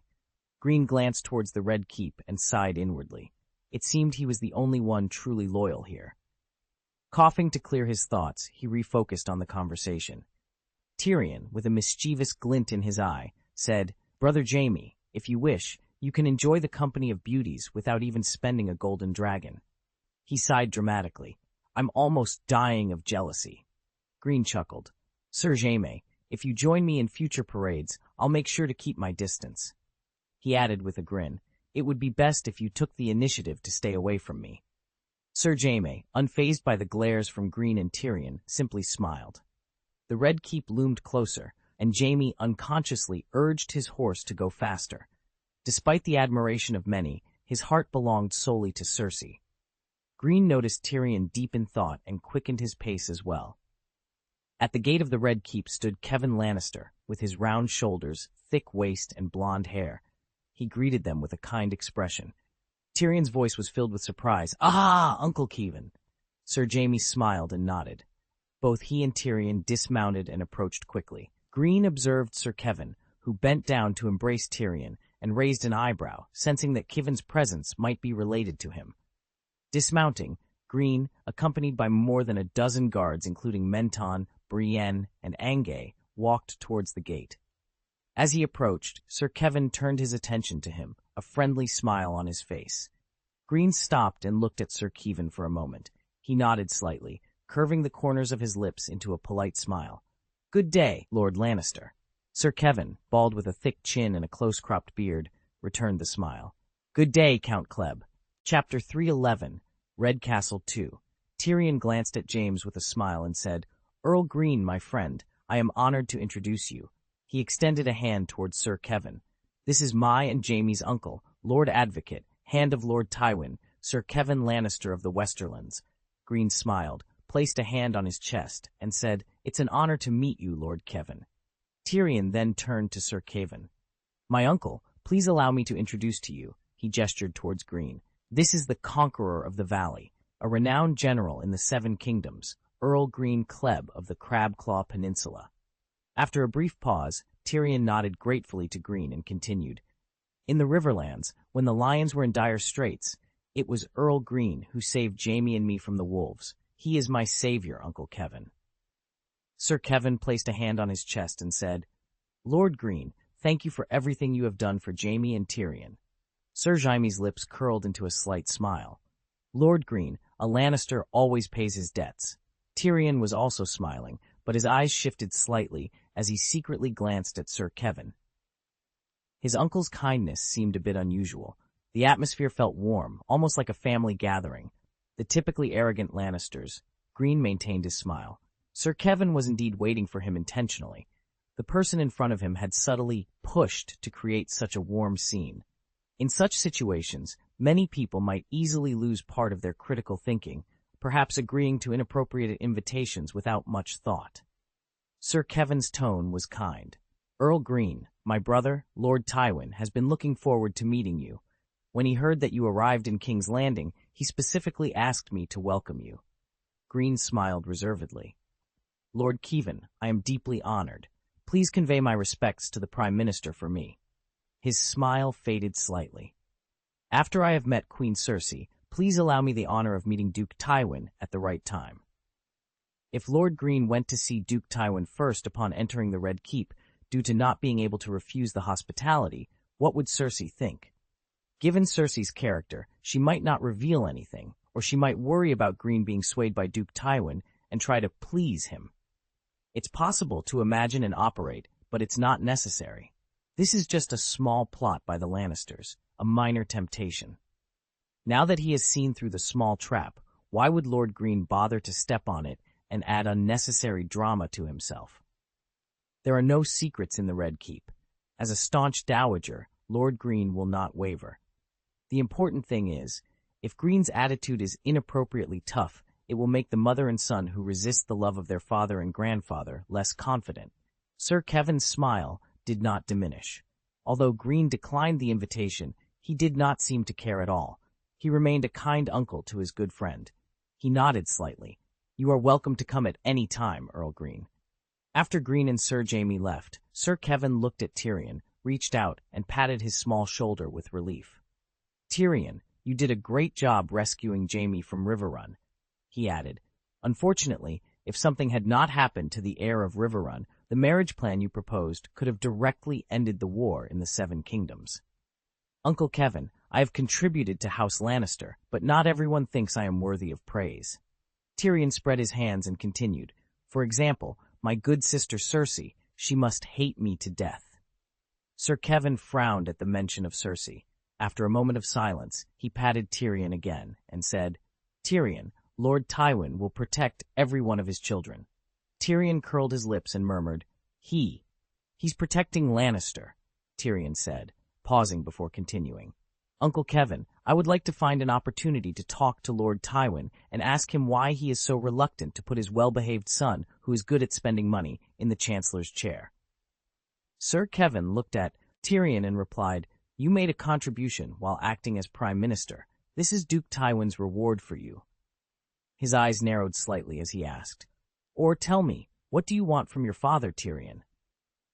Greene glanced towards the Red Keep and sighed inwardly. It seemed he was the only one truly loyal here. Coughing to clear his thoughts, he refocused on the conversation. Tyrion, with a mischievous glint in his eye, said, "Brother Jaime, if you wish, You can enjoy the company of beauties without even spending a golden dragon." He sighed dramatically. "I'm almost dying of jealousy." Greene chuckled. "Sir Jaime, if you join me in future parades, I'll make sure to keep my distance." He added with a grin, "It would be best if you took the initiative to stay away from me." Sir Jaime, unfazed by the glares from Greene and Tyrion, simply smiled. The Red Keep loomed closer, and Jaime unconsciously urged his horse to go faster. Despite the admiration of many, his heart belonged solely to Cersei. Greene noticed Tyrion deep in thought and quickened his pace as well. At the gate of the Red Keep stood Kevan Lannister, with his round shoulders, thick waist, and blonde hair. He greeted them with a kind expression. Tyrion's voice was filled with surprise. "Ah, Uncle Kevan!" Sir Jaime smiled and nodded. Both he and Tyrion dismounted and approached quickly. Greene observed Sir Kevan, who bent down to embrace Tyrion and raised an eyebrow, sensing that Kevan's presence might be related to him. Dismounting, Greene, accompanied by more than a dozen guards including Menton, Brienne, and Angay, walked towards the gate. As he approached, Sir Kevan turned his attention to him, a friendly smile on his face. Greene stopped and looked at Sir Kevan for a moment. He nodded slightly, curving the corners of his lips into a polite smile. "Good day, Lord Lannister." Sir Kevan, bald with a thick chin and a close-cropped beard, returned the smile. "Good day, Count Kleb." Chapter 311, Redcastle 2. Tyrion glanced at James with a smile and said, "Earl Greene, my friend, I am honored to introduce you." He extended a hand towards Sir Kevan. "This is my and Jaime's uncle, Lord Advocate, Hand of Lord Tywin, Sir Kevan Lannister of the Westerlands." Greene smiled, placed a hand on his chest, and said, "It's an honor to meet you, Lord Kevan." Tyrion then turned to Sir Kevan. "My uncle, please allow me to introduce to you," he gestured towards Greene. "This is the Conqueror of the Valley, a renowned general in the Seven Kingdoms, Earl Greene Kleb of the Crabclaw Peninsula." After a brief pause, Tyrion nodded gratefully to Greene and continued, "In the Riverlands, when the lions were in dire straits, it was Earl Greene who saved Jaime and me from the wolves. He is my savior, Uncle Kevan." Sir Kevan placed a hand on his chest and said, "Lord Greene, thank you for everything you have done for Jaime and Tyrion." Sir Jaime's lips curled into a slight smile. "Lord Greene, a Lannister always pays his debts." Tyrion was also smiling, but his eyes shifted slightly as he secretly glanced at Sir Kevan. His uncle's kindness seemed a bit unusual. The atmosphere felt warm, almost like a family gathering. The typically arrogant Lannisters. Greene maintained his smile. Sir Kevan was indeed waiting for him intentionally. The person in front of him had subtly pushed to create such a warm scene. In such situations, many people might easily lose part of their critical thinking, perhaps agreeing to inappropriate invitations without much thought. Sir Kevan's tone was kind. "Earl Greene, my brother, Lord Tywin, has been looking forward to meeting you. When he heard that you arrived in King's Landing, he specifically asked me to welcome you." Greene smiled reservedly. "Lord Kevan, I am deeply honored. Please convey my respects to the Prime Minister for me." His smile faded slightly. "After I have met Queen Cersei, please allow me the honor of meeting Duke Tywin at the right time." If Lord Greene went to see Duke Tywin first upon entering the Red Keep due to not being able to refuse the hospitality, what would Cersei think? Given Cersei's character, she might not reveal anything, or she might worry about Greene being swayed by Duke Tywin and try to please him. It's possible to imagine and operate, but it's not necessary. This is just a small plot by the Lannisters, a minor temptation. Now that he has seen through the small trap, why would Lord Greene bother to step on it and add unnecessary drama to himself? There are no secrets in the Red Keep. As a staunch dowager, Lord Greene will not waver. The important thing is, if Greene's attitude is inappropriately tough, it will make the mother and son who resist the love of their father and grandfather less confident. Sir Kevan's smile did not diminish. Although Greene declined the invitation, he did not seem to care at all. He remained a kind uncle to his good friend. He nodded slightly. "You are welcome to come at any time, Earl Greene." After Greene and Sir Jaime left, Sir Kevan looked at Tyrion, reached out, and patted his small shoulder with relief. "Tyrion, you did a great job rescuing Jaime from Riverrun," he added. "Unfortunately, if something had not happened to the heir of Riverrun, the marriage plan you proposed could have directly ended the war in the Seven Kingdoms." Uncle Kevin, I have contributed to House Lannister, but not everyone thinks I am worthy of praise. Tyrion spread his hands and continued. For example, my good sister Cersei, she must hate me to death. Sir Kevin frowned at the mention of Cersei. After a moment of silence, he patted Tyrion again and said, Tyrion, Lord Tywin will protect every one of his children. Tyrion curled his lips and murmured, He's protecting Lannister, Tyrion said, pausing before continuing. Uncle Kevin, I would like to find an opportunity to talk to Lord Tywin and ask him why he is so reluctant to put his well-behaved son, who is good at spending money, in the Chancellor's chair. Sir Kevin looked at Tyrion and replied, You made a contribution while acting as Prime Minister. This is Duke Tywin's reward for you. His eyes narrowed slightly as he asked, Or tell me, what do you want from your father, Tyrion?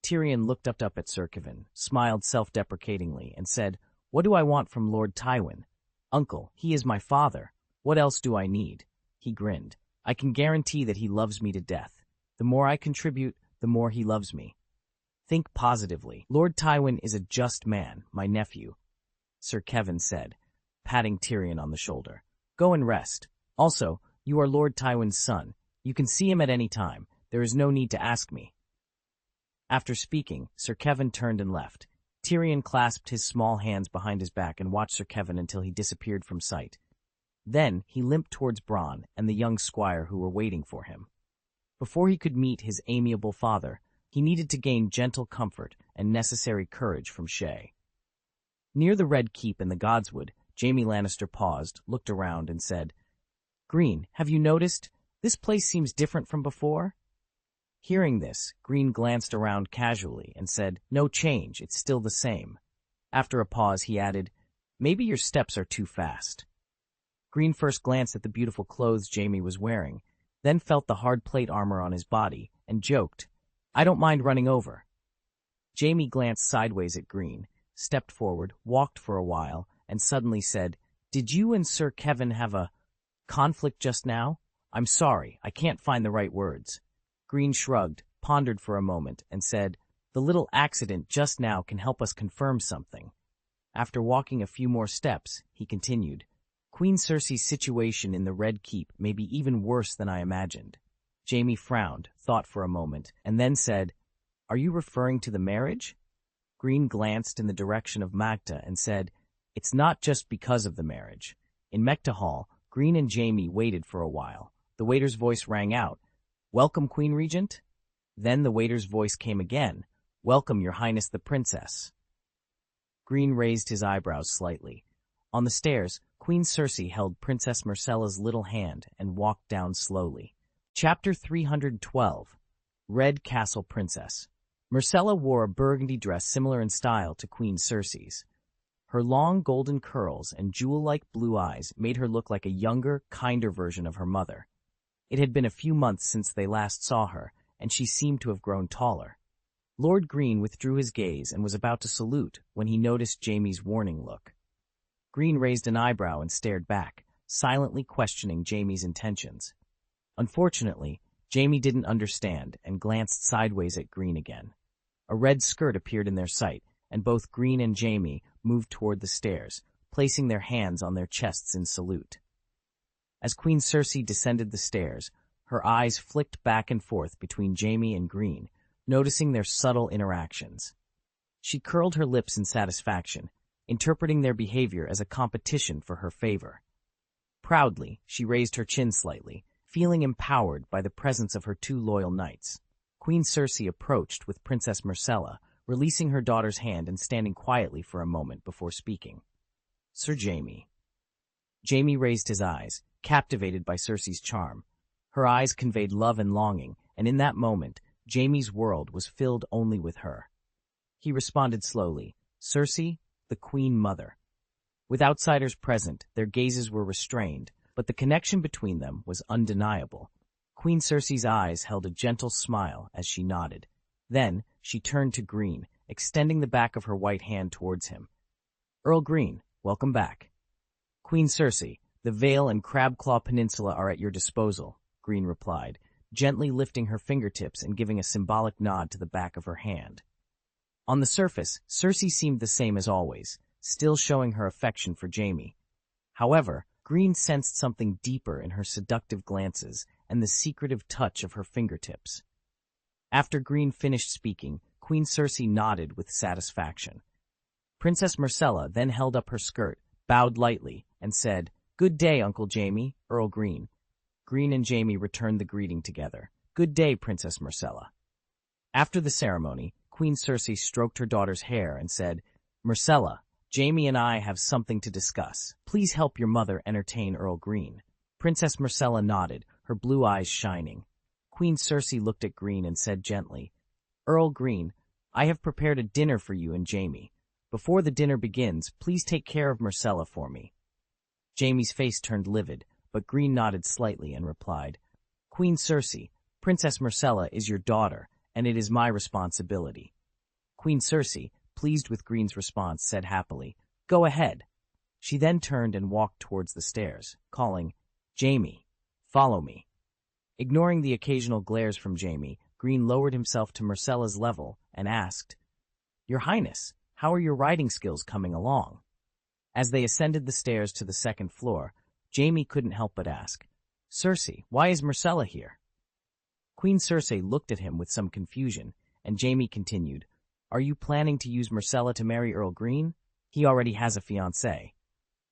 Tyrion looked up at Sir Kevin, smiled self-deprecatingly, and said, What do I want from Lord Tywin? Uncle, he is my father. What else do I need? He grinned. I can guarantee that he loves me to death. The more I contribute, the more he loves me. Think positively. Lord Tywin is a just man, my nephew, Sir Kevin said, patting Tyrion on the shoulder. Go and rest. Also, you are Lord Tywin's son. You can see him at any time. There is no need to ask me. After speaking, Sir Kevin turned and left. Tyrion clasped his small hands behind his back and watched Sir Kevin until he disappeared from sight. Then he limped towards Bronn and the young squire who were waiting for him. Before he could meet his amiable father, he needed to gain gentle comfort and necessary courage from Shay. Near the Red Keep in the Godswood, Jaime Lannister paused, looked around, and said, Greene, have you noticed? This place seems different from before? Hearing this, Greene glanced around casually and said, No change, it's still the same. After a pause, he added, Maybe your steps are too fast. Greene first glanced at the beautiful clothes Jaime was wearing, then felt the hard plate armor on his body, and joked, I don't mind running over. Jaime glanced sideways at Greene, stepped forward, walked for a while, and suddenly said, Did you and Sir Kevin have a conflict just now? I'm sorry, I can't find the right words. Greene shrugged, pondered for a moment, and said, The little accident just now can help us confirm something. After walking a few more steps, he continued, Queen Cersei's situation in the Red Keep may be even worse than I imagined. Jaime frowned, thought for a moment, and then said, Are you referring to the marriage? Greene glanced in the direction of Magda and said, It's not just because of the marriage. In Mecta Hall, Greene and Jaime waited for a while. The waiter's voice rang out, Welcome, Queen Regent? Then the waiter's voice came again, Welcome, Your Highness the Princess. Greene raised his eyebrows slightly. On the stairs, Queen Cersei held Princess Myrcella's little hand and walked down slowly. Chapter 312, Red Castle Princess. Myrcella wore a burgundy dress similar in style to Queen Cersei's. Her long golden curls and jewel-like blue eyes made her look like a younger, kinder version of her mother. It had been a few months since they last saw her, and she seemed to have grown taller. Lord Greene withdrew his gaze and was about to salute when he noticed Jaime's warning look. Greene raised an eyebrow and stared back, silently questioning Jaime's intentions. Unfortunately, Jaime didn't understand and glanced sideways at Greene again. A red skirt appeared in their sight, and both Greene and Jaime moved toward the stairs, placing their hands on their chests in salute. As Queen Cersei descended the stairs, her eyes flicked back and forth between Jaime and Greene, noticing their subtle interactions. She curled her lips in satisfaction, interpreting their behavior as a competition for her favor. Proudly, she raised her chin slightly, feeling empowered by the presence of her two loyal knights. Queen Cersei approached with Princess Myrcella, releasing her daughter's hand and standing quietly for a moment before speaking. Sir Jaime. Jaime raised his eyes, captivated by Cersei's charm. Her eyes conveyed love and longing, and in that moment, Jaime's world was filled only with her. He responded slowly, Cersei, the Queen Mother. With outsiders present, their gazes were restrained, but the connection between them was undeniable. Queen Cersei's eyes held a gentle smile as she nodded. Then, she turned to Greene, extending the back of her white hand towards him. Earl Greene, welcome back. Queen Cersei, the Vale and Crabclaw Peninsula are at your disposal, Greene replied, gently lifting her fingertips and giving a symbolic nod to the back of her hand. On the surface, Cersei seemed the same as always, still showing her affection for Jaime. However, Greene sensed something deeper in her seductive glances and the secretive touch of her fingertips. After Greene finished speaking, Queen Cersei nodded with satisfaction. Princess Myrcella then held up her skirt, bowed lightly, and said, "Good day, Uncle Jaime, Earl Greene." Greene and Jaime returned the greeting together. "Good day, Princess Myrcella." After the ceremony, Queen Cersei stroked her daughter's hair and said, "Myrcella, Jaime and I have something to discuss. Please help your mother entertain Earl Greene." Princess Myrcella nodded, her blue eyes shining. Queen Cersei looked at Greene and said gently, "Earl Greene, I have prepared a dinner for you and Jaime. Before the dinner begins, please take care of Myrcella for me." Jaime's face turned livid, but Greene nodded slightly and replied, "Queen Cersei, Princess Myrcella is your daughter, and it is my responsibility." Queen Cersei, pleased with Greene's response, said happily, "Go ahead." She then turned and walked towards the stairs, calling, "Jaime, follow me." Ignoring the occasional glares from Jaime, Greene lowered himself to Myrcella's level and asked, "Your Highness, how are your riding skills coming along?" As they ascended the stairs to the second floor, Jaime couldn't help but ask, "Cersei, why is Myrcella here?" Queen Cersei looked at him with some confusion, and Jaime continued, "Are you planning to use Myrcella to marry Earl Greene? He already has a fiancée."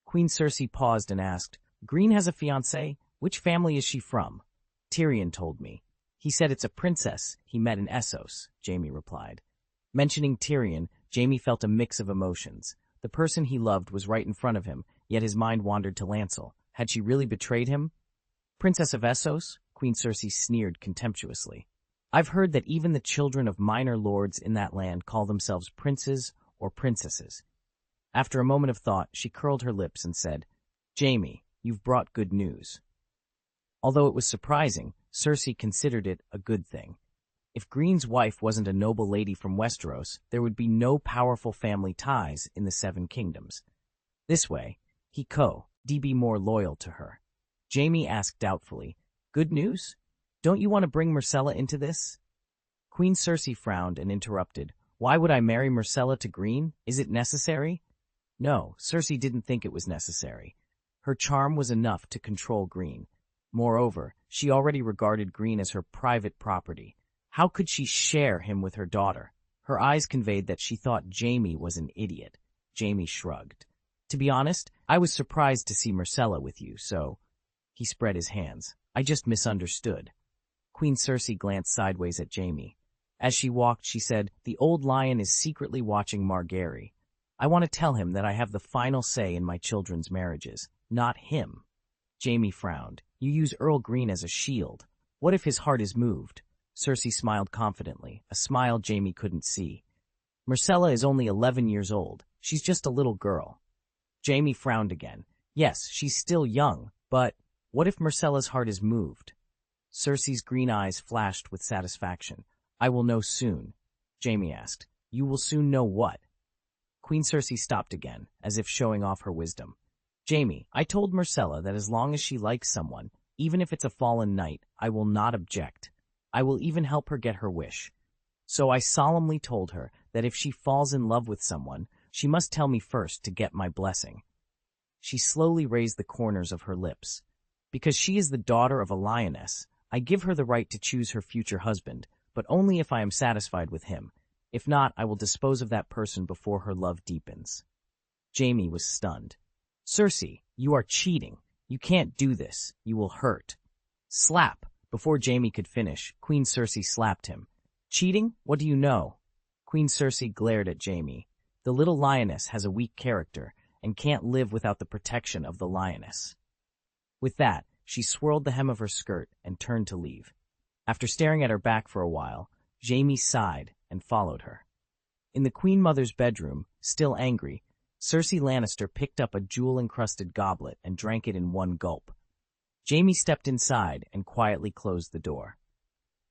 Queen Cersei paused and asked, "Greene has a fiancée? Which family is she from?" "Tyrion told me. He said it's a princess he met in Essos," Jaime replied. Mentioning Tyrion, Jaime felt a mix of emotions. The person he loved was right in front of him, yet his mind wandered to Lancel. Had she really betrayed him? "Princess of Essos?" Queen Cersei sneered contemptuously. "I've heard that even the children of minor lords in that land call themselves princes or princesses." After a moment of thought, she curled her lips and said, "Jaime, you've brought good news." Although it was surprising, Cersei considered it a good thing. If Greene's wife wasn't a noble lady from Westeros, there would be no powerful family ties in the Seven Kingdoms. This way, he could be more loyal to her. Jaime asked doubtfully, "Good news? Don't you want to bring Myrcella into this?" Queen Cersei frowned and interrupted, "Why would I marry Myrcella to Greene? Is it necessary?" No, Cersei didn't think it was necessary. Her charm was enough to control Greene. Moreover, she already regarded Greene as her private property. How could she share him with her daughter? Her eyes conveyed that she thought Jaime was an idiot. Jaime shrugged. "To be honest, I was surprised to see Myrcella with you, so—" He spread his hands. "I just misunderstood." Queen Cersei glanced sideways at Jaime. As she walked, she said, "The old lion is secretly watching Margaery. I want to tell him that I have the final say in my children's marriages, not him." Jaime frowned. "You use Earl Greene as a shield. What if his heart is moved?" Cersei smiled confidently, a smile Jaime couldn't see. "Myrcella is only 11 years old. She's just a little girl." Jaime frowned again. "Yes, she's still young, but what if Myrcella's heart is moved?" Cersei's green eyes flashed with satisfaction. "I will know soon." Jaime asked, "You will soon know what?" Queen Cersei stopped again, as if showing off her wisdom. "Jaime, I told Myrcella that as long as she likes someone, even if it's a fallen knight, I will not object. I will even help her get her wish. So I solemnly told her that if she falls in love with someone, she must tell me first to get my blessing." She slowly raised the corners of her lips. "Because she is the daughter of a lioness, I give her the right to choose her future husband, but only if I am satisfied with him. If not, I will dispose of that person before her love deepens." Jaime was stunned. "Cersei, you are cheating. You can't do this. You will hurt." Slap! Before Jaime could finish, Queen Cersei slapped him. "Cheating? What do you know?" Queen Cersei glared at Jaime. "The little lioness has a weak character and can't live without the protection of the lioness." With that, she swirled the hem of her skirt and turned to leave. After staring at her back for a while, Jaime sighed and followed her. In the Queen Mother's bedroom, still angry, Cersei Lannister picked up a jewel-encrusted goblet and drank it in one gulp. Jaime stepped inside and quietly closed the door.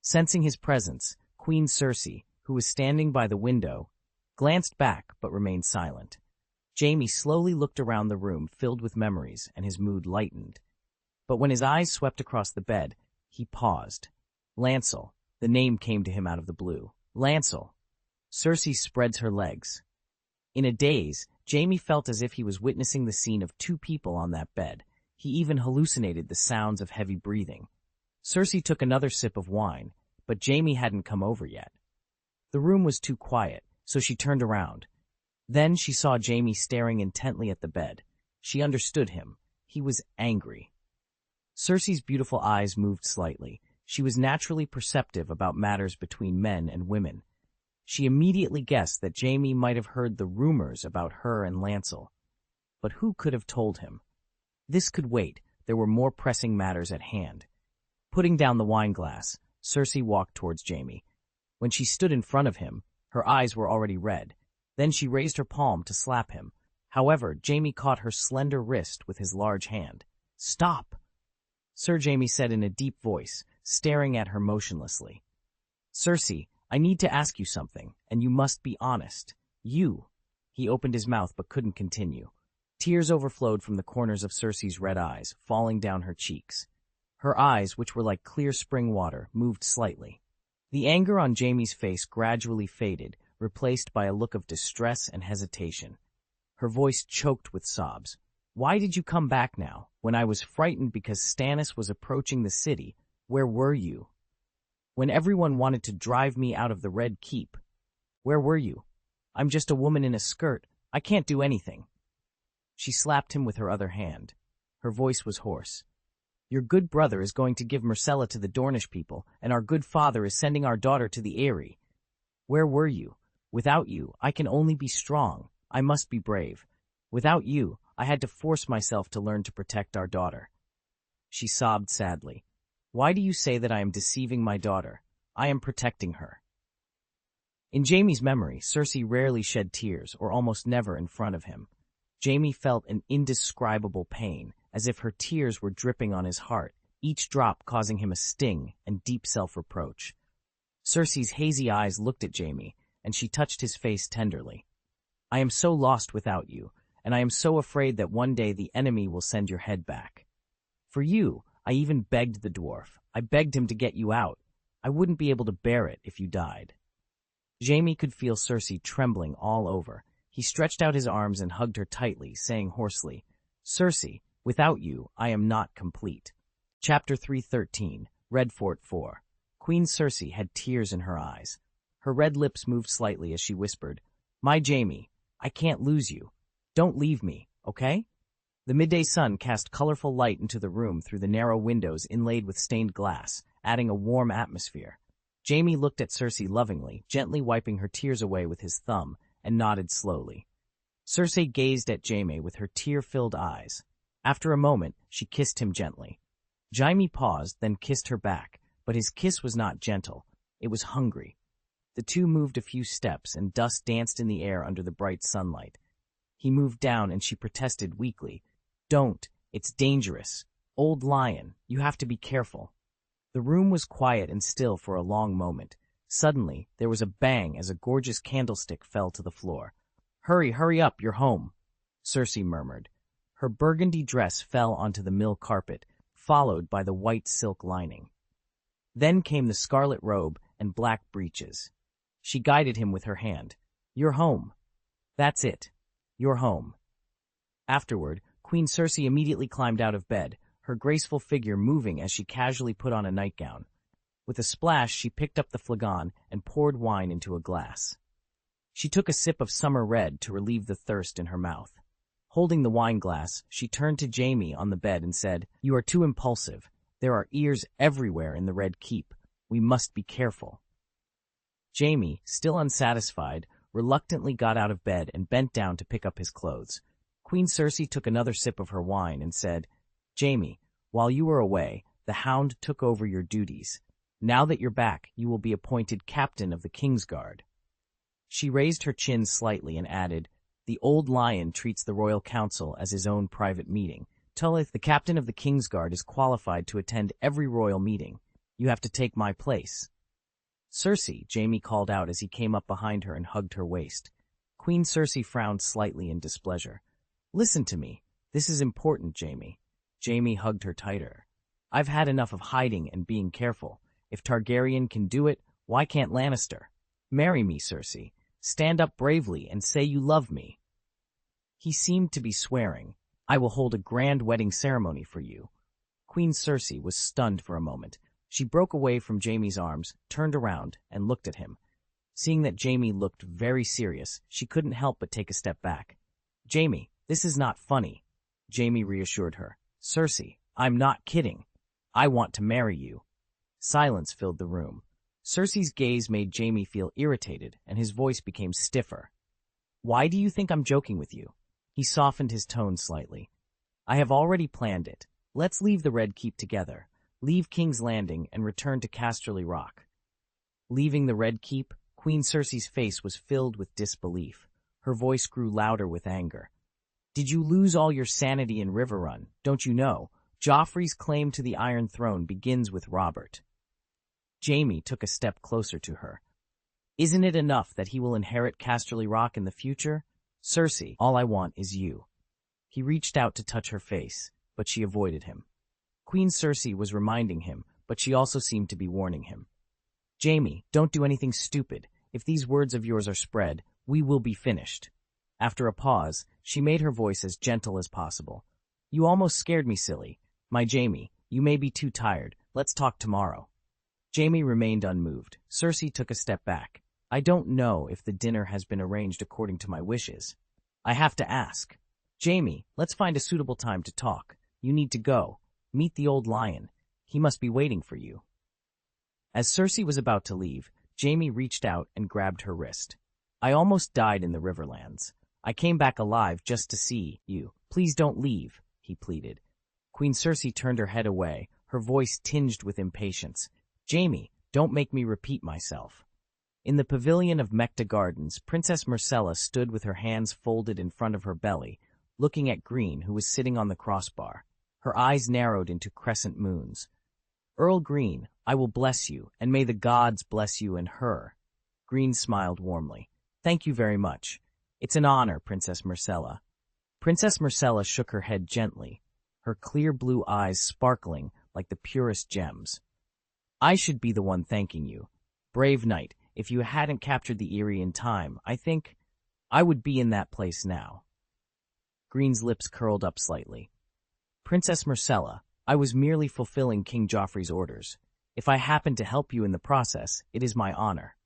Sensing his presence, Queen Cersei, who was standing by the window, glanced back but remained silent. Jaime slowly looked around the room filled with memories, and his mood lightened. But when his eyes swept across the bed, he paused. Lancel. The name came to him out of the blue. Lancel. Cersei spreads her legs. In a daze, Jaime felt as if he was witnessing the scene of two people on that bed. He even hallucinated the sounds of heavy breathing. Cersei took another sip of wine, but Jaime hadn't come over yet. The room was too quiet, so she turned around. Then she saw Jaime staring intently at the bed. She understood him. He was angry. Cersei's beautiful eyes moved slightly. She was naturally perceptive about matters between men and women. She immediately guessed that Jaime might have heard the rumors about her and Lancel. But who could have told him? This could wait. There were more pressing matters at hand. Putting down the wine glass, Cersei walked towards Jaime. When she stood in front of him, her eyes were already red. Then she raised her palm to slap him. However, Jaime caught her slender wrist with his large hand. "Stop!" Sir Jaime said in a deep voice, staring at her motionlessly. "Cersei, I need to ask you something, and you must be honest. You—" He opened his mouth but couldn't continue. Tears overflowed from the corners of Cersei's red eyes, falling down her cheeks. Her eyes, which were like clear spring water, moved slightly. The anger on Jaime's face gradually faded, replaced by a look of distress and hesitation. Her voice choked with sobs. "Why did you come back now? When I was frightened because Stannis was approaching the city, where were you? When everyone wanted to drive me out of the Red Keep, where were you? I'm just a woman in a skirt. I can't do anything." She slapped him with her other hand. Her voice was hoarse. "Your good brother is going to give Myrcella to the Dornish people, and our good father is sending our daughter to the Eyrie. Where were you? Without you, I can only be strong. I must be brave. Without you, I had to force myself to learn to protect our daughter." She sobbed sadly. "Why do you say that I am deceiving my daughter? I am protecting her." In Jaime's memory, Cersei rarely shed tears, or almost never in front of him. Jaime felt an indescribable pain, as if her tears were dripping on his heart, each drop causing him a sting and deep self-reproach. Cersei's hazy eyes looked at Jaime, and she touched his face tenderly. "I am so lost without you, and I am so afraid that one day the enemy will send your head back. For you, I even begged the dwarf. I begged him to get you out. I wouldn't be able to bear it if you died." Jaime could feel Cersei trembling all over. He stretched out his arms and hugged her tightly, saying hoarsely, "Cersei, without you, I am not complete." Chapter 313, Redfort 4. Queen Cersei had tears in her eyes. Her red lips moved slightly as she whispered, "My Jaime, I can't lose you. Don't leave me, okay?" The midday sun cast colorful light into the room through the narrow windows inlaid with stained glass, adding a warm atmosphere. Jaime looked at Cersei lovingly, gently wiping her tears away with his thumb, and nodded slowly. Cersei gazed at Jaime with her tear-filled eyes. After a moment, she kissed him gently. Jaime paused, then kissed her back, but his kiss was not gentle. It was hungry. The two moved a few steps, and dust danced in the air under the bright sunlight. He moved down, and she protested weakly, "Don't. It's dangerous. Old lion, you have to be careful." The room was quiet and still for a long moment. Suddenly, there was a bang as a gorgeous candlestick fell to the floor. Hurry up, you're home," Cersei murmured. Her burgundy dress fell onto the mill carpet, followed by the white silk lining. Then came the scarlet robe and black breeches. She guided him with her hand. "You're home. That's it. You're home." Afterward, Queen Cersei immediately climbed out of bed, her graceful figure moving as she casually put on a nightgown. With a splash, she picked up the flagon and poured wine into a glass. She took a sip of summer red to relieve the thirst in her mouth. Holding the wine glass, she turned to Jaime on the bed and said, "You are too impulsive. There are ears everywhere in the Red Keep. We must be careful." Jaime, still unsatisfied, reluctantly got out of bed and bent down to pick up his clothes. Queen Cersei took another sip of her wine and said, "Jaime, while you were away, the Hound took over your duties. Now that you're back, you will be appointed captain of the Kingsguard." She raised her chin slightly and added, "The old lion treats the royal council as his own private meeting. Telleth the captain of the Kingsguard is qualified to attend every royal meeting. You have to take my place." "Cersei," Jaime called out as he came up behind her and hugged her waist. Queen Cersei frowned slightly in displeasure. "Listen to me. This is important, Jaime." Jaime hugged her tighter. "I've had enough of hiding and being careful. If Targaryen can do it, why can't Lannister? Marry me, Cersei. Stand up bravely and say you love me." He seemed to be swearing. "I will hold a grand wedding ceremony for you." Queen Cersei was stunned for a moment. She broke away from Jaime's arms, turned around, and looked at him. Seeing that Jaime looked very serious, she couldn't help but take a step back. "Jaime, this is not funny," Jaime reassured her. "Cersei, I'm not kidding. I want to marry you." Silence filled the room. Cersei's gaze made Jaime feel irritated, and his voice became stiffer. "Why do you think I'm joking with you?" He softened his tone slightly. "I have already planned it. Let's leave the Red Keep together. Leave King's Landing and return to Casterly Rock." Leaving the Red Keep, Queen Cersei's face was filled with disbelief. Her voice grew louder with anger. "Did you lose all your sanity in Riverrun? Don't you know? Joffrey's claim to the Iron Throne begins with Robert." Jaime took a step closer to her. "Isn't it enough that he will inherit Casterly Rock in the future? Cersei, all I want is you." He reached out to touch her face, but she avoided him. Queen Cersei was reminding him, but she also seemed to be warning him. "Jaime, don't do anything stupid. If these words of yours are spread, we will be finished." After a pause, she made her voice as gentle as possible. "You almost scared me, silly. My Jaime, you may be too tired. Let's talk tomorrow." Jaime remained unmoved. Cersei took a step back. "I don't know if the dinner has been arranged according to my wishes. I have to ask. Jaime, let's find a suitable time to talk. You need to go. Meet the old lion. He must be waiting for you." As Cersei was about to leave, Jaime reached out and grabbed her wrist. "I almost died in the Riverlands. I came back alive just to see you. Please don't leave," he pleaded. Queen Cersei turned her head away, her voice tinged with impatience. "Jaime, don't make me repeat myself." In the pavilion of Mecta Gardens, Princess Myrcella stood with her hands folded in front of her belly, looking at Greene, who was sitting on the crossbar. Her eyes narrowed into crescent moons. "Earl Greene, I will bless you, and may the gods bless you and her." Greene smiled warmly. "Thank you very much. It's an honor, Princess Myrcella." Princess Myrcella shook her head gently, her clear blue eyes sparkling like the purest gems. "I should be the one thanking you. Brave knight, if you hadn't captured the Eyrie in time, I think I would be in that place now." Greene's lips curled up slightly. "Princess Myrcella, I was merely fulfilling King Joffrey's orders. If I happen to help you in the process, it is my honor."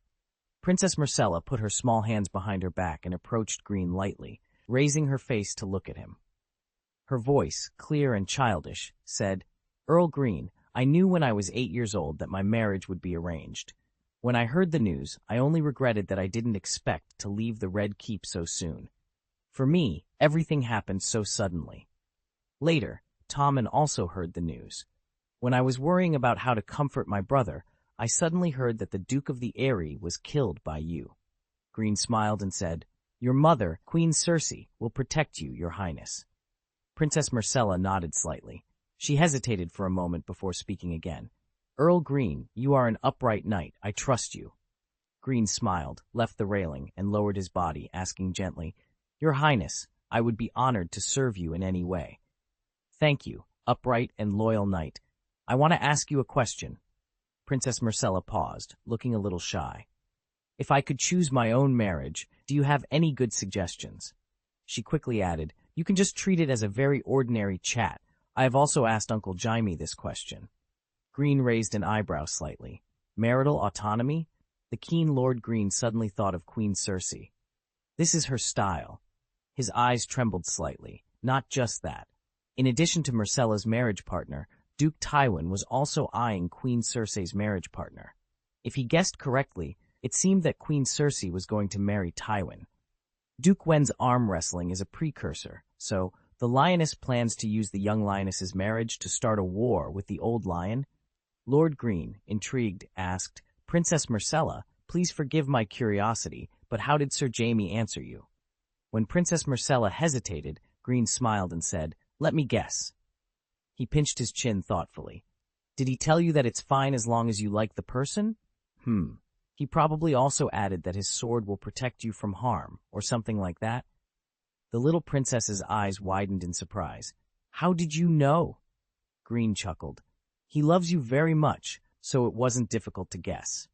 Princess Myrcella put her small hands behind her back and approached Greene lightly, raising her face to look at him. Her voice, clear and childish, said, "Earl Greene, I knew when I was 8 years old that my marriage would be arranged. When I heard the news, I only regretted that I didn't expect to leave the Red Keep so soon. For me, everything happened so suddenly." Later, Tommen also heard the news. "When I was worrying about how to comfort my brother, I suddenly heard that the Duke of the Eyrie was killed by you." Greene smiled and said, "Your mother, Queen Cersei, will protect you, Your Highness." Princess Myrcella nodded slightly. She hesitated for a moment before speaking again. "Earl Greene, you are an upright knight. I trust you." Greene smiled, left the railing, and lowered his body, asking gently, "Your Highness, I would be honored to serve you in any way." "Thank you, upright and loyal knight. I want to ask you a question." Princess Myrcella paused, looking a little shy. "If I could choose my own marriage, do you have any good suggestions?" She quickly added, "You can just treat it as a very ordinary chat. I have also asked Uncle Jaime this question." Greene raised an eyebrow slightly. Marital autonomy? The keen Lord Greene suddenly thought of Queen Cersei. This is her style. His eyes trembled slightly. Not just that. In addition to Myrcella's marriage partner, Duke Tywin was also eyeing Queen Cersei's marriage partner. If he guessed correctly, it seemed that Queen Cersei was going to marry Tywin. Duke Wen's arm wrestling is a precursor, so the lioness plans to use the young lioness's marriage to start a war with the old lion? Lord Greene, intrigued, asked, "Princess Myrcella, please forgive my curiosity, but how did Sir Jaime answer you?" When Princess Myrcella hesitated, Greene smiled and said, "Let me guess." He pinched his chin thoughtfully. "Did he tell you that it's fine as long as you like the person?" He probably also added that his sword will protect you from harm, or something like that. The little princess's eyes widened in surprise. "How did you know?" Greene chuckled. "He loves you very much, so it wasn't difficult to guess."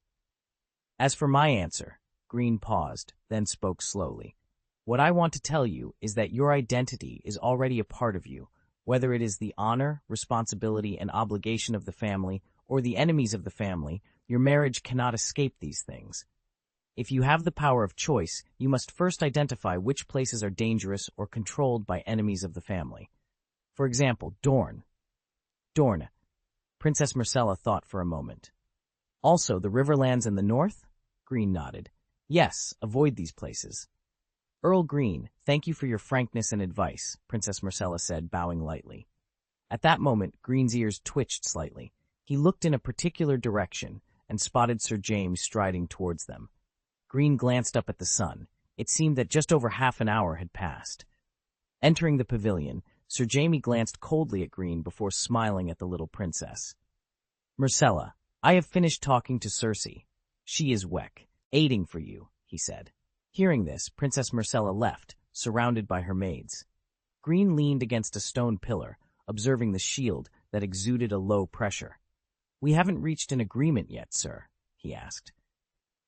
As for my answer, Greene paused, then spoke slowly. What I want to tell you is that your identity is already a part of you, whether it is the honor, responsibility, and obligation of the family, or the enemies of the family. Your marriage cannot escape these things. If you have the power of choice, you must first identify which places are dangerous or controlled by enemies of the family. For example, Dorne. Dorne. Princess Myrcella thought for a moment. Also, the Riverlands and the North? Greene nodded. Yes, avoid these places. Earl Greene, thank you for your frankness and advice, Princess Myrcella said, bowing lightly. At that moment, Greene's ears twitched slightly. He looked in a particular direction and spotted Sir James striding towards them. Greene glanced up at the sun. It seemed that just over half an hour had passed. Entering the pavilion, Sir Jaime glanced coldly at Greene before smiling at the little princess. Myrcella, I have finished talking to Cersei. She is aiding for you, he said. Hearing this, Princess Myrcella left, surrounded by her maids. Greene leaned against a stone pillar, observing the shield that exuded a low pressure. We haven't reached an agreement yet, sir, he asked.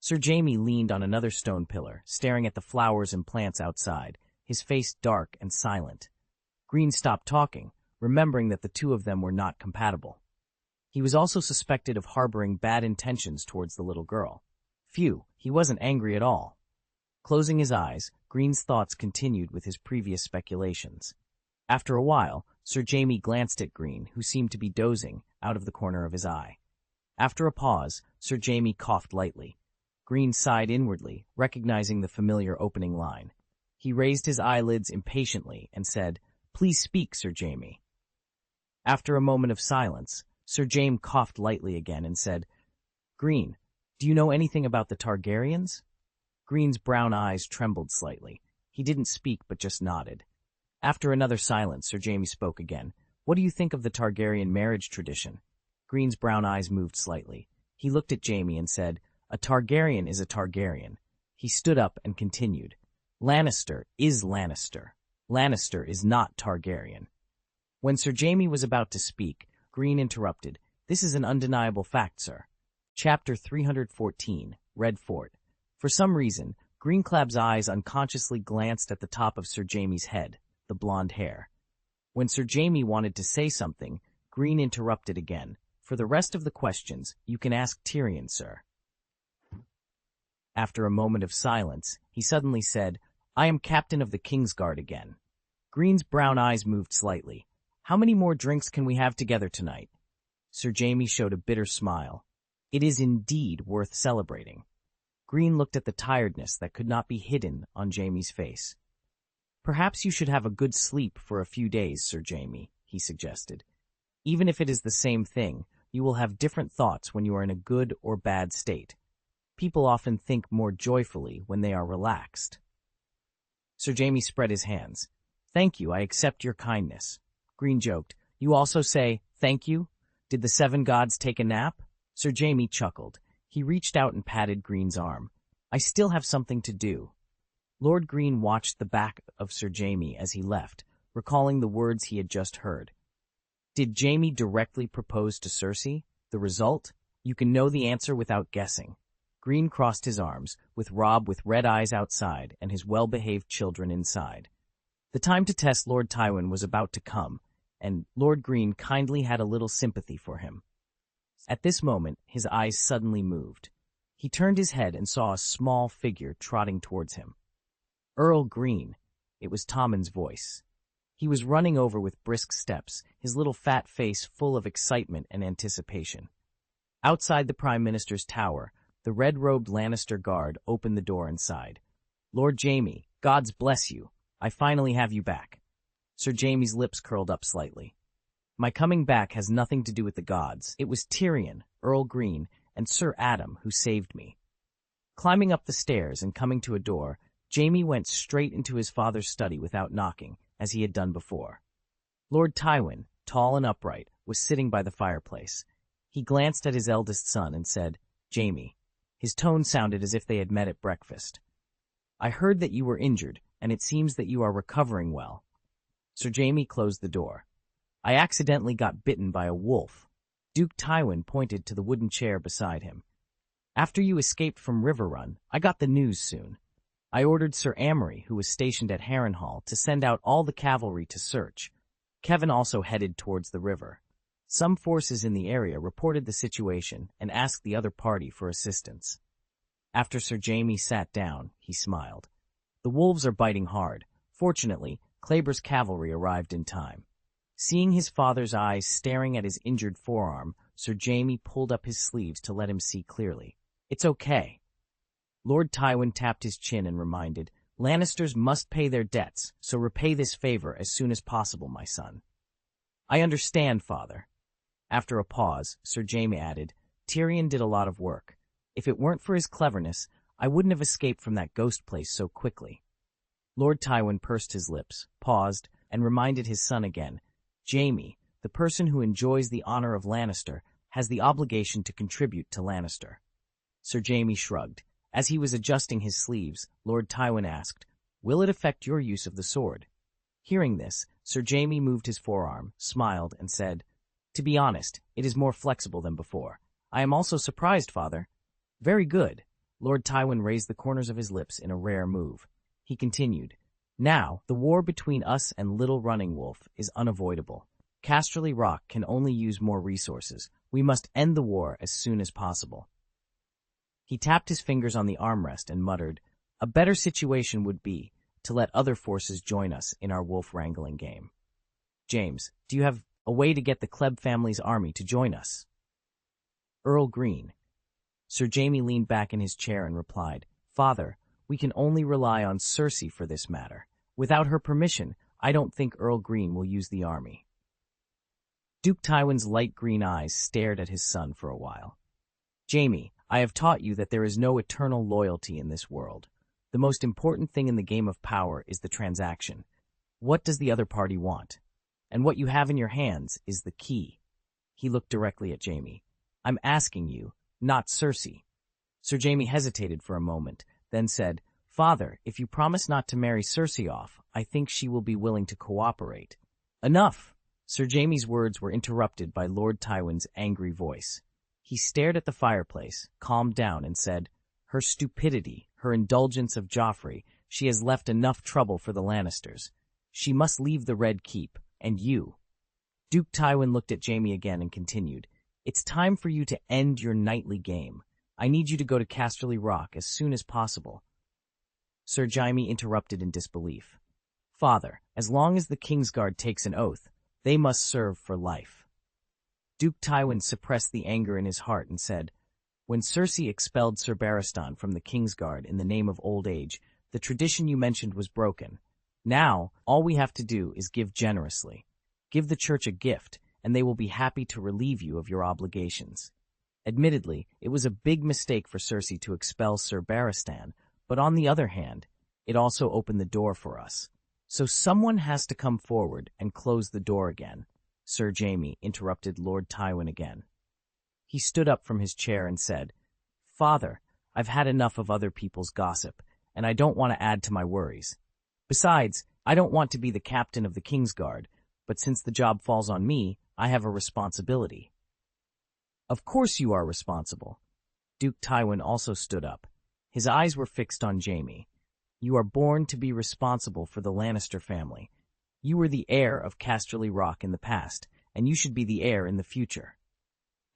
Sir Jaime leaned on another stone pillar, staring at the flowers and plants outside, his face dark and silent. Greene stopped talking, remembering that the two of them were not compatible. He was also suspected of harboring bad intentions towards the little girl. Phew, he wasn't angry at all. Closing his eyes, Greene's thoughts continued with his previous speculations. After a while, Sir Jaime glanced at Greene, who seemed to be dozing, out of the corner of his eye. After a pause, Sir Jaime coughed lightly. Greene sighed inwardly, recognizing the familiar opening line. He raised his eyelids impatiently and said, Please speak, Sir Jaime. After a moment of silence, Sir Jaime coughed lightly again and said, Greene, do you know anything about the Targaryens? Greene's brown eyes trembled slightly. He didn't speak but just nodded. After another silence, Sir Jaime spoke again. What do you think of the Targaryen marriage tradition? Greene's brown eyes moved slightly. He looked at Jaime and said, A Targaryen is a Targaryen. He stood up and continued. Lannister is Lannister. Lannister is not Targaryen. When Sir Jaime was about to speak, Greene interrupted. This is an undeniable fact, sir. Chapter 314, Red Fort. For some reason, Greene Kleb's eyes unconsciously glanced at the top of Sir Jaime's head, the blonde hair. When Sir Jaime wanted to say something, Greene interrupted again. For the rest of the questions, you can ask Tyrion, sir. After a moment of silence, he suddenly said, I am captain of the Kingsguard again. Greene's brown eyes moved slightly. How many more drinks can we have together tonight? Sir Jaime showed a bitter smile. It is indeed worth celebrating. Greene looked at the tiredness that could not be hidden on Jaime's face. Perhaps you should have a good sleep for a few days, Sir Jaime, he suggested. Even if it is the same thing, you will have different thoughts when you are in a good or bad state. People often think more joyfully when they are relaxed. Sir Jaime spread his hands. Thank you, I accept your kindness. Greene joked. You also say, thank you? Did the 7 gods take a nap? Sir Jaime chuckled. He reached out and patted Greene's arm. I still have something to do. Lord Greene watched the back of Sir Jaime as he left, recalling the words he had just heard. Did Jaime directly propose to Cersei? The result? You can know the answer without guessing. Greene crossed his arms, with Robb with red eyes outside and his well-behaved children inside. The time to test Lord Tywin was about to come, and Lord Greene kindly had a little sympathy for him. At this moment, his eyes suddenly moved. He turned his head and saw a small figure trotting towards him. Earl Greene. It was Tommen's voice. He was running over with brisk steps, his little fat face full of excitement and anticipation. Outside the Prime Minister's tower, the red-robed Lannister guard opened the door inside. Lord Jaime, gods bless you. I finally have you back. Sir Jaime's lips curled up slightly. My coming back has nothing to do with the gods. It was Tyrion, Earl Greene, and Sir Adam who saved me. Climbing up the stairs and coming to a door, Jaime went straight into his father's study without knocking, as he had done before. Lord Tywin, tall and upright, was sitting by the fireplace. He glanced at his eldest son and said, Jaime. His tone sounded as if they had met at breakfast. I heard that you were injured, and it seems that you are recovering well. Sir Jaime closed the door. I accidentally got bitten by a wolf. Duke Tywin pointed to the wooden chair beside him. After you escaped from Riverrun, I got the news soon. I ordered Sir Amory, who was stationed at Harrenhal, to send out all the cavalry to search. Kevin also headed towards the river. Some forces in the area reported the situation and asked the other party for assistance. After Sir Jaime sat down, he smiled. The wolves are biting hard. Fortunately, Kleber's cavalry arrived in time. Seeing his father's eyes staring at his injured forearm, Sir Jaime pulled up his sleeves to let him see clearly. It's okay. Lord Tywin tapped his chin and reminded, Lannisters must pay their debts, so repay this favor as soon as possible, my son. I understand, father. After a pause, Sir Jaime added, Tyrion did a lot of work. If it weren't for his cleverness, I wouldn't have escaped from that ghost place so quickly. Lord Tywin pursed his lips, paused, and reminded his son again, Jaime, the person who enjoys the honor of Lannister, has the obligation to contribute to Lannister. Sir Jaime shrugged. As he was adjusting his sleeves, Lord Tywin asked, Will it affect your use of the sword? Hearing this, Sir Jaime moved his forearm, smiled, and said, To be honest, it is more flexible than before. I am also surprised, father. Very good. Lord Tywin raised the corners of his lips in a rare move. He continued, Now, the war between us and Little Running Wolf is unavoidable. Casterly Rock can only use more resources. We must end the war as soon as possible. He tapped his fingers on the armrest and muttered, A better situation would be to let other forces join us in our wolf-wrangling game. James, do you have a way to get the Kleb family's army to join us? Earl Greene. Sir Jaime leaned back in his chair and replied, Father, we can only rely on Cersei for this matter. Without her permission, I don't think Earl Greene will use the army. Duke Tywin's light green eyes stared at his son for a while. Jaime, I have taught you that there is no eternal loyalty in this world. The most important thing in the game of power is the transaction. What does the other party want? And what you have in your hands is the key. He looked directly at Jaime. I'm asking you, not Cersei. Sir Jaime hesitated for a moment, then said, Father, if you promise not to marry Cersei off, I think she will be willing to cooperate. Enough! Sir Jaime's words were interrupted by Lord Tywin's angry voice. He stared at the fireplace, calmed down, and said, Her stupidity, her indulgence of Joffrey, she has left enough trouble for the Lannisters. She must leave the Red Keep, and you. Duke Tywin looked at Jaime again and continued, It's time for you to end your nightly game. I need you to go to Casterly Rock as soon as possible. Sir Jaime interrupted in disbelief. Father, as long as the Kingsguard takes an oath, they must serve for life. Duke Tywin suppressed the anger in his heart and said, When Cersei expelled Sir Barristan from the Kingsguard in the name of old age, the tradition you mentioned was broken. Now, all we have to do is give generously. Give the church a gift, and they will be happy to relieve you of your obligations. Admittedly, it was a big mistake for Cersei to expel Sir Barristan, but on the other hand, it also opened the door for us. So someone has to come forward and close the door again. Sir Jaime interrupted Lord Tywin again. He stood up from his chair and said, Father, I've had enough of other people's gossip, and I don't want to add to my worries. Besides, I don't want to be the captain of the Kingsguard, but since the job falls on me, I have a responsibility. Of course you are responsible. Duke Tywin also stood up. His eyes were fixed on Jaime. You are born to be responsible for the Lannister family. You were the heir of Casterly Rock in the past, and you should be the heir in the future.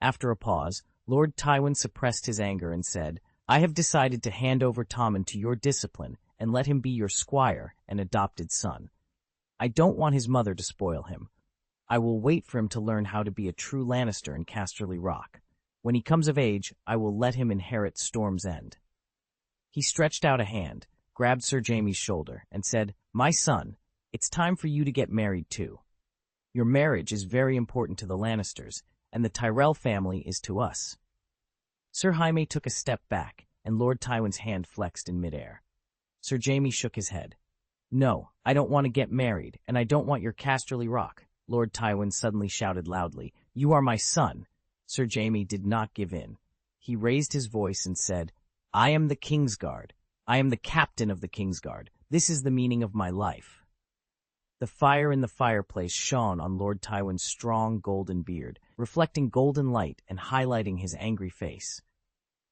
After a pause, Lord Tywin suppressed his anger and said, I have decided to hand over Tommen to your discipline and let him be your squire and adopted son. I don't want his mother to spoil him. I will wait for him to learn how to be a true Lannister in Casterly Rock. When he comes of age, I will let him inherit Storm's End. He stretched out a hand, grabbed Sir Jaime's shoulder, and said, My son, it's time for you to get married too. Your marriage is very important to the Lannisters, and the Tyrell family is to us. Sir Jaime took a step back, and Lord Tywin's hand flexed in midair. Sir Jaime shook his head. No, I don't want to get married, and I don't want your Casterly Rock. Lord Tywin suddenly shouted loudly, You are my son. Sir Jaime did not give in. He raised his voice and said, I am the Kingsguard. I am the captain of the Kingsguard. This is the meaning of my life. The fire in the fireplace shone on Lord Tywin's strong golden beard, reflecting golden light and highlighting his angry face.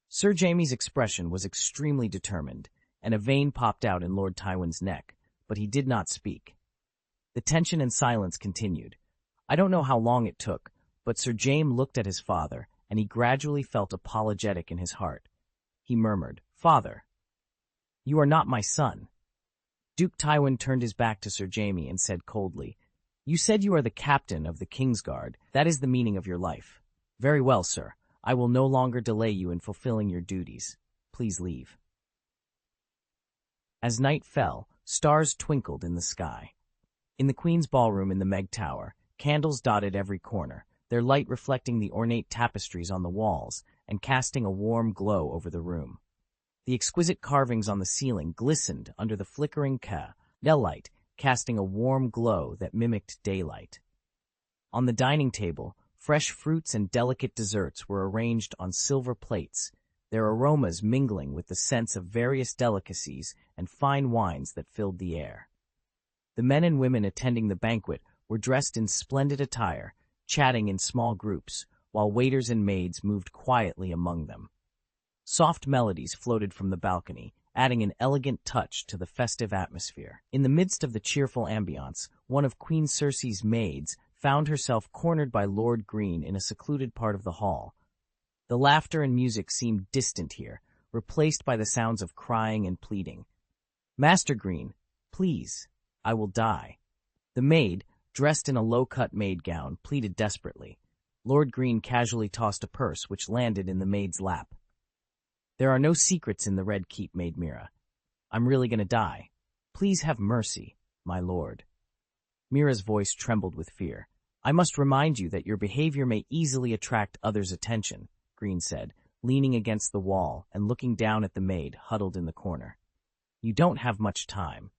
Sir Jamie's expression was extremely determined, and a vein popped out in Lord Tywin's neck, but he did not speak. The tension and silence continued. I don't know how long it took, but Sir Jaime looked at his father, and he gradually felt apologetic in his heart. He murmured, "Father, you are not my son." Duke Tywin turned his back to Sir Jaime and said coldly, "You said you are the captain of the Kingsguard. That is the meaning of your life. Very well, sir. I will no longer delay you in fulfilling your duties. Please leave." As night fell, stars twinkled in the sky. In the Queen's ballroom in the Meg Tower, candles dotted every corner, their light reflecting the ornate tapestries on the walls and casting a warm glow over the room. The exquisite carvings on the ceiling glistened under the flickering light, casting a warm glow that mimicked daylight. On the dining table, fresh fruits and delicate desserts were arranged on silver plates, their aromas mingling with the scents of various delicacies and fine wines that filled the air. The men and women attending the banquet were dressed in splendid attire, chatting in small groups, while waiters and maids moved quietly among them. Soft melodies floated from the balcony, adding an elegant touch to the festive atmosphere. In the midst of the cheerful ambiance, one of Queen Cersei's maids found herself cornered by Lord Greene in a secluded part of the hall. The laughter and music seemed distant here, replaced by the sounds of crying and pleading. "Master Greene, please, I will die." The maid, dressed in a low-cut maid gown, pleaded desperately. Lord Greene casually tossed a purse, which landed in the maid's lap. "There are no secrets in the Red Keep, Maid Mira. I'm really going to die. Please have mercy, my lord." Mira's voice trembled with fear. "I must remind you that your behavior may easily attract others' attention," Greene said, leaning against the wall and looking down at the maid huddled in the corner. "You don't have much time."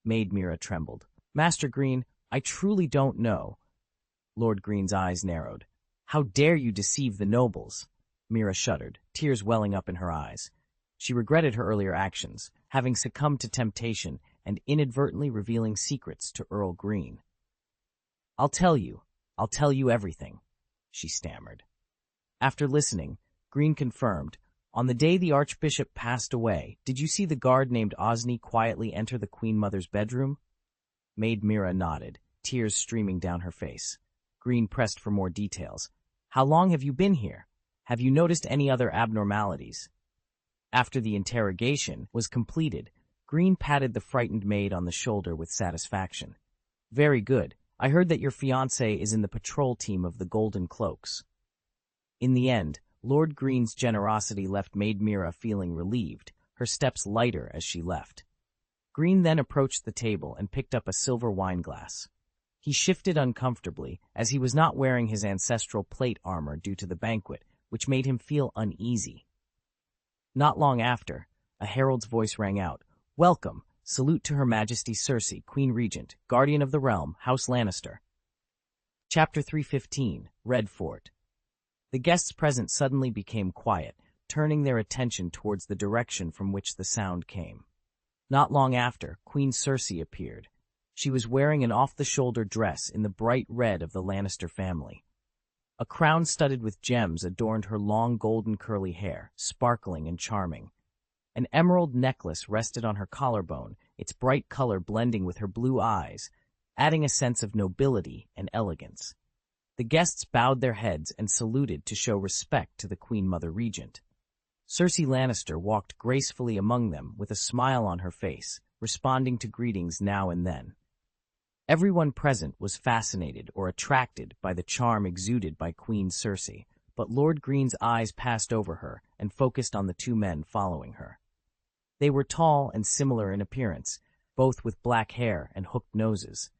Maid Mira trembled. "Master Greene, I truly don't know." Lord Greene's eyes narrowed. "How dare you deceive the nobles?" Mira shuddered, tears welling up in her eyes. She regretted her earlier actions, having succumbed to temptation and inadvertently revealing secrets to Earl Greene. I'll tell you everything," she stammered. After listening, Greene confirmed, "On the day the Archbishop passed away, did you see the guard named Osney quietly enter the Queen Mother's bedroom?" Maid Mira nodded, tears streaming down her face. Greene pressed for more details. "How long have you been here? Have you noticed any other abnormalities?" After the interrogation was completed, Greene patted the frightened maid on the shoulder with satisfaction. "Very good. I heard that your fiancé is in the patrol team of the Golden Cloaks." In the end, Lord Greene's generosity left Maid Mira feeling relieved, her steps lighter as she left. Greene then approached the table and picked up a silver wineglass. He shifted uncomfortably, as he was not wearing his ancestral plate armor due to the banquet, which made him feel uneasy. Not long after, a herald's voice rang out, "Welcome! Salute to Her Majesty Cersei, Queen Regent, Guardian of the Realm, House Lannister." Chapter 315, Red Fort. The guests present suddenly became quiet, turning their attention towards the direction from which the sound came. Not long after, Queen Cersei appeared. She was wearing an off-the-shoulder dress in the bright red of the Lannister family. A crown studded with gems adorned her long golden curly hair, sparkling and charming. An emerald necklace rested on her collarbone, its bright color blending with her blue eyes, adding a sense of nobility and elegance. The guests bowed their heads and saluted to show respect to the Queen Mother Regent. Cersei Lannister walked gracefully among them with a smile on her face, responding to greetings now and then. Everyone present was fascinated or attracted by the charm exuded by Queen Cersei, but Lord Greene's eyes passed over her and focused on the two men following her. They were tall and similar in appearance, both with black hair and hooked noses.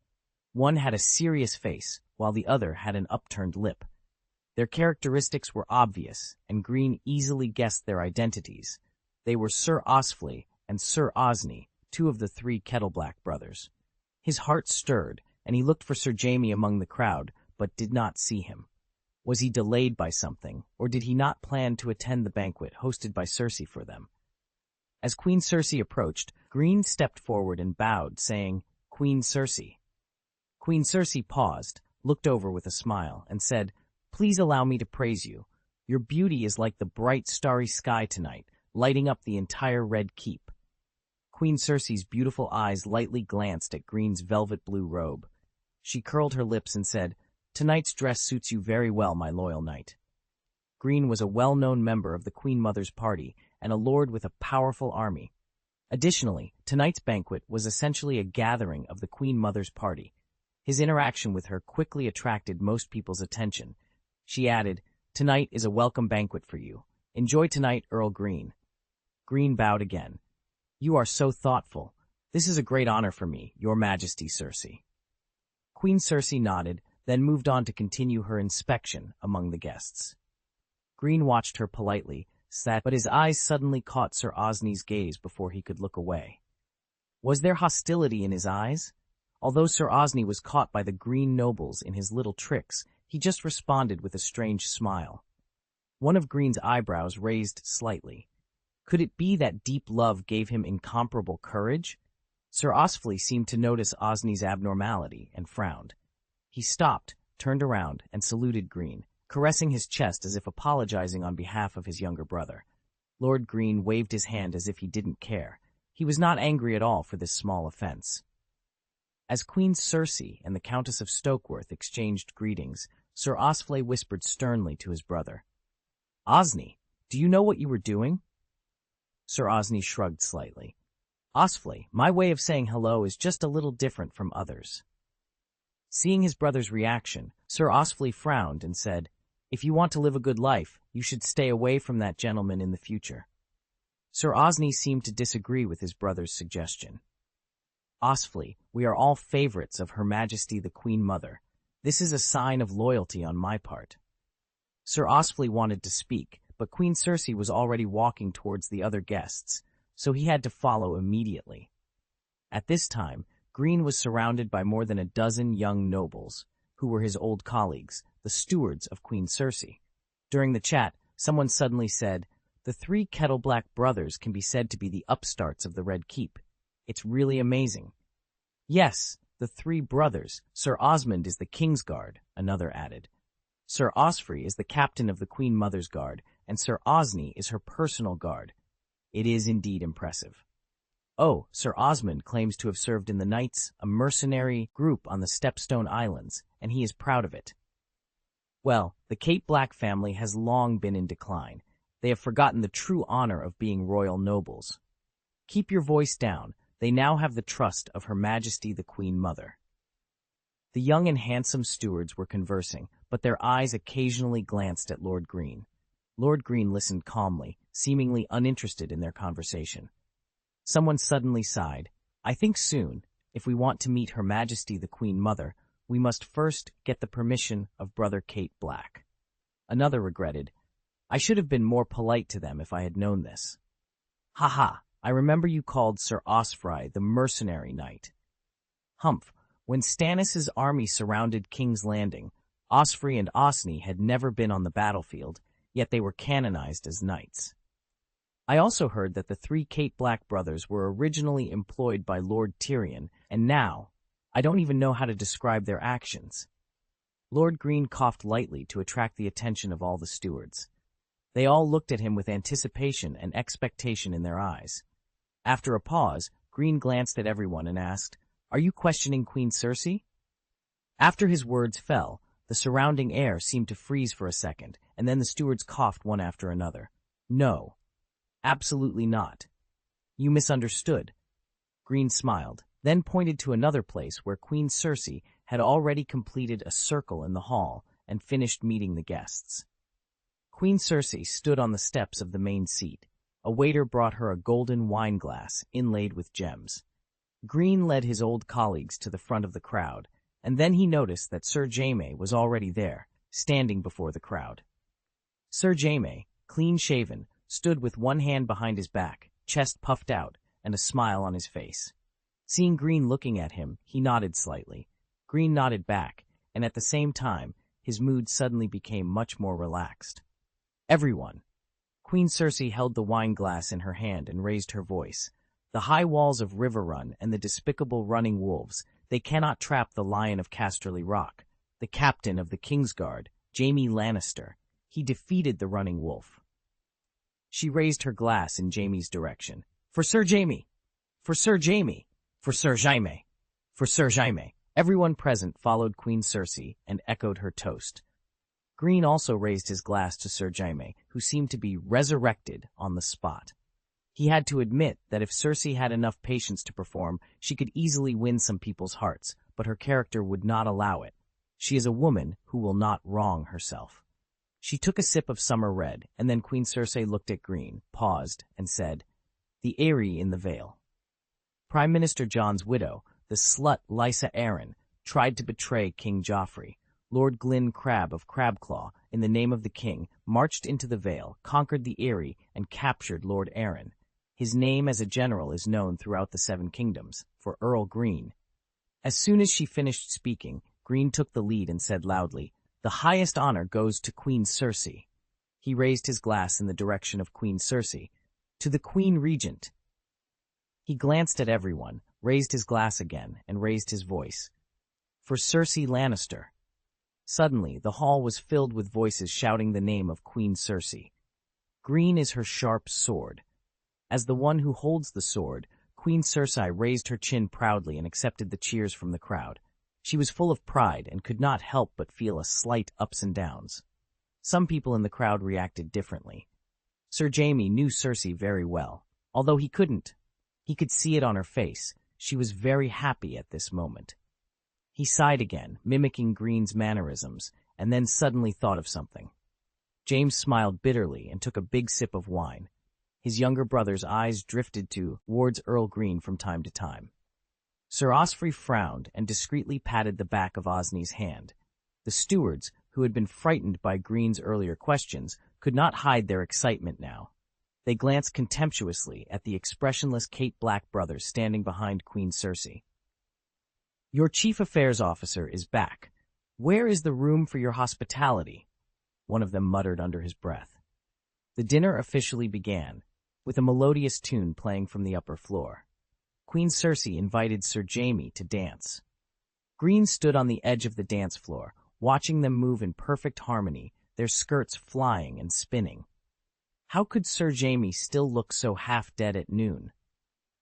One had a serious face, while the other had an upturned lip. Their characteristics were obvious, and Greene easily guessed their identities. They were Sir Osfley and Sir Osney, two of the three Kettleblack brothers. His heart stirred, and he looked for Sir Jaime among the crowd, but did not see him. Was he delayed by something, or did he not plan to attend the banquet hosted by Cersei for them? As Queen Cersei approached, Greene stepped forward and bowed, saying, "Queen Cersei." Queen Cersei paused, looked over with a smile, and said, "Please allow me to praise you. Your beauty is like the bright starry sky tonight, lighting up the entire Red Keep. Queen Cersei's beautiful eyes lightly glanced at Greene's velvet blue robe. She curled her lips and said, "Tonight's dress suits you very well, my loyal knight." Greene was a well-known member of the Queen Mother's party and a lord with a powerful army. Additionally, tonight's banquet was essentially a gathering of the Queen Mother's party. His interaction with her quickly attracted most people's attention. She added, "Tonight is a welcome banquet for you. Enjoy tonight, Earl Greene." Greene bowed again. "You are so thoughtful. This is a great honor for me, Your Majesty Cersei." Queen Cersei nodded, then moved on to continue her inspection among the guests. Greene watched her politely, but his eyes suddenly caught Sir Osney's gaze before he could look away. Was there hostility in his eyes? Although Sir Osney was caught by the Greene nobles in his little tricks, he just responded with a strange smile. One of Greene's eyebrows raised slightly. Could it be that deep love gave him incomparable courage? Sir Osney seemed to notice Osney's abnormality and frowned. He stopped, turned around, and saluted Greene, caressing his chest as if apologizing on behalf of his younger brother. Lord Greene waved his hand as if he didn't care. He was not angry at all for this small offense. As Queen Cersei and the Countess of Stokeworth exchanged greetings, Sir Osney whispered sternly to his brother, "Osney, do you know what you were doing?" Sir Osney shrugged slightly. "Osney, my way of saying hello is just a little different from others." Seeing his brother's reaction, Sir Osney frowned and said, "If you want to live a good life, you should stay away from that gentleman in the future." Sir Osney seemed to disagree with his brother's suggestion. "Osney, we are all favorites of Her Majesty the Queen Mother. This is a sign of loyalty on my part." Sir Osney wanted to speak, but Queen Cersei was already walking towards the other guests, so he had to follow immediately. At this time, Greene was surrounded by more than a dozen young nobles, who were his old colleagues, the stewards of Queen Cersei. During the chat, someone suddenly said, "The three Kettleblack brothers can be said to be the upstarts of the Red Keep. It's really amazing." "Yes, the three brothers. Sir Osmond is the King's Guard," another added. "Sir Osfrey is the captain of the Queen Mother's Guard, and Sir Osney is her personal guard. It is indeed impressive." "Oh, Sir Osmond claims to have served in the Knights, a mercenary group on the Stepstone Islands, and he is proud of it." Well, the Kate Black family has long been in decline. They have forgotten the true honor of being royal nobles. Keep your voice down. They now have the trust of Her Majesty the Queen Mother. The young and handsome stewards were conversing, but their eyes occasionally glanced at Lord Greene. Lord Greene listened calmly, seemingly uninterested in their conversation. Someone suddenly sighed. "I think soon, if we want to meet Her Majesty the Queen Mother, we must first get the permission of Brother Kate Black." Another regretted, "I should have been more polite to them if I had known this." "Ha ha, I remember you called Sir Osfrey the mercenary knight." "Humph, when Stannis's army surrounded King's Landing, Osfrey and Osney had never been on the battlefield, yet they were canonized as knights." "I also heard that the three Kate Black brothers were originally employed by Lord Tyrion, and now, I don't even know how to describe their actions." Lord Greene coughed lightly to attract the attention of all the stewards. They all looked at him with anticipation and expectation in their eyes. After a pause, Greene glanced at everyone and asked, "Are you questioning Queen Cersei?" After his words fell, the surrounding air seemed to freeze for a second, and then the stewards coughed one after another. "No, absolutely not. You misunderstood." Greene smiled, then pointed to another place where Queen Cersei had already completed a circle in the hall and finished meeting the guests. Queen Cersei stood on the steps of the main seat. A waiter brought her a golden wine glass inlaid with gems. Greene led his old colleagues to the front of the crowd, and then he noticed that Sir Jaime was already there, standing before the crowd. Sir Jaime, clean-shaven, stood with one hand behind his back, chest puffed out, and a smile on his face. Seeing Greene looking at him, he nodded slightly. Greene nodded back, and at the same time, his mood suddenly became much more relaxed. "Everyone." Queen Cersei held the wine glass in her hand and raised her voice. "The high walls of Riverrun and the despicable running wolves, they cannot trap the Lion of Casterly Rock, the captain of the Kingsguard, Jaime Lannister. He defeated the running wolf. She raised her glass in Jaime's direction. For Sir Jaime! For Sir Jaime! For Sir Jaime! For Sir Jaime! Everyone present followed Queen Cersei and echoed her toast. Greene also raised his glass to Sir Jaime, who seemed to be resurrected on the spot. He had to admit that if Cersei had enough patience to perform, she could easily win some people's hearts, but her character would not allow it. She is a woman who will not wrong herself. She took a sip of summer red, and then Queen Cersei looked at Greene, paused, and said, "The Eyrie in the Vale." Prime Minister Jon's widow, the slut Lysa Arryn, tried to betray King Joffrey. Lord Greene Kleb of Crabclaw, in the name of the king, marched into the Vale, conquered the Eyrie, and captured Lord Arryn. His name as a general is known throughout the Seven Kingdoms, for Earl Greene. As soon as she finished speaking, Greene took the lead and said loudly, "The highest honor goes to Queen Cersei." He raised his glass in the direction of Queen Cersei. "To the Queen Regent." He glanced at everyone, raised his glass again, and raised his voice. "For Cersei Lannister." Suddenly, the hall was filled with voices shouting the name of Queen Cersei. Greene is her sharp sword. As the one who holds the sword, Queen Cersei raised her chin proudly and accepted the cheers from the crowd. She was full of pride and could not help but feel a slight ups and downs. Some people in the crowd reacted differently. Sir Jaime knew Cersei very well. Although he couldn't, he could see it on her face. She was very happy at this moment. He sighed again, mimicking Greene's mannerisms, and then suddenly thought of something. James smiled bitterly and took a big sip of wine. His younger brother's eyes drifted towards Earl Greene from time to time. Sir Osfrey frowned and discreetly patted the back of Osney's hand. The stewards, who had been frightened by Greene's earlier questions, could not hide their excitement now. They glanced contemptuously at the expressionless Kate Black brothers standing behind Queen Cersei. "Your chief affairs officer is back. Where is the room for your hospitality?" one of them muttered under his breath. The dinner officially began, with a melodious tune playing from the upper floor. Queen Cersei invited Sir Jaime to dance. Greene stood on the edge of the dance floor, watching them move in perfect harmony, their skirts flying and spinning. How could Sir Jaime still look so half-dead at noon?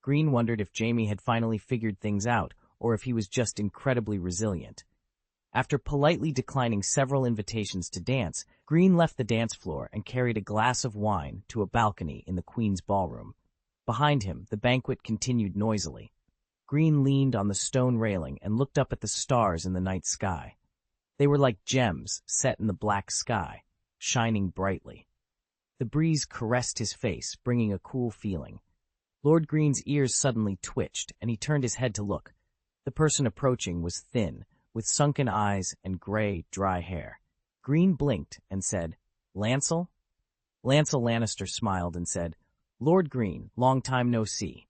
Greene wondered if Jaime had finally figured things out, or if he was just incredibly resilient. After politely declining several invitations to dance, Greene left the dance floor and carried a glass of wine to a balcony in the Queen's ballroom. Behind him, the banquet continued noisily. Greene leaned on the stone railing and looked up at the stars in the night sky. They were like gems set in the black sky, shining brightly. The breeze caressed his face, bringing a cool feeling. Lord Greene's ears suddenly twitched, and he turned his head to look. The person approaching was thin, with sunken eyes and gray, dry hair. Greene blinked and said, "Lancel?" Lancel Lannister smiled and said, "Lord Greene, long time no see."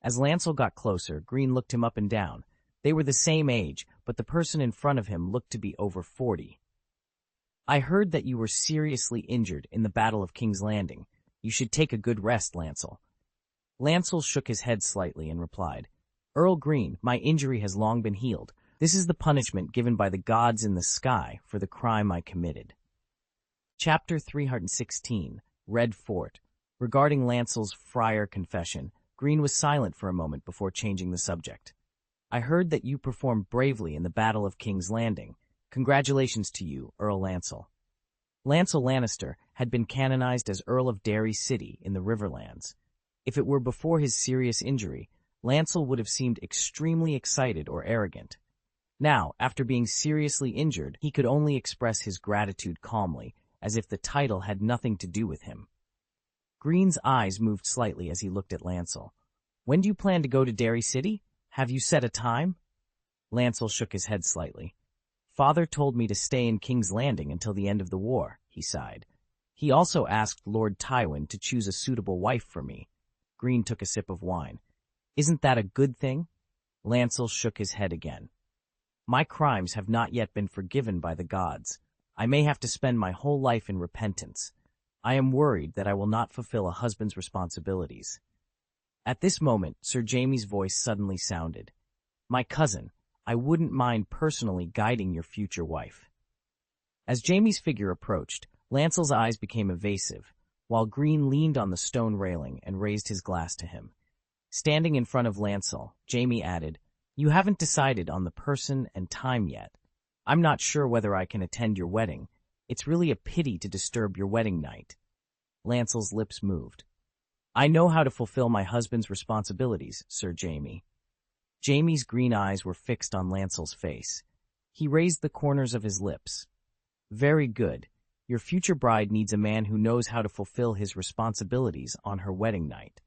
As Lancel got closer, Greene looked him up and down. They were the same age, but the person in front of him looked to be over 40. "I heard that you were seriously injured in the Battle of King's Landing. You should take a good rest, Lancel." Lancel shook his head slightly and replied, "Earl Greene, my injury has long been healed. This is the punishment given by the gods in the sky for the crime I committed." Chapter 316, Red Fort. Regarding Lancel's friar confession, Greene was silent for a moment before changing the subject. "I heard that you performed bravely in the Battle of King's Landing. Congratulations to you, Earl Lancel." Lancel Lannister had been canonized as Earl of Derry City in the Riverlands. If it were before his serious injury, Lancel would have seemed extremely excited or arrogant. Now, after being seriously injured, he could only express his gratitude calmly, as if the title had nothing to do with him. Greene's eyes moved slightly as he looked at Lancel. "When do you plan to go to Derry City? Have you set a time?" Lancel shook his head slightly. "Father told me to stay in King's Landing until the end of the war," he sighed. "He also asked Lord Tywin to choose a suitable wife for me." Greene took a sip of wine. "Isn't that a good thing?" Lancel shook his head again. "My crimes have not yet been forgiven by the gods. I may have to spend my whole life in repentance. I am worried that I will not fulfill a husband's responsibilities." At this moment, Sir Jaime's voice suddenly sounded. "My cousin, I wouldn't mind personally guiding your future wife." As Jaime's figure approached, Lancel's eyes became evasive, while Greene leaned on the stone railing and raised his glass to him. Standing in front of Lancel, Jaime added, "You haven't decided on the person and time yet. I'm not sure whether I can attend your wedding. It's really a pity to disturb your wedding night." Lancel's lips moved. "I know how to fulfill my husband's responsibilities, Sir Jaime." Jaime's green eyes were fixed on Lancel's face. He raised the corners of his lips. "Very good. Your future bride needs a man who knows how to fulfill his responsibilities on her wedding night."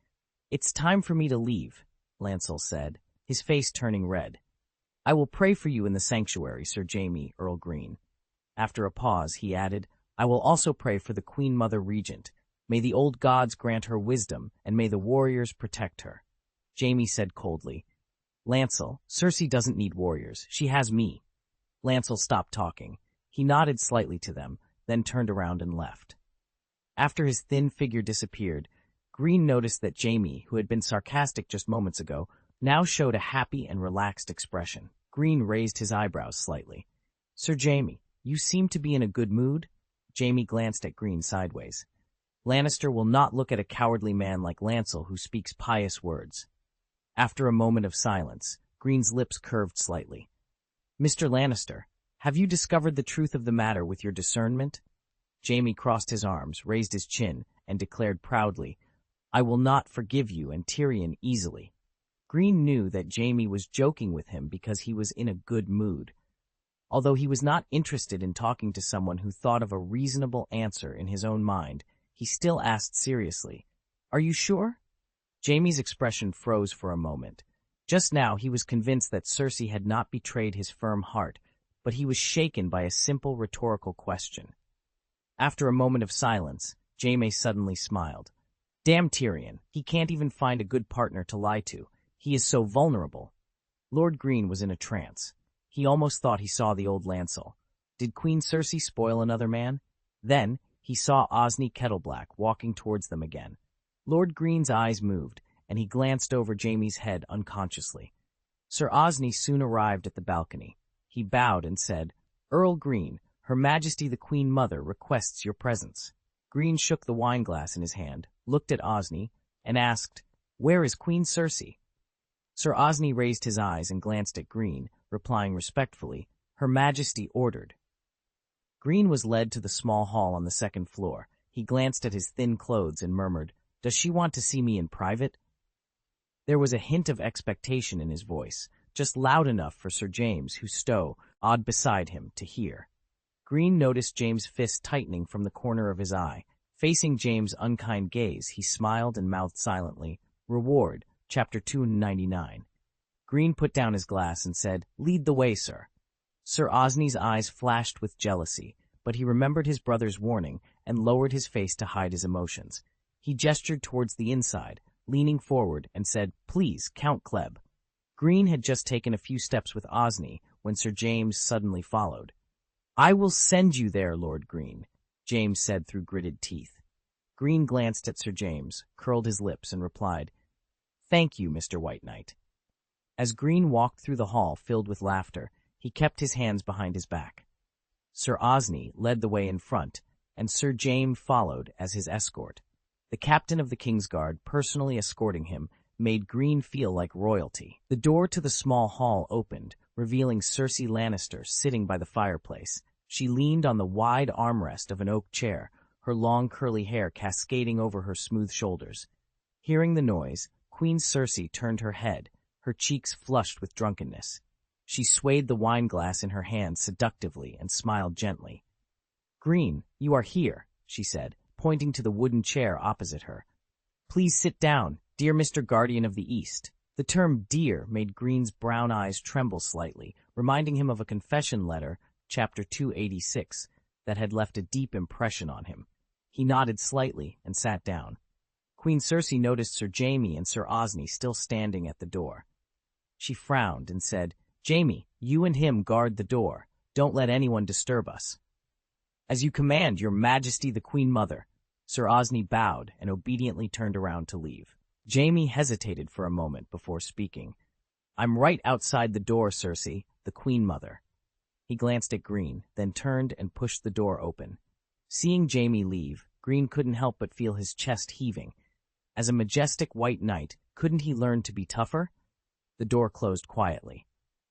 "It's time for me to leave," Lancel said, his face turning red. "I will pray for you in the sanctuary, Sir Jaime, Earl Greene." After a pause, he added, "I will also pray for the Queen Mother Regent. May the old gods grant her wisdom, and may the warriors protect her." Jaime said coldly, "Lancel, Cersei doesn't need warriors. She has me." Lancel stopped talking. He nodded slightly to them, then turned around and left. After his thin figure disappeared, Greene noticed that Jaime, who had been sarcastic just moments ago, now showed a happy and relaxed expression. Greene raised his eyebrows slightly. "Sir Jaime, you seem to be in a good mood?" Jaime glanced at Greene sideways. "Lannister will not look at a cowardly man like Lancel who speaks pious words." After a moment of silence, Greene's lips curved slightly. "Mr. Lannister, have you discovered the truth of the matter with your discernment?" Jaime crossed his arms, raised his chin, and declared proudly, "I will not forgive you and Tyrion easily." Greene knew that Jaime was joking with him because he was in a good mood. Although he was not interested in talking to someone who thought of a reasonable answer in his own mind, he still asked seriously, "Are you sure?" Jaime's expression froze for a moment. Just now he was convinced that Cersei had not betrayed his firm heart, but he was shaken by a simple rhetorical question. After a moment of silence, Jaime suddenly smiled. "Damn Tyrion, he can't even find a good partner to lie to. He is so vulnerable." Lord Greene was in a trance. He almost thought he saw the old Lancel. Did Queen Cersei spoil another man? Then he saw Osney Kettleblack walking towards them again. Lord Greene's eyes moved, and he glanced over Jaime's head unconsciously. Sir Osney soon arrived at the balcony. He bowed and said, "Earl Greene, Her Majesty the Queen Mother requests your presence." Greene shook the wineglass in his hand, looked at Osney, and asked, "Where is Queen Cersei?" Sir Osney raised his eyes and glanced at Greene, replying respectfully, "Her Majesty ordered." Greene was led to the small hall on the second floor. He glanced at his thin clothes and murmured, "Does she want to see me in private?" There was a hint of expectation in his voice, just loud enough for Sir James, who stood beside him, to hear. Greene noticed James' fist tightening from the corner of his eye. Facing James' unkind gaze, he smiled and mouthed silently, "Reward, Chapter 299. Greene put down his glass and said, "Lead the way, sir." Sir Osney's eyes flashed with jealousy, but he remembered his brother's warning and lowered his face to hide his emotions. He gestured towards the inside, leaning forward, and said, "Please, Count Kleb." Greene had just taken a few steps with Osney when Sir James suddenly followed. "I will send you there, Lord Greene," James said through gritted teeth. Greene glanced at Sir James, curled his lips, and replied, "Thank you, Mr. White Knight." As Greene walked through the hall filled with laughter, he kept his hands behind his back. Sir Osney led the way in front, and Sir James followed as his escort. The captain of the Kingsguard personally escorting him made Greene feel like royalty. The door to the small hall opened, revealing Cersei Lannister sitting by the fireplace. She leaned on the wide armrest of an oak chair, her long curly hair cascading over her smooth shoulders. Hearing the noise, Queen Cersei turned her head, her cheeks flushed with drunkenness. She swayed the wineglass in her hand seductively and smiled gently. "Greene, you are here," she said, pointing to the wooden chair opposite her. "Please sit down, dear Mr. Guardian of the East." The term "dear" made Greene's brown eyes tremble slightly, reminding him of a confession letter, Chapter 286, that had left a deep impression on him. He nodded slightly and sat down. Queen Cersei noticed Sir Jaime and Sir Osney still standing at the door. She frowned and said, "Jaime, you and him guard the door. Don't let anyone disturb us." "As you command, Your Majesty the Queen Mother." Sir Osney bowed and obediently turned around to leave. Jaime hesitated for a moment before speaking. "I'm right outside the door, Cersei, the Queen Mother." He glanced at Greene, then turned and pushed the door open. Seeing Jaime leave, Greene couldn't help but feel his chest heaving. As a majestic white knight, couldn't he learn to be tougher? The door closed quietly.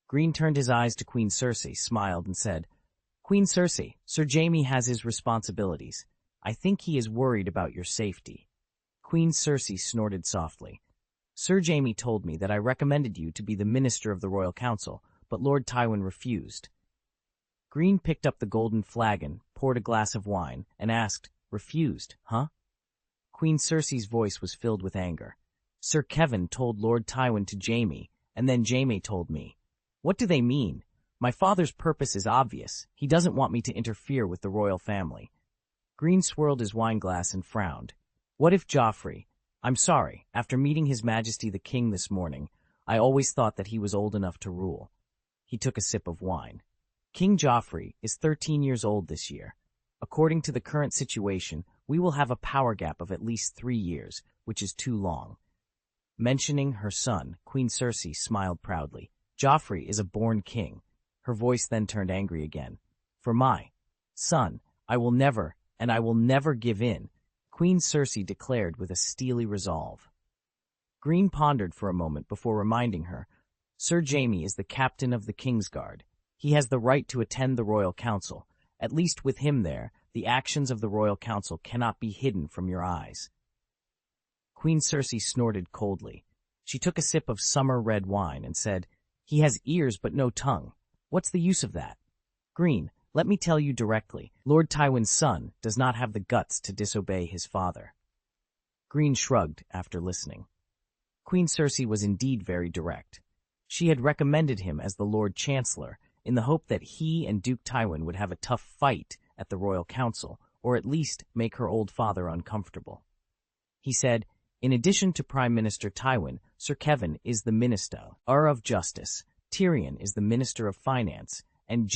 Greene turned his eyes to Queen Cersei, smiled, and said, "Queen Cersei, Sir Jaime has his responsibilities. I think he is worried about your safety." Queen Cersei snorted softly. "Sir Jaime told me that I recommended you to be the minister of the Royal Council, but Lord Tywin refused." Greene picked up the golden flagon, poured a glass of wine, and asked, "Refused, huh?" Queen Cersei's voice was filled with anger. "Sir Kevin told Lord Tywin to Jaime, and then Jaime told me. What do they mean? My father's purpose is obvious. He doesn't want me to interfere with the royal family." Greene swirled his wineglass and frowned. "What if Joffrey— I'm sorry, after meeting His Majesty the King this morning, I always thought that he was old enough to rule." He took a sip of wine. "King Joffrey is 13 years old this year. According to the current situation, we will have a power gap of at least 3 years, which is too long." Mentioning her son, Queen Cersei smiled proudly. "Joffrey is a born king." Her voice then turned angry again. "For my son, I will never give in," Queen Cersei declared with a steely resolve. Greene pondered for a moment before reminding her, "Sir Jaime is the captain of the Kingsguard. He has the right to attend the Royal Council. At least with him there, the actions of the Royal Council cannot be hidden from your eyes." Queen Cersei snorted coldly. She took a sip of summer red wine and said, "He has ears but no tongue. What's the use of that? Greene, let me tell you directly, Lord Tywin's son does not have the guts to disobey his father." Greene shrugged after listening. Queen Cersei was indeed very direct. She had recommended him as the Lord Chancellor in the hope that he and Duke Tywin would have a tough fight at the Royal Council, or at least make her old father uncomfortable. He said, "In addition to Prime Minister Tywin, Sir Kevin is the Minister of Justice, Tyrion is the Minister of Finance, and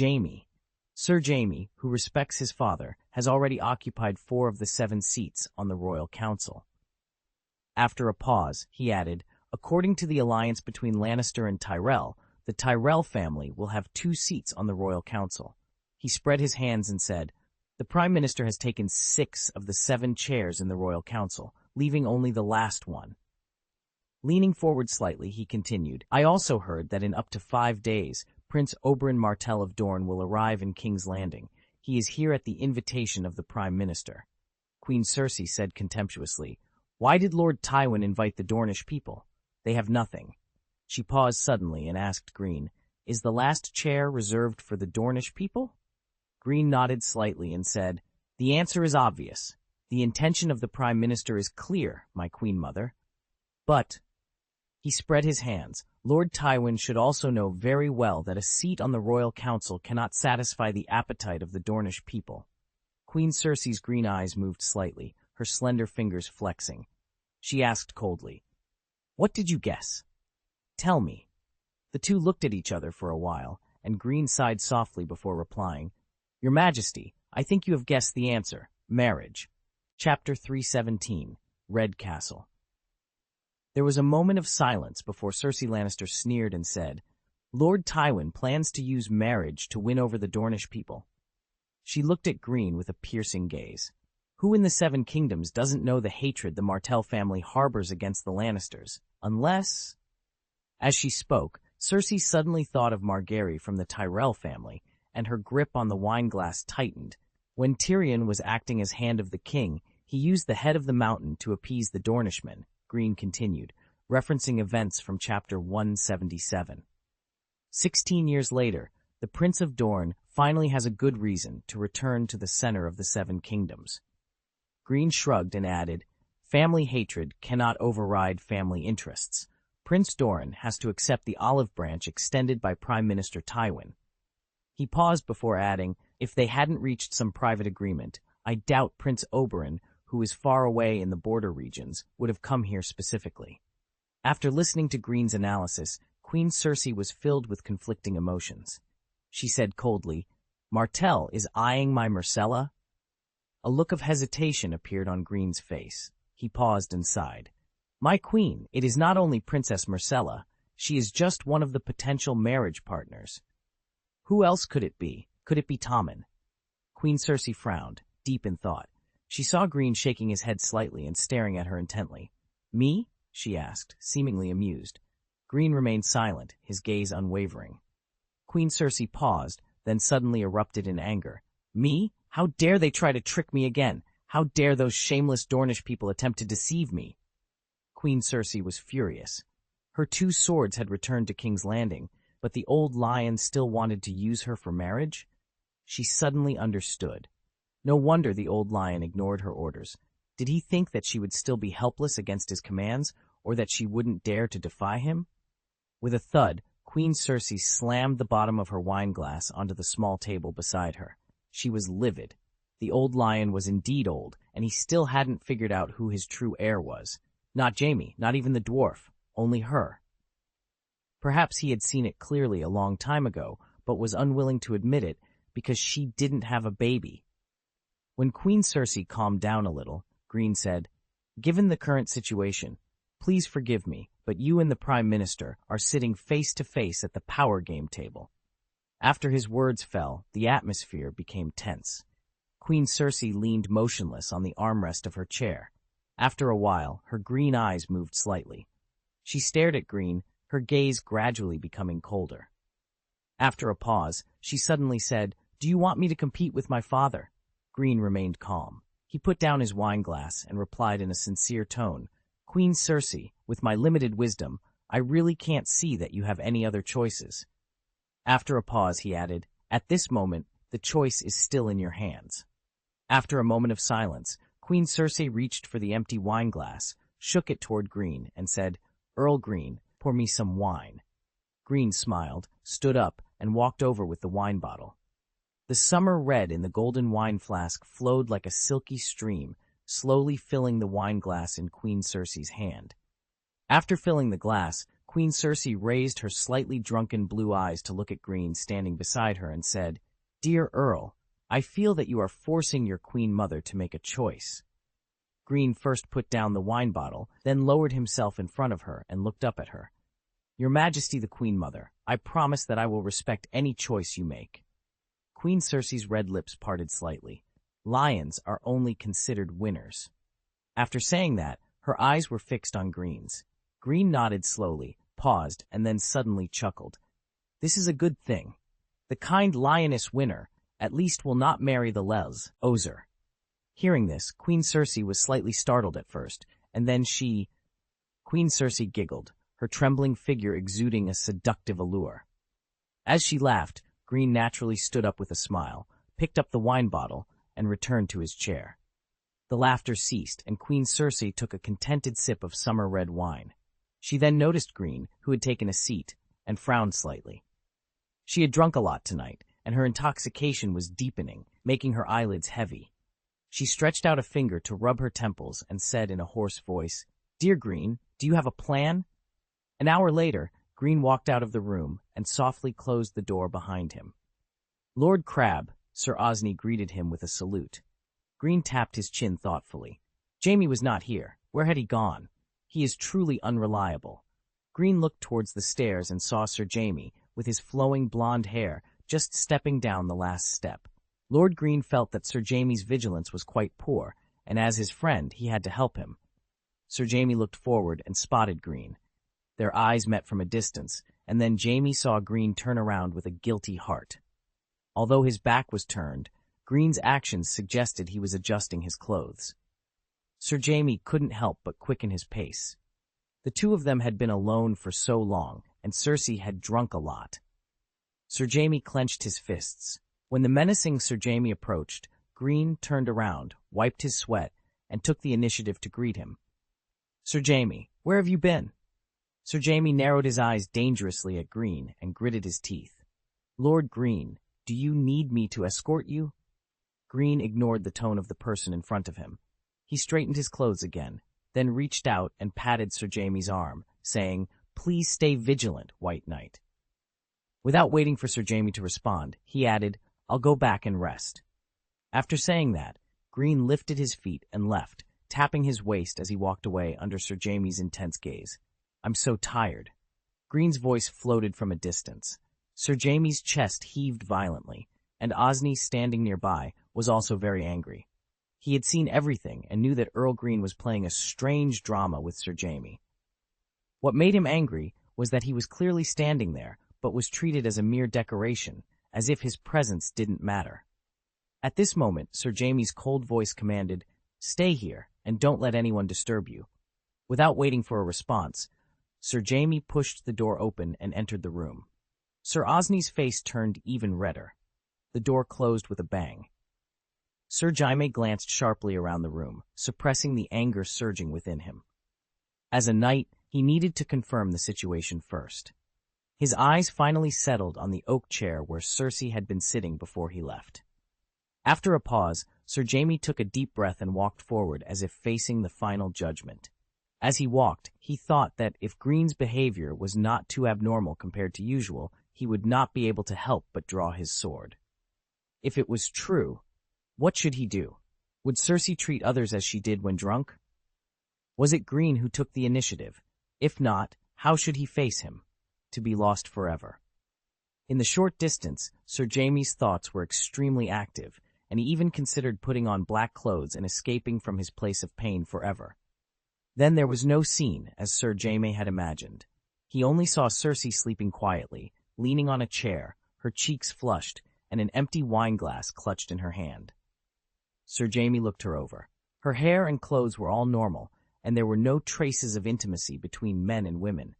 Sir Jaime, who respects his father, has already occupied 4 of the 7 seats on the Royal Council." After a pause, he added, "According to the alliance between Lannister and Tyrell, the Tyrell family will have 2 seats on the Royal Council." He spread his hands and said, "The Prime Minister has taken 6 of the 7 chairs in the Royal Council, leaving only the last one." Leaning forward slightly, he continued, "I also heard that in up to 5 days, Prince Oberyn Martell of Dorne will arrive in King's Landing. He is here at the invitation of the Prime Minister." Queen Cersei said contemptuously, "Why did Lord Tywin invite the Dornish people? They have nothing." She paused suddenly and asked Greene, "Is the last chair reserved for the Dornish people?" Greene nodded slightly and said, "The answer is obvious. The intention of the Prime Minister is clear, my Queen Mother. But," he spread his hands, "Lord Tywin should also know very well that a seat on the Royal Council cannot satisfy the appetite of the Dornish people." Queen Cersei's green eyes moved slightly, her slender fingers flexing. She asked coldly, "What did you guess? Tell me." The two looked at each other for a while, and Greene sighed softly before replying, "Your Majesty, I think you have guessed the answer. Marriage." Chapter 317, Red Castle. There was a moment of silence before Cersei Lannister sneered and said, "Lord Tywin plans to use marriage to win over the Dornish people." She looked at Greene with a piercing gaze. Who in the 7 Kingdoms doesn't know the hatred the Martell family harbors against the Lannisters? Unless— As she spoke, Cersei suddenly thought of Margaery from the Tyrell family, and her grip on the wineglass tightened. When Tyrion was acting as Hand of the King, he used the head of the mountain to appease the Dornishmen, Greene continued, referencing events from chapter 177. 16 years later, the Prince of Dorne finally has a good reason to return to the center of the 7 Kingdoms. Greene shrugged and added, "Family hatred cannot override family interests. Prince Doran has to accept the olive branch extended by Prime Minister Tywin." He paused before adding, "If they hadn't reached some private agreement, I doubt Prince Oberyn, who is far away in the border regions, would have come here specifically." After listening to Greene's analysis, Queen Cersei was filled with conflicting emotions. She said coldly, "Martell is eyeing my Myrcella?" A look of hesitation appeared on Greene's face. He paused and sighed. "My queen, it is not only Princess Myrcella. She is just one of the potential marriage partners." "Who else could it be? Could it be Tommen?" Queen Cersei frowned. deep in thought. She saw Greene shaking his head slightly and staring at her intently. "Me?" she asked, seemingly amused. Greene remained silent, his gaze unwavering. Queen Cersei paused, then suddenly erupted in anger. "Me? How dare they try to trick me again? How dare those shameless Dornish people attempt to deceive me?" Queen Cersei was furious. Her two swords had returned to King's Landing, but the old lion still wanted to use her for marriage? She suddenly understood. No wonder the old lion ignored her orders. Did he think that she would still be helpless against his commands, or that she wouldn't dare to defy him? With a thud, Queen Cersei slammed the bottom of her wineglass onto the small table beside her. She was livid. The old lion was indeed old, and he still hadn't figured out who his true heir was. Not Jaime, not even the dwarf, only her. Perhaps he had seen it clearly a long time ago, but was unwilling to admit it because she didn't have a baby. When Queen Cersei calmed down a little, Greene said, "Given the current situation, please forgive me, but you and the Prime Minister are sitting face to face at the power game table." After his words fell, the atmosphere became tense. Queen Cersei leaned motionless on the armrest of her chair. After a while, her green eyes moved slightly. She stared at Greene, her gaze gradually becoming colder. After a pause, she suddenly said, "Do you want me to compete with my father?" Greene remained calm. He put down his wineglass and replied in a sincere tone, "Queen Cersei, with my limited wisdom, I really can't see that you have any other choices." After a pause, he added, "At this moment, the choice is still in your hands." After a moment of silence, Queen Cersei reached for the empty wineglass, shook it toward Greene, and said, "Earl Greene, pour me some wine." Greene smiled, stood up, and walked over with the wine bottle. The summer red in the golden wine flask flowed like a silky stream, slowly filling the wineglass in Queen Cersei's hand. After filling the glass, Queen Cersei raised her slightly drunken blue eyes to look at Greene standing beside her and said, "Dear Earl, I feel that you are forcing your Queen Mother to make a choice." Greene first put down the wine bottle, then lowered himself in front of her and looked up at her. "Your Majesty the Queen Mother, I promise that I will respect any choice you make." Queen Cersei's red lips parted slightly. Lions are only considered winners. After saying that, her eyes were fixed on Greene's. Greene nodded slowly, paused, and then suddenly chuckled. "This is a good thing. The kind lioness winner at least will not marry the Les Ozer." Hearing this, Queen Cersei was slightly startled at first, and then Queen Cersei giggled, her trembling figure exuding a seductive allure. As she laughed, Greene naturally stood up with a smile, picked up the wine bottle, and returned to his chair. The laughter ceased, and Queen Cersei took a contented sip of summer red wine. She then noticed Greene, who had taken a seat, and frowned slightly. She had drunk a lot tonight, and her intoxication was deepening, making her eyelids heavy. She stretched out a finger to rub her temples and said in a hoarse voice, "Dear Greene, do you have a plan?" An hour later, Greene walked out of the room and softly closed the door behind him. "Lord Crab," Sir Osney greeted him with a salute. Greene tapped his chin thoughtfully. Jaime was not here. Where had he gone? He is truly unreliable. Greene looked towards the stairs and saw Sir Jaime, with his flowing blonde hair, just stepping down the last step. Lord Greene felt that Sir Jaime's vigilance was quite poor, and as his friend, he had to help him. Sir Jaime looked forward and spotted Greene. Their eyes met from a distance, and then Jaime saw Greene turn around with a guilty heart. Although his back was turned, Greene's actions suggested he was adjusting his clothes. Sir Jaime couldn't help but quicken his pace. The two of them had been alone for so long, and Cersei had drunk a lot. Sir Jaime clenched his fists. When the menacing Sir Jaime approached, Greene turned around, wiped his sweat, and took the initiative to greet him. "Sir Jaime, where have you been?" Sir Jaime narrowed his eyes dangerously at Greene and gritted his teeth. "Lord Greene, do you need me to escort you?" Greene ignored the tone of the person in front of him. He straightened his clothes again, then reached out and patted Sir Jaime's arm, saying, "Please stay vigilant, White Knight." Without waiting for Sir Jaime to respond, he added, "I'll go back and rest." After saying that, Greene lifted his feet and left, tapping his waist as he walked away under Sir Jaime's intense gaze. "I'm so tired." Greene's voice floated from a distance. Sir Jaime's chest heaved violently, and Osney, standing nearby, was also very angry. He had seen everything and knew that Earl Greene was playing a strange drama with Sir Jaime. What made him angry was that he was clearly standing there, but was treated as a mere decoration, as if his presence didn't matter. At this moment, Sir Jaime's cold voice commanded, "Stay here, and don't let anyone disturb you." Without waiting for a response, Sir Jaime pushed the door open and entered the room. Sir Osney's face turned even redder. The door closed with a bang. Sir Jaime glanced sharply around the room, suppressing the anger surging within him. As a knight, he needed to confirm the situation first. His eyes finally settled on the oak chair where Cersei had been sitting before he left. After a pause, Sir Jaime took a deep breath and walked forward as if facing the final judgment. As he walked, he thought that if Greene's behavior was not too abnormal compared to usual, he would not be able to help but draw his sword. If it was true, what should he do? Would Cersei treat others as she did when drunk? Was it Greene who took the initiative? If not, how should he face him? To be lost forever. In the short distance, Sir Jaime's thoughts were extremely active, and he even considered putting on black clothes and escaping from his place of pain forever. Then there was no scene as Sir Jaime had imagined. He only saw Cersei sleeping quietly, leaning on a chair, her cheeks flushed, and an empty wineglass clutched in her hand. Sir Jaime looked her over. Her hair and clothes were all normal, and there were no traces of intimacy between men and women.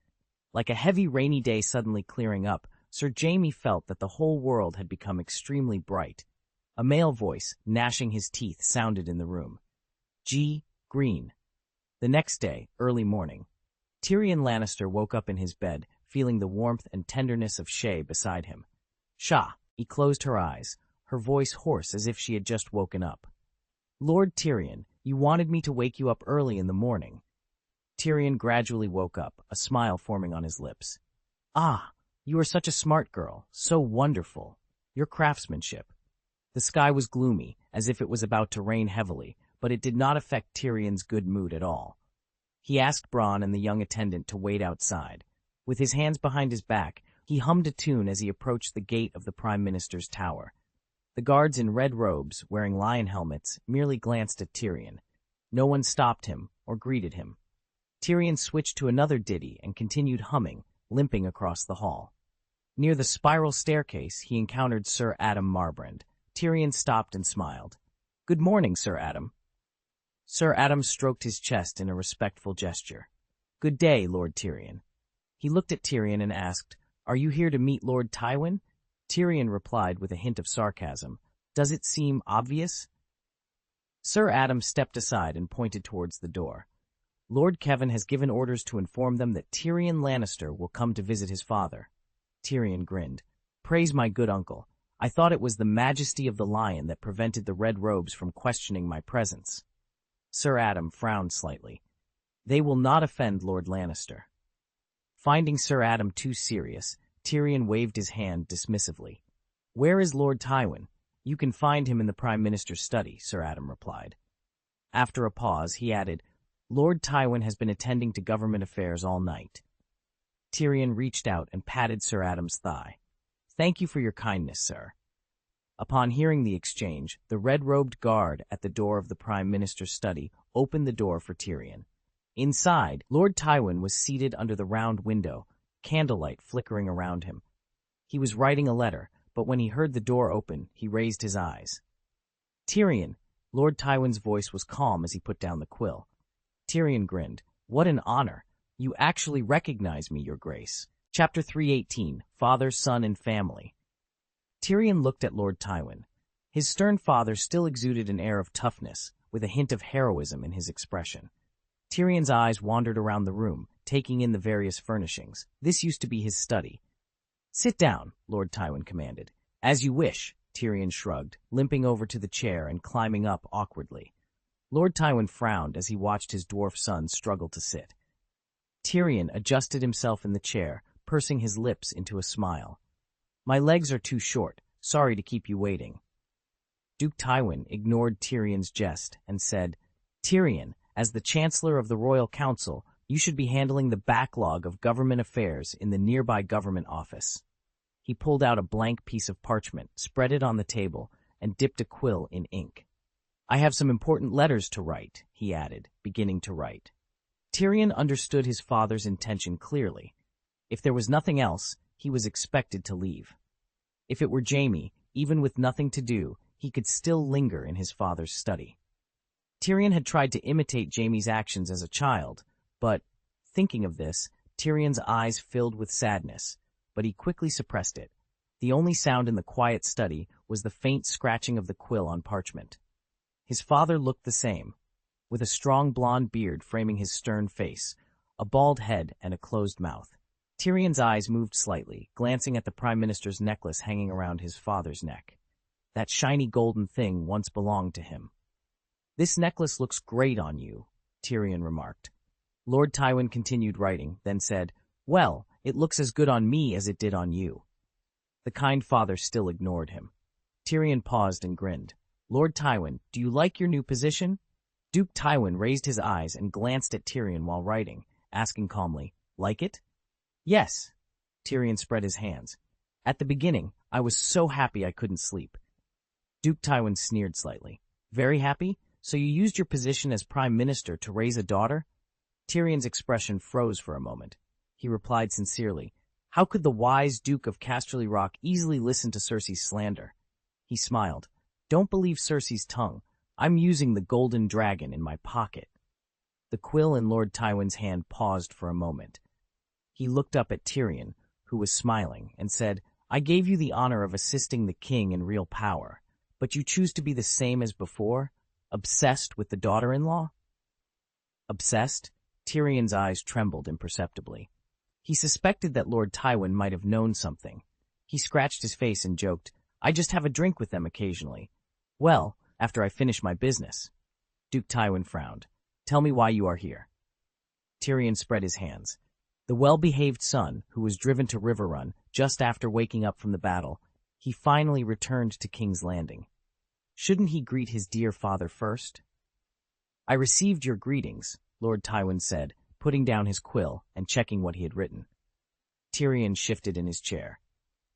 Like a heavy rainy day suddenly clearing up, Sir Jaime felt that the whole world had become extremely bright. A male voice, gnashing his teeth, sounded in the room. Greene. The next day, early morning, Tyrion Lannister woke up in his bed, feeling the warmth and tenderness of Shay beside him. "Shah." He closed her eyes, her voice hoarse as if she had just woken up. "Lord Tyrion, you wanted me to wake you up early in the morning." Tyrion gradually woke up, a smile forming on his lips. "Ah, you are such a smart girl, so wonderful. Your craftsmanship." The sky was gloomy, as if it was about to rain heavily, but it did not affect Tyrion's good mood at all. He asked Bronn and the young attendant to wait outside. With his hands behind his back, he hummed a tune as he approached the gate of the Prime Minister's tower. The guards in red robes, wearing lion helmets, merely glanced at Tyrion. No one stopped him or greeted him. Tyrion switched to another ditty and continued humming, limping across the hall. Near the spiral staircase, he encountered Sir Adam Marbrand. Tyrion stopped and smiled. "Good morning, Sir Adam." Sir Adam stroked his chest in a respectful gesture. "Good day, Lord Tyrion." He looked at Tyrion and asked, "Are you here to meet Lord Tywin?" Tyrion replied with a hint of sarcasm, "Does it seem obvious?" Sir Adam stepped aside and pointed towards the door. "Lord Kevin has given orders to inform them that Tyrion Lannister will come to visit his father." Tyrion grinned. "Praise my good uncle. I thought it was the majesty of the lion that prevented the red robes from questioning my presence." Sir Adam frowned slightly. "They will not offend Lord Lannister." Finding Sir Adam too serious, Tyrion waved his hand dismissively. "Where is Lord Tywin?" "You can find him in the Prime Minister's study," Sir Adam replied. After a pause, he added, "Lord Tywin has been attending to government affairs all night." Tyrion reached out and patted Sir Adam's thigh. "Thank you for your kindness, sir." Upon hearing the exchange, the red-robed guard at the door of the Prime Minister's study opened the door for Tyrion. Inside, Lord Tywin was seated under the round window, candlelight flickering around him. He was writing a letter, but when he heard the door open, he raised his eyes. "Tyrion," Lord Tywin's voice was calm as he put down the quill. Tyrion grinned. "What an honor. You actually recognize me, Your Grace." Chapter 318, Father, Son, and Family. Tyrion looked at Lord Tywin. His stern father still exuded an air of toughness, with a hint of heroism in his expression. Tyrion's eyes wandered around the room, taking in the various furnishings. This used to be his study. "Sit down," Lord Tywin commanded. "As you wish," Tyrion shrugged, limping over to the chair and climbing up awkwardly. Lord Tywin frowned as he watched his dwarf son struggle to sit. Tyrion adjusted himself in the chair, pursing his lips into a smile. "My legs are too short. Sorry to keep you waiting." Duke Tywin ignored Tyrion's jest and said, "Tyrion, as the Chancellor of the Royal Council, you should be handling the backlog of government affairs in the nearby government office." He pulled out a blank piece of parchment, spread it on the table, and dipped a quill in ink. I have some important letters to write, he added, beginning to write. Tyrion understood his father's intention clearly. If there was nothing else, he was expected to leave. If it were Jaime, even with nothing to do, he could still linger in his father's study. Tyrion had tried to imitate Jaime's actions as a child, but, thinking of this, Tyrion's eyes filled with sadness, but he quickly suppressed it. The only sound in the quiet study was the faint scratching of the quill on parchment. His father looked the same, with a strong blonde beard framing his stern face, a bald head and a closed mouth. Tyrion's eyes moved slightly, glancing at the Prime Minister's necklace hanging around his father's neck. That shiny golden thing once belonged to him. "This necklace looks great on you," Tyrion remarked. Lord Tywin continued writing, then said, "Well, it looks as good on me as it did on you." The kind father still ignored him. Tyrion paused and grinned. "Lord Tywin, do you like your new position?" Duke Tywin raised his eyes and glanced at Tyrion while writing, asking calmly, "Like it?" "Yes." Tyrion spread his hands. "At the beginning, I was so happy I couldn't sleep." Duke Tywin sneered slightly. "Very happy? So you used your position as Prime Minister to raise a daughter?" Tyrion's expression froze for a moment. He replied sincerely, "How could the wise Duke of Casterly Rock easily listen to Cersei's slander?" He smiled. "Don't believe Cersei's tongue. I'm using the golden dragon in my pocket." The quill in Lord Tywin's hand paused for a moment. He looked up at Tyrion, who was smiling, and said, "I gave you the honor of assisting the king in real power, but you choose to be the same as before, obsessed with the daughter-in-law?" Obsessed? Tyrion's eyes trembled imperceptibly. He suspected that Lord Tywin might have known something. He scratched his face and joked, "I just have a drink with them occasionally. Well, after I finish my business." Duke Tywin frowned. "Tell me why you are here." Tyrion spread his hands. The well-behaved son, who was driven to Riverrun just after waking up from the battle, he finally returned to King's Landing. Shouldn't he greet his dear father first? "I received your greetings," Lord Tywin said, putting down his quill and checking what he had written. Tyrion shifted in his chair.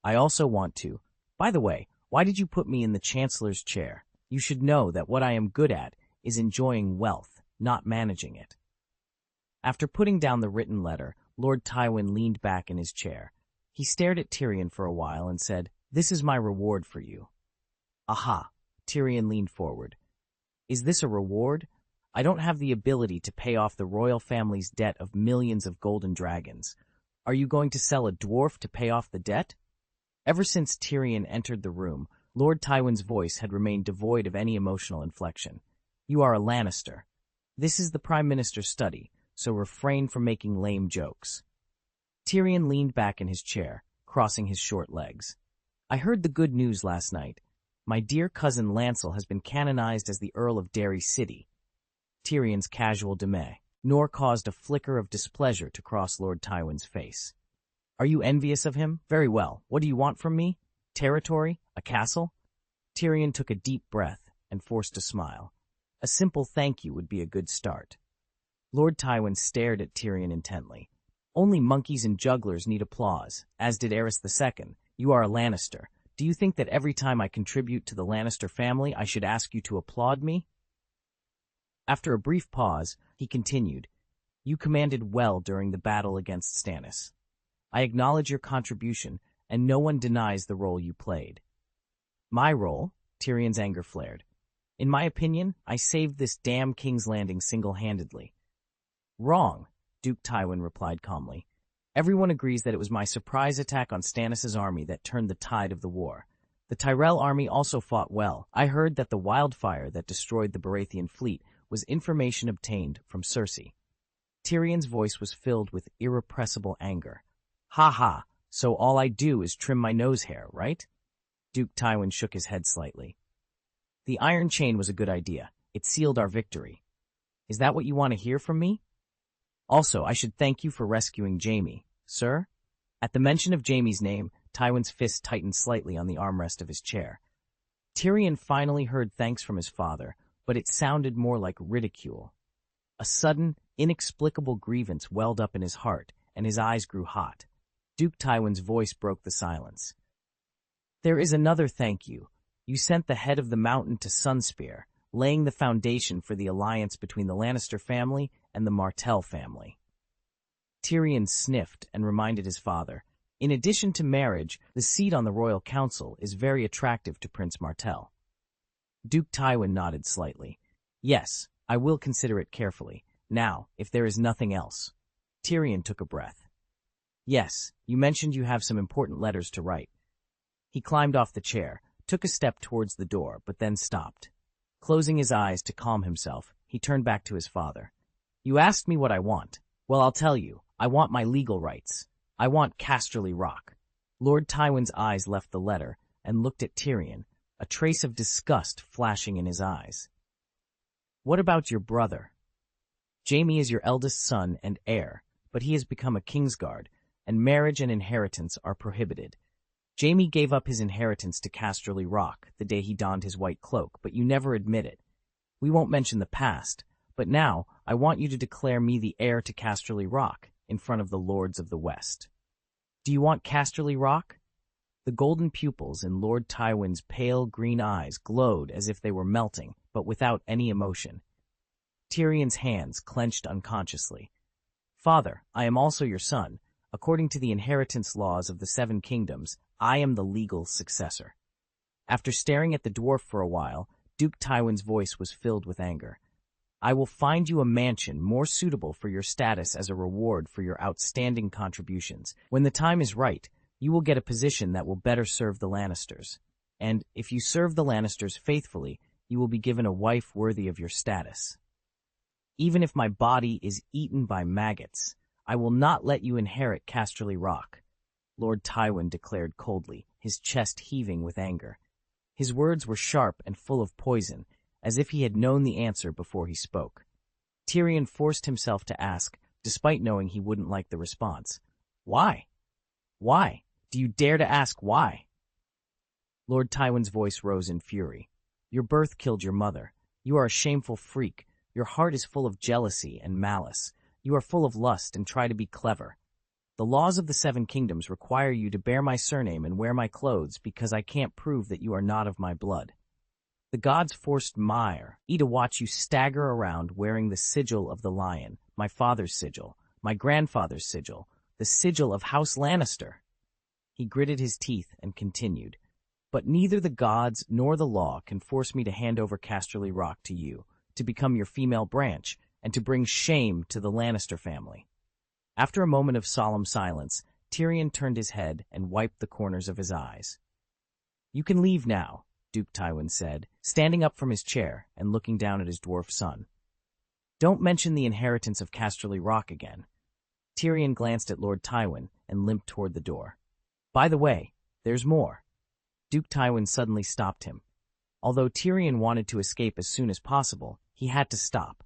"I also want to. By the way, why did you put me in the Chancellor's chair? You should know that what I am good at is enjoying wealth, not managing it." After putting down the written letter, Lord Tywin leaned back in his chair. He stared at Tyrion for a while and said, "This is my reward for you." "Aha." Tyrion leaned forward. "Is this a reward? I don't have the ability to pay off the royal family's debt of millions of golden dragons. Are you going to sell a dwarf to pay off the debt?" Ever since Tyrion entered the room, Lord Tywin's voice had remained devoid of any emotional inflection. "You are a Lannister. This is the Prime Minister's study, so refrain from making lame jokes." Tyrion leaned back in his chair, crossing his short legs. "I heard the good news last night. My dear cousin Lancel has been canonized as the Earl of Derry City." Tyrion's casual demur, nor caused a flicker of displeasure to cross Lord Tywin's face. "Are you envious of him? Very well. What do you want from me? Territory? A castle?" Tyrion took a deep breath and forced a smile. A simple thank you would be a good start. Lord Tywin stared at Tyrion intently. "Only monkeys and jugglers need applause, as did Aerys II. You are a Lannister. Do you think that every time I contribute to the Lannister family I should ask you to applaud me?" After a brief pause, he continued, "You commanded well during the battle against Stannis. I acknowledge your contribution, and no one denies the role you played." "My role?" Tyrion's anger flared. "In my opinion, I saved this damn King's Landing single-handedly." "Wrong," Duke Tywin replied calmly. "Everyone agrees that it was my surprise attack on Stannis' army that turned the tide of the war. The Tyrell army also fought well. I heard that the wildfire that destroyed the Baratheon fleet was information obtained from Cersei." Tyrion's voice was filled with irrepressible anger. "Ha ha, so all I do is trim my nose hair, right?" Duke Tywin shook his head slightly. "The Iron Chain was a good idea. It sealed our victory. Is that what you want to hear from me? Also, I should thank you for rescuing Jaime, sir." At the mention of Jaime's name, Tywin's fist tightened slightly on the armrest of his chair. Tyrion finally heard thanks from his father, but it sounded more like ridicule. A sudden, inexplicable grievance welled up in his heart, and his eyes grew hot. Duke Tywin's voice broke the silence. "There is another thank you. You sent the head of the mountain to Sunspear, laying the foundation for the alliance between the Lannister family and the Martell family. Tyrion sniffed and reminded his father, in addition to marriage, the seat on the royal council is very attractive to Prince Martell. Duke Tywin nodded slightly. Yes, I will consider it carefully. Now, if there is nothing else. Tyrion took a breath. Yes, you mentioned you have some important letters to write. He climbed off the chair, took a step towards the door, but then stopped. Closing his eyes to calm himself, he turned back to his father. You asked me what I want. Well, I'll tell you. I want my legal rights. I want Casterly Rock. Lord Tywin's eyes left the letter and looked at Tyrion, a trace of disgust flashing in his eyes. What about your brother? Jaime is your eldest son and heir, but he has become a Kingsguard, and marriage and inheritance are prohibited. Jaime gave up his inheritance to Casterly Rock the day he donned his white cloak, but you never admit it. We won't mention the past, but now I want you to declare me the heir to Casterly Rock in front of the Lords of the West. Do you want Casterly Rock? The golden pupils in Lord Tywin's pale green eyes glowed as if they were melting, but without any emotion. Tyrion's hands clenched unconsciously. Father, I am also your son. According to the inheritance laws of the Seven Kingdoms, I am the legal successor. After staring at the dwarf for a while, Duke Tywin's voice was filled with anger. I will find you a mansion more suitable for your status as a reward for your outstanding contributions. When the time is right, you will get a position that will better serve the Lannisters. And if you serve the Lannisters faithfully, you will be given a wife worthy of your status. Even if my body is eaten by maggots, I will not let you inherit Casterly Rock, Lord Tywin declared coldly, his chest heaving with anger. His words were sharp and full of poison, as if he had known the answer before he spoke. Tyrion forced himself to ask, despite knowing he wouldn't like the response. Why? Why? Do you dare to ask why? Lord Tywin's voice rose in fury. Your birth killed your mother. You are a shameful freak. Your heart is full of jealousy and malice. You are full of lust and try to be clever. The laws of the Seven Kingdoms require you to bear my surname and wear my clothes because I can't prove that you are not of my blood. The gods forced me to watch you stagger around wearing the sigil of the lion, my father's sigil, my grandfather's sigil, the sigil of House Lannister. He gritted his teeth and continued, but neither the gods nor the law can force me to hand over Casterly Rock to you, to become your female branch, and to bring shame to the Lannister family. After a moment of solemn silence, Tyrion turned his head and wiped the corners of his eyes. You can leave now, Duke Tywin said, standing up from his chair and looking down at his dwarf son. Don't mention the inheritance of Casterly Rock again. Tyrion glanced at Lord Tywin and limped toward the door. By the way, there's more. Duke Tywin suddenly stopped him. Although Tyrion wanted to escape as soon as possible, he had to stop.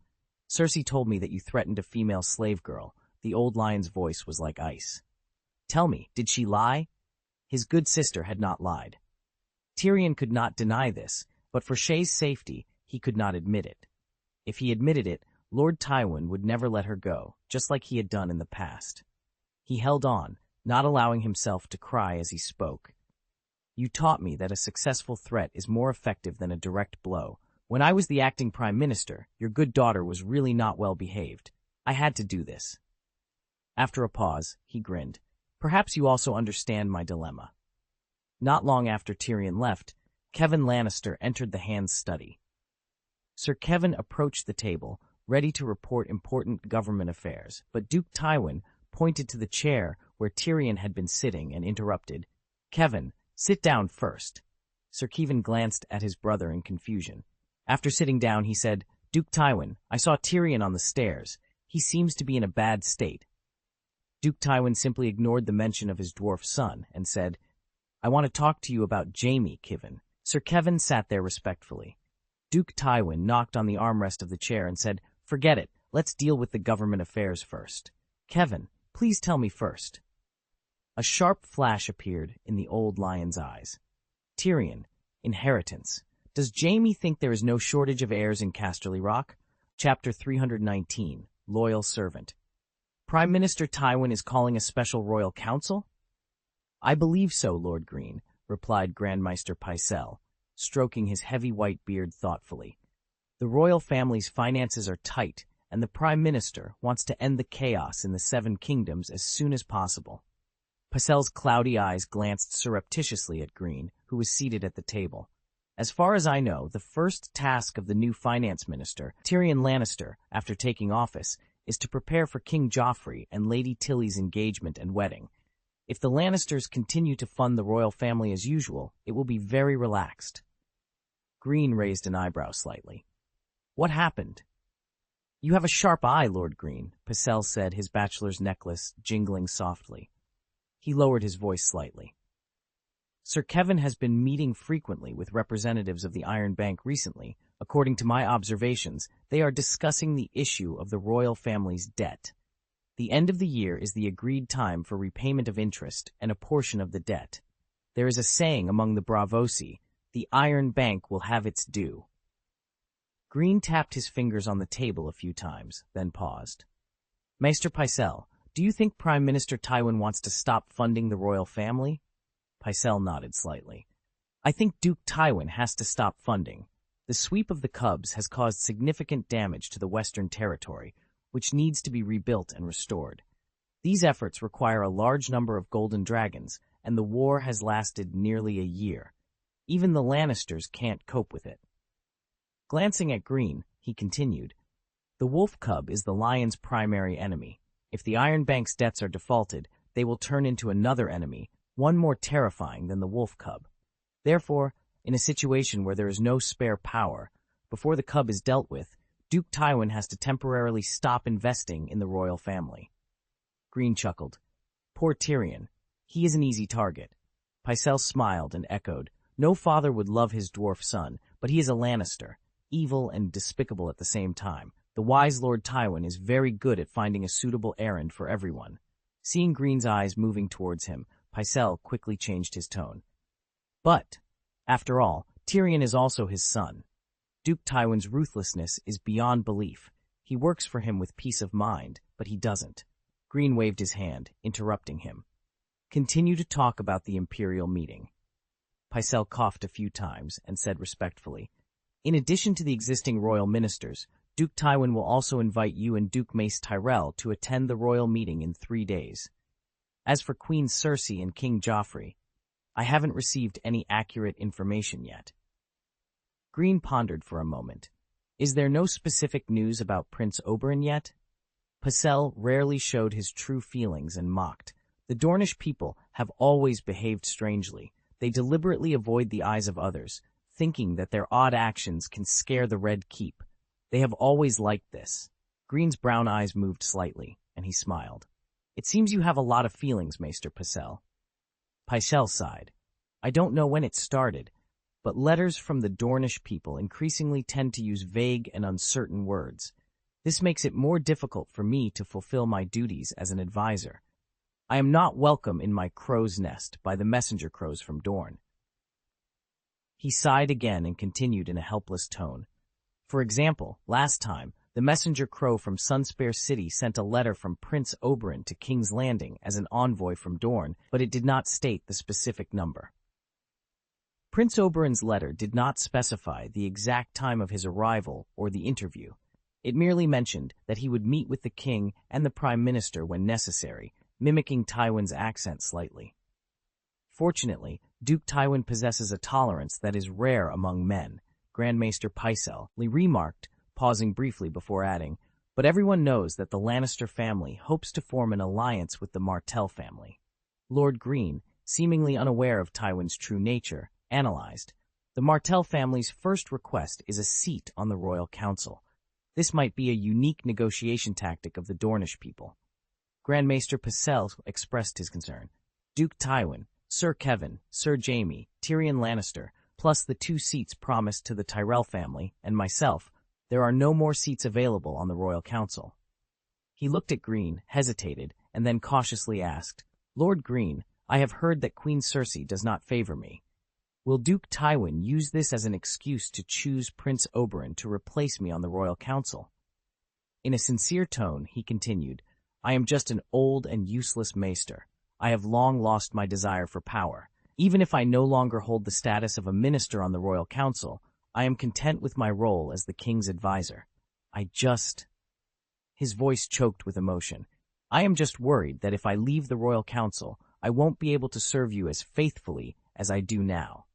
Cersei told me that you threatened a female slave girl. The old lion's voice was like ice. Tell me, did she lie? His good sister had not lied. Tyrion could not deny this, but for Shay's safety, he could not admit it. If he admitted it, Lord Tywin would never let her go, just like he had done in the past. He held on, not allowing himself to cry as he spoke. You taught me that a successful threat is more effective than a direct blow. When I was the acting prime minister, your good daughter was really not well behaved. I had to do this. After a pause, he grinned. Perhaps you also understand my dilemma. Not long after Tyrion left, Kevan Lannister entered the Hand's study. Sir Kevan approached the table, ready to report important government affairs, but Duke Tywin pointed to the chair where Tyrion had been sitting and interrupted. Kevan, sit down first. Sir Kevan glanced at his brother in confusion. After sitting down, he said, Duke Tywin, I saw Tyrion on the stairs. He seems to be in a bad state. Duke Tywin simply ignored the mention of his dwarf son and said, I want to talk to you about Jaime, Kevan. Sir Kevan sat there respectfully. Duke Tywin knocked on the armrest of the chair and said, Forget it, let's deal with the government affairs first. Kevan, please tell me first. A sharp flash appeared in the old lion's eyes. Tyrion, inheritance. Does Jaime think there is no shortage of heirs in Casterly Rock? Chapter 319, Loyal Servant. Prime Minister Tywin is calling a special royal council? I believe so, Lord Greene, replied Grandmeister Pycelle, stroking his heavy white beard thoughtfully. The royal family's finances are tight, and the Prime Minister wants to end the chaos in the Seven Kingdoms as soon as possible. Pycelle's cloudy eyes glanced surreptitiously at Greene, who was seated at the table. As far as I know, the first task of the new finance minister, Tyrion Lannister, after taking office, is to prepare for King Joffrey and Lady Tilly's engagement and wedding. If the Lannisters continue to fund the royal family as usual, it will be very relaxed. Greene raised an eyebrow slightly. What happened? You have a sharp eye, Lord Greene, Pycelle said, his bachelor's necklace jingling softly. He lowered his voice slightly. Sir Kevin has been meeting frequently with representatives of the Iron Bank recently. According to my observations, they are discussing the issue of the royal family's debt. The end of the year is the agreed time for repayment of interest and a portion of the debt. There is a saying among the Bravosi, the Iron Bank will have its due. Greene tapped his fingers on the table a few times, then paused. Maester Pycelle, do you think Prime Minister Tywin wants to stop funding the royal family? Pycelle nodded slightly. I think Duke Tywin has to stop funding. The sweep of the Cubs has caused significant damage to the Western Territory, which needs to be rebuilt and restored. These efforts require a large number of golden dragons, and the war has lasted nearly a year. Even the Lannisters can't cope with it. Glancing at Greene, he continued, the wolf cub is the lion's primary enemy. If the Iron Bank's debts are defaulted, they will turn into another enemy, one more terrifying than the wolf cub. Therefore, in a situation where there is no spare power, before the cub is dealt with, Duke Tywin has to temporarily stop investing in the royal family. Greene chuckled. Poor Tyrion. He is an easy target. Pycelle smiled and echoed, no father would love his dwarf son, but he is a Lannister, evil and despicable at the same time. The wise Lord Tywin is very good at finding a suitable errand for everyone. Seeing Greene's eyes moving towards him, Pycelle quickly changed his tone. But, after all, Tyrion is also his son. Duke Tywin's ruthlessness is beyond belief. He works for him with peace of mind, but he doesn't. Greene waved his hand, interrupting him. Continue to talk about the Imperial meeting. Pycelle coughed a few times and said respectfully, in addition to the existing royal ministers, Duke Tywin will also invite you and Duke Mace Tyrell to attend the royal meeting in 3 days. As for Queen Cersei and King Joffrey, I haven't received any accurate information yet. Greene pondered for a moment. Is there no specific news about Prince Oberyn yet? Pycelle rarely showed his true feelings and mocked. The Dornish people have always behaved strangely. They deliberately avoid the eyes of others, thinking that their odd actions can scare the Red Keep. They have always liked this. Greene's brown eyes moved slightly, and he smiled. It seems you have a lot of feelings, Maester Pycelle. Pycelle sighed. I don't know when it started, but letters from the Dornish people increasingly tend to use vague and uncertain words. This makes it more difficult for me to fulfill my duties as an advisor. I am not welcome in my crow's nest by the messenger crows from Dorne. He sighed again and continued in a helpless tone. For example, last time, the messenger crow from Sunspear City sent a letter from Prince Oberyn to King's Landing as an envoy from Dorne, but it did not state the specific number. Prince Oberyn's letter did not specify the exact time of his arrival or the interview. It merely mentioned that he would meet with the king and the prime minister when necessary, mimicking Tywin's accent slightly. Fortunately, Duke Tywin possesses a tolerance that is rare among men, Grand Maester Pycelle remarked, pausing briefly before adding, but everyone knows that the Lannister family hopes to form an alliance with the Martell family. Lord Greene, seemingly unaware of Tywin's true nature, analyzed, the Martell family's first request is a seat on the Royal Council. This might be a unique negotiation tactic of the Dornish people. Grand Maester Pycelle expressed his concern. Duke Tywin, Sir Kevin, Sir Jaime, Tyrion Lannister, plus the 2 seats promised to the Tyrell family, and myself, there are no more seats available on the Royal Council. He looked at Greene, hesitated, and then cautiously asked, Lord Greene, I have heard that Queen Cersei does not favor me. Will Duke Tywin use this as an excuse to choose Prince Oberyn to replace me on the Royal Council? In a sincere tone, he continued, I am just an old and useless maester. I have long lost my desire for power. Even if I no longer hold the status of a minister on the Royal Council, I am content with my role as the king's advisor. His voice choked with emotion. I am just worried that if I leave the royal council, I won't be able to serve you as faithfully as I do now.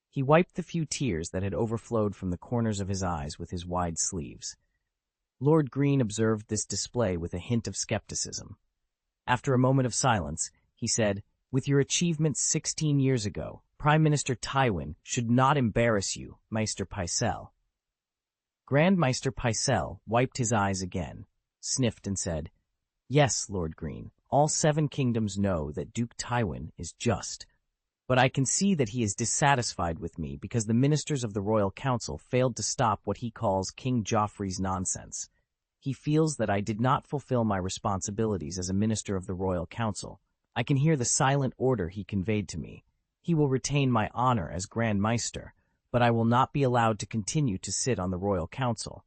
He wiped the few tears that had overflowed from the corners of his eyes with his wide sleeves. Lord Greene observed this display with a hint of skepticism. After a moment of silence, he said, "With your achievements 16 years ago, Prime Minister Tywin should not embarrass you, Maester Pycelle." Grand Maester Pycelle wiped his eyes again, sniffed and said, "Yes, Lord Greene, all 7 kingdoms know that Duke Tywin is just. But I can see that he is dissatisfied with me because the ministers of the Royal Council failed to stop what he calls King Joffrey's nonsense. He feels that I did not fulfill my responsibilities as a minister of the Royal Council. I can hear the silent order he conveyed to me. He will retain my honor as Grand Maester, but I will not be allowed to continue to sit on the Royal Council.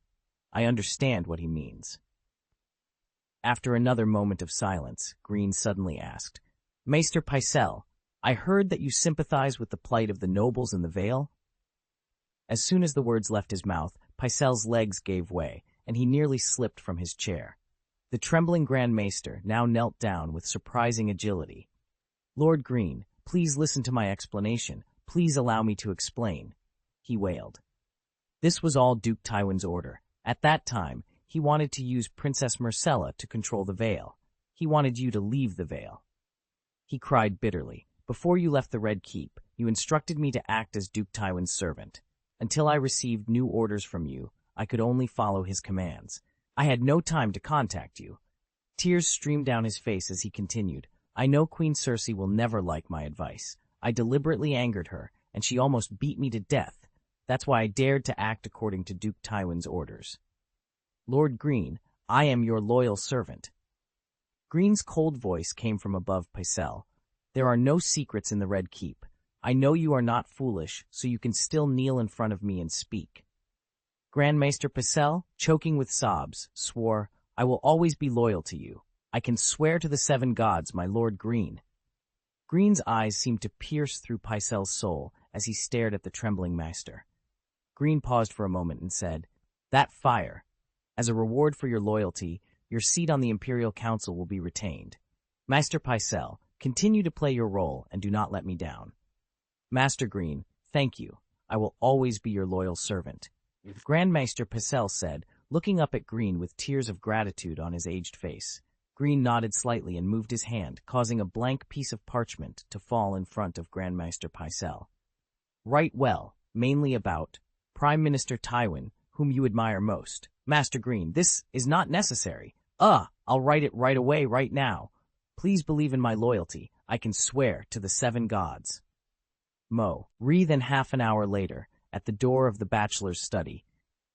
I understand what he means." After another moment of silence, Greene suddenly asked, "Maester Pycelle, I heard that you sympathize with the plight of the nobles in the Vale?" As soon as the words left his mouth, Pycelle's legs gave way, and he nearly slipped from his chair. The trembling Grand Maester now knelt down with surprising agility. "Lord Greene, please listen to my explanation. Please allow me to explain," he wailed. This was all Duke Tywin's order. At that time, he wanted to use Princess Myrcella to control the Vale. He wanted you to leave the Vale. He cried bitterly. "Before you left the Red Keep, you instructed me to act as Duke Tywin's servant. Until I received new orders from you, I could only follow his commands. I had no time to contact you." Tears streamed down his face as he continued, "I know Queen Cersei will never like my advice. I deliberately angered her, and she almost beat me to death. That's why I dared to act according to Duke Tywin's orders. Lord Greene, I am your loyal servant." Greene's cold voice came from above Pycelle. "There are no secrets in the Red Keep. I know you are not foolish, so you can still kneel in front of me and speak." Grand Maester Pycelle, choking with sobs, swore, "I will always be loyal to you. I can swear to the 7 gods, my Lord Greene." Greene's eyes seemed to pierce through Pycelle's soul as he stared at the trembling master. Greene paused for a moment and said, "That fire. As a reward for your loyalty, your seat on the Imperial Council will be retained. Master Pycelle, continue to play your role and do not let me down." "Master Greene, thank you. I will always be your loyal servant," Grand Maester Pycelle said, looking up at Greene with tears of gratitude on his aged face. Greene nodded slightly and moved his hand, causing a blank piece of parchment to fall in front of Grand Maester Pycelle. "Write well, mainly about Prime Minister Tywin, whom you admire most. Master Greene, this is not necessary. I'll write it right away, right now. Please believe in my loyalty. I can swear to the 7 gods." Then half an hour later, at the door of the bachelor's study,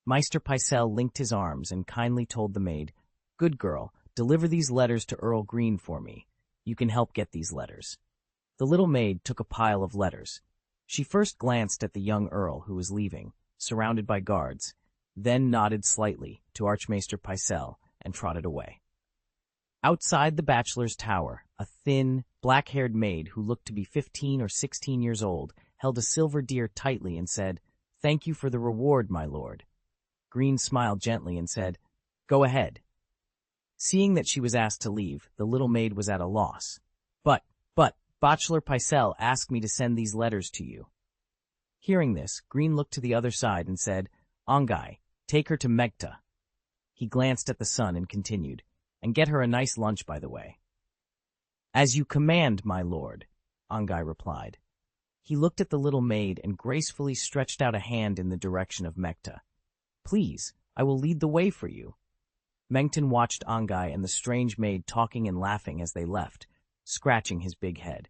Maester Pycelle linked his arms and kindly told the maid, "Good girl, deliver these letters to Earl Greene for me. You can help get these letters." The little maid took a pile of letters. She first glanced at the young earl who was leaving, surrounded by guards, then nodded slightly to Archmaester Pycelle and trotted away. Outside the bachelor's tower, a thin, black-haired maid who looked to be 15 or 16 years old held a silver deer tightly and said, "Thank you for the reward, my lord." Greene smiled gently and said, "Go ahead." Seeing that she was asked to leave, the little maid was at a loss. But, Bachelor Pycelle asked me to send these letters to you." Hearing this, Greene looked to the other side and said, "Ongai, take her to Megta." He glanced at the sun and continued, "And get her a nice lunch, by the way." "As you command, my lord," Ongai replied. He looked at the little maid and gracefully stretched out a hand in the direction of Megta. "Please, I will lead the way for you." Mengton watched Ongai and the strange maid talking and laughing as they left, scratching his big head.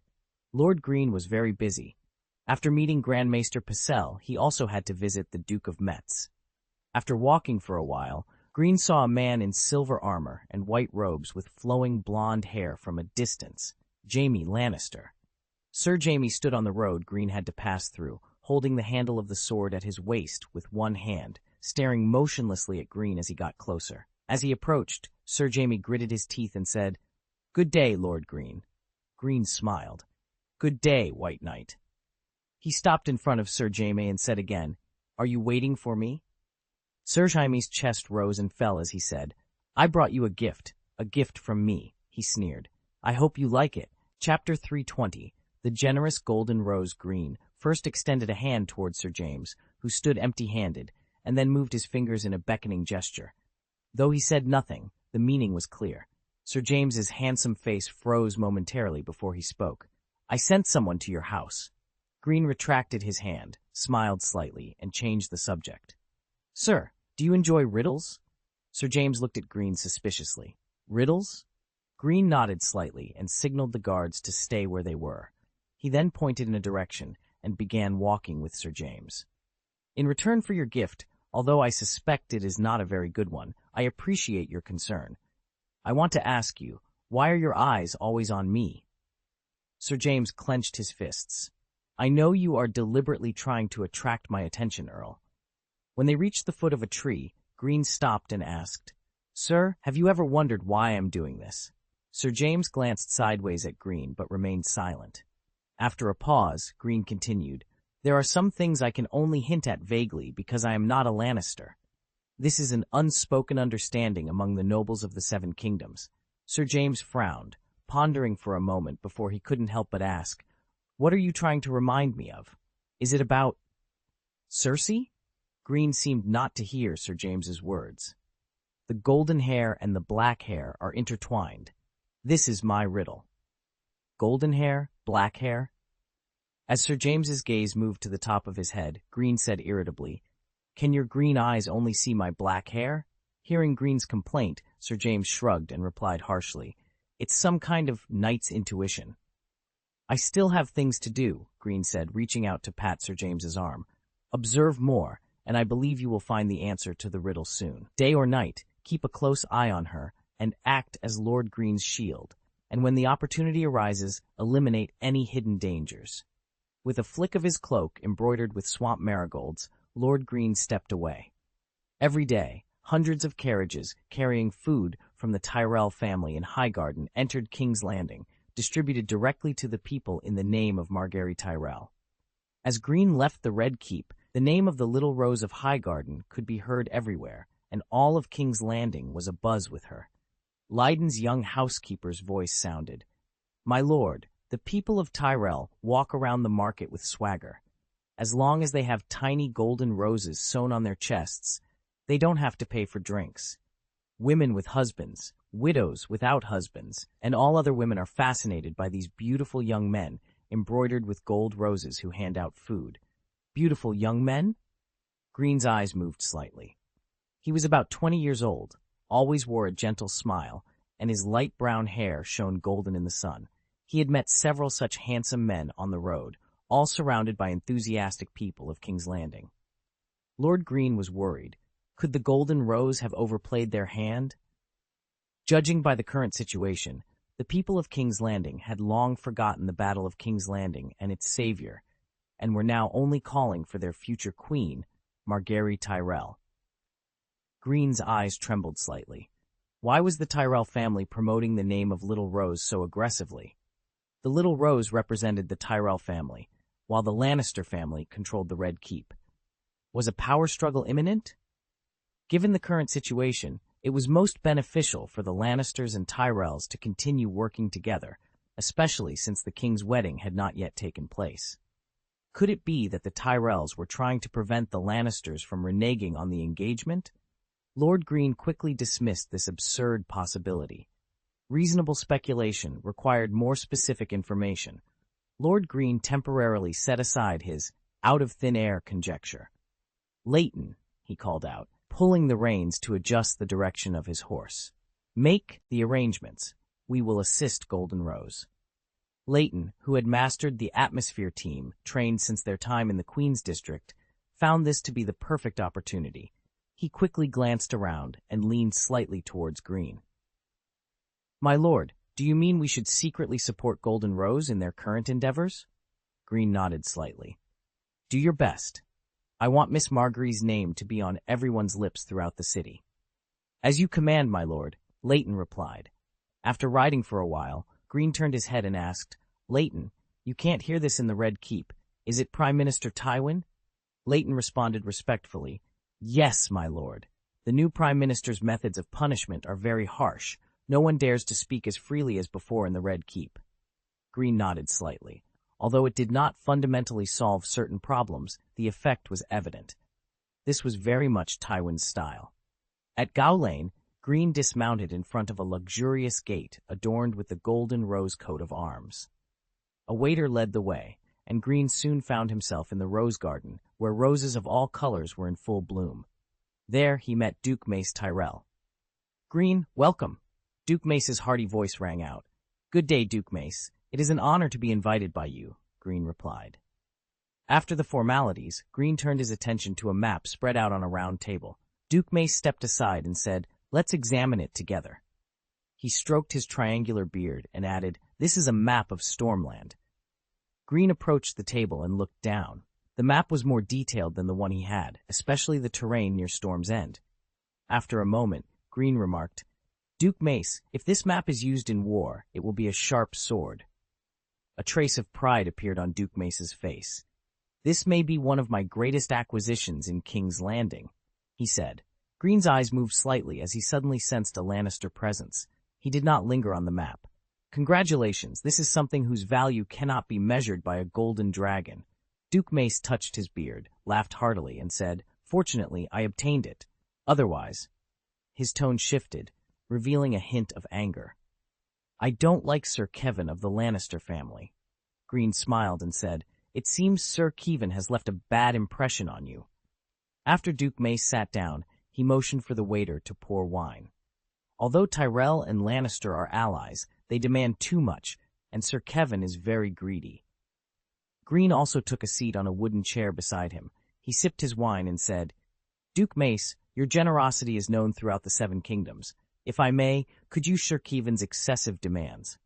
Lord Greene was very busy. After meeting Grand Maester Pycelle, he also had to visit the Duke of Metz. After walking for a while, Greene saw a man in silver armor and white robes with flowing blonde hair from a distance, Jaime Lannister. Sir Jaime stood on the road Greene had to pass through, holding the handle of the sword at his waist with one hand, staring motionlessly at Greene as he got closer. As he approached, Sir Jaime gritted his teeth and said, "Good day, Lord Greene." Greene smiled. "Good day, White Knight." He stopped in front of Sir Jaime and said again, Are you waiting for me? Sir Jaime's chest rose and fell as he said, I brought you a gift from me, he sneered. I hope you like it. Chapter 320. The generous golden rose Greene first extended a hand towards Sir James, who stood empty-handed, and then moved his fingers in a beckoning gesture. Though he said nothing, the meaning was clear. Sir James's handsome face froze momentarily before he spoke. I sent someone to your house. Greene retracted his hand, smiled slightly, and changed the subject. Sir, do you enjoy riddles? Sir James looked at Greene suspiciously. Riddles? Greene nodded slightly and signaled the guards to stay where they were. He then pointed in a direction and began walking with Sir James. In return for your gift, although I suspect it is not a very good one, I appreciate your concern. I want to ask you, why are your eyes always on me? Sir James clenched his fists. I know you are deliberately trying to attract my attention, Earl. When they reached the foot of a tree, Greene stopped and asked, Sir, have you ever wondered why I am doing this? Sir James glanced sideways at Greene but remained silent. After a pause, Greene continued, There are some things I can only hint at vaguely because I am not a Lannister. This is an unspoken understanding among the nobles of the Seven Kingdoms. Sir James frowned, pondering for a moment before he couldn't help but ask, What are you trying to remind me of? Is it about Cersei? Greene seemed not to hear Sir James's words. The golden hair and the black hair are intertwined. This is my riddle. Golden hair, black hair? As Sir James's gaze moved to the top of his head, Greene said irritably, Can your green eyes only see my black hair? Hearing Greene's complaint, Sir James shrugged and replied harshly, It's some kind of knight's intuition. I still have things to do, Greene said, reaching out to pat Sir James's arm. Observe more, and I believe you will find the answer to the riddle soon. Day or night, keep a close eye on her, and act as Lord Greene's shield, and when the opportunity arises, eliminate any hidden dangers. With a flick of his cloak embroidered with swamp marigolds, Lord Greene stepped away. Every day, hundreds of carriages carrying food from the Tyrell family in Highgarden entered King's Landing, distributed directly to the people in the name of Margaery Tyrell. As Greene left the Red Keep, the name of the Little Rose of Highgarden could be heard everywhere, and all of King's Landing was abuzz with her. Leiden's young housekeeper's voice sounded, My lord, the people of Tyrell walk around the market with swagger. As long as they have tiny golden roses sewn on their chests, they don't have to pay for drinks. Women with husbands, widows without husbands, and all other women are fascinated by these beautiful young men embroidered with gold roses who hand out food. Beautiful young men? Greene's eyes moved slightly. He was about 20 years old, always wore a gentle smile, and his light brown hair shone golden in the sun. He had met several such handsome men on the road, all surrounded by enthusiastic people of King's Landing. Lord Greene was worried. Could the Golden Rose have overplayed their hand? Judging by the current situation, the people of King's Landing had long forgotten the Battle of King's Landing and its savior, and were now only calling for their future queen, Margaery Tyrell. Greene's eyes trembled slightly. Why was the Tyrell family promoting the name of Little Rose so aggressively? The Little Rose represented the Tyrell family, while the Lannister family controlled the Red Keep. Was a power struggle imminent? Given the current situation, it was most beneficial for the Lannisters and Tyrells to continue working together, especially since the king's wedding had not yet taken place. Could it be that the Tyrells were trying to prevent the Lannisters from reneging on the engagement? Lord Greene quickly dismissed this absurd possibility. Reasonable speculation required more specific information. Lord Greene temporarily set aside his out-of-thin-air conjecture. Leighton, he called out, pulling the reins to adjust the direction of his horse. Make the arrangements. We will assist Golden Rose. Leighton, who had mastered the atmosphere team, trained since their time in the Queen's District, found this to be the perfect opportunity. He quickly glanced around and leaned slightly towards Greene. My lord, do you mean we should secretly support Golden Rose in their current endeavors? Greene nodded slightly. Do your best. I want Miss Margaery's name to be on everyone's lips throughout the city. As you command, my lord, Leighton replied. After riding for a while, Greene turned his head and asked, Leighton, you can't hear this in the Red Keep. Is it Prime Minister Tywin? Leighton responded respectfully, "Yes, my lord. The new Prime Minister's methods of punishment are very harsh. No one dares to speak as freely as before in the Red Keep." Greene nodded slightly. Although it did not fundamentally solve certain problems, the effect was evident. This was very much Tywin's style. At Gowlane, Greene dismounted in front of a luxurious gate adorned with the golden rose coat of arms. A waiter led the way, and Greene soon found himself in the rose garden, where roses of all colors were in full bloom. There he met Duke Mace Tyrell. "Greene, welcome." Duke Mace's hearty voice rang out. "Good day, Duke Mace. It is an honor to be invited by you," Greene replied. After the formalities, Greene turned his attention to a map spread out on a round table. Duke Mace stepped aside and said, "Let's examine it together." He stroked his triangular beard and added, "This is a map of Stormland." Greene approached the table and looked down. The map was more detailed than the one he had, especially the terrain near Storm's End. After a moment, Greene remarked, "Duke Mace, if this map is used in war, it will be a sharp sword." A trace of pride appeared on Duke Mace's face. "This may be one of my greatest acquisitions in King's Landing," he said. Greene's eyes moved slightly as he suddenly sensed a Lannister presence. He did not linger on the map. "Congratulations, this is something whose value cannot be measured by a golden dragon." Duke Mace touched his beard, laughed heartily, and said, "Fortunately, I obtained it. Otherwise—" His tone shifted, revealing a hint of anger. "I don't like Sir Kevin of the Lannister family." Greene smiled and said, "It seems Sir Kevin has left a bad impression on you." After Duke Mace sat down, he motioned for the waiter to pour wine. Although Tyrell and Lannister are allies, they demand too much, and Sir Kevin is very greedy. Greene also took a seat on a wooden chair beside him. He sipped his wine and said, "Duke Mace, your generosity is known throughout the Seven Kingdoms. If I may, could you Sir Kevin's excessive demands?"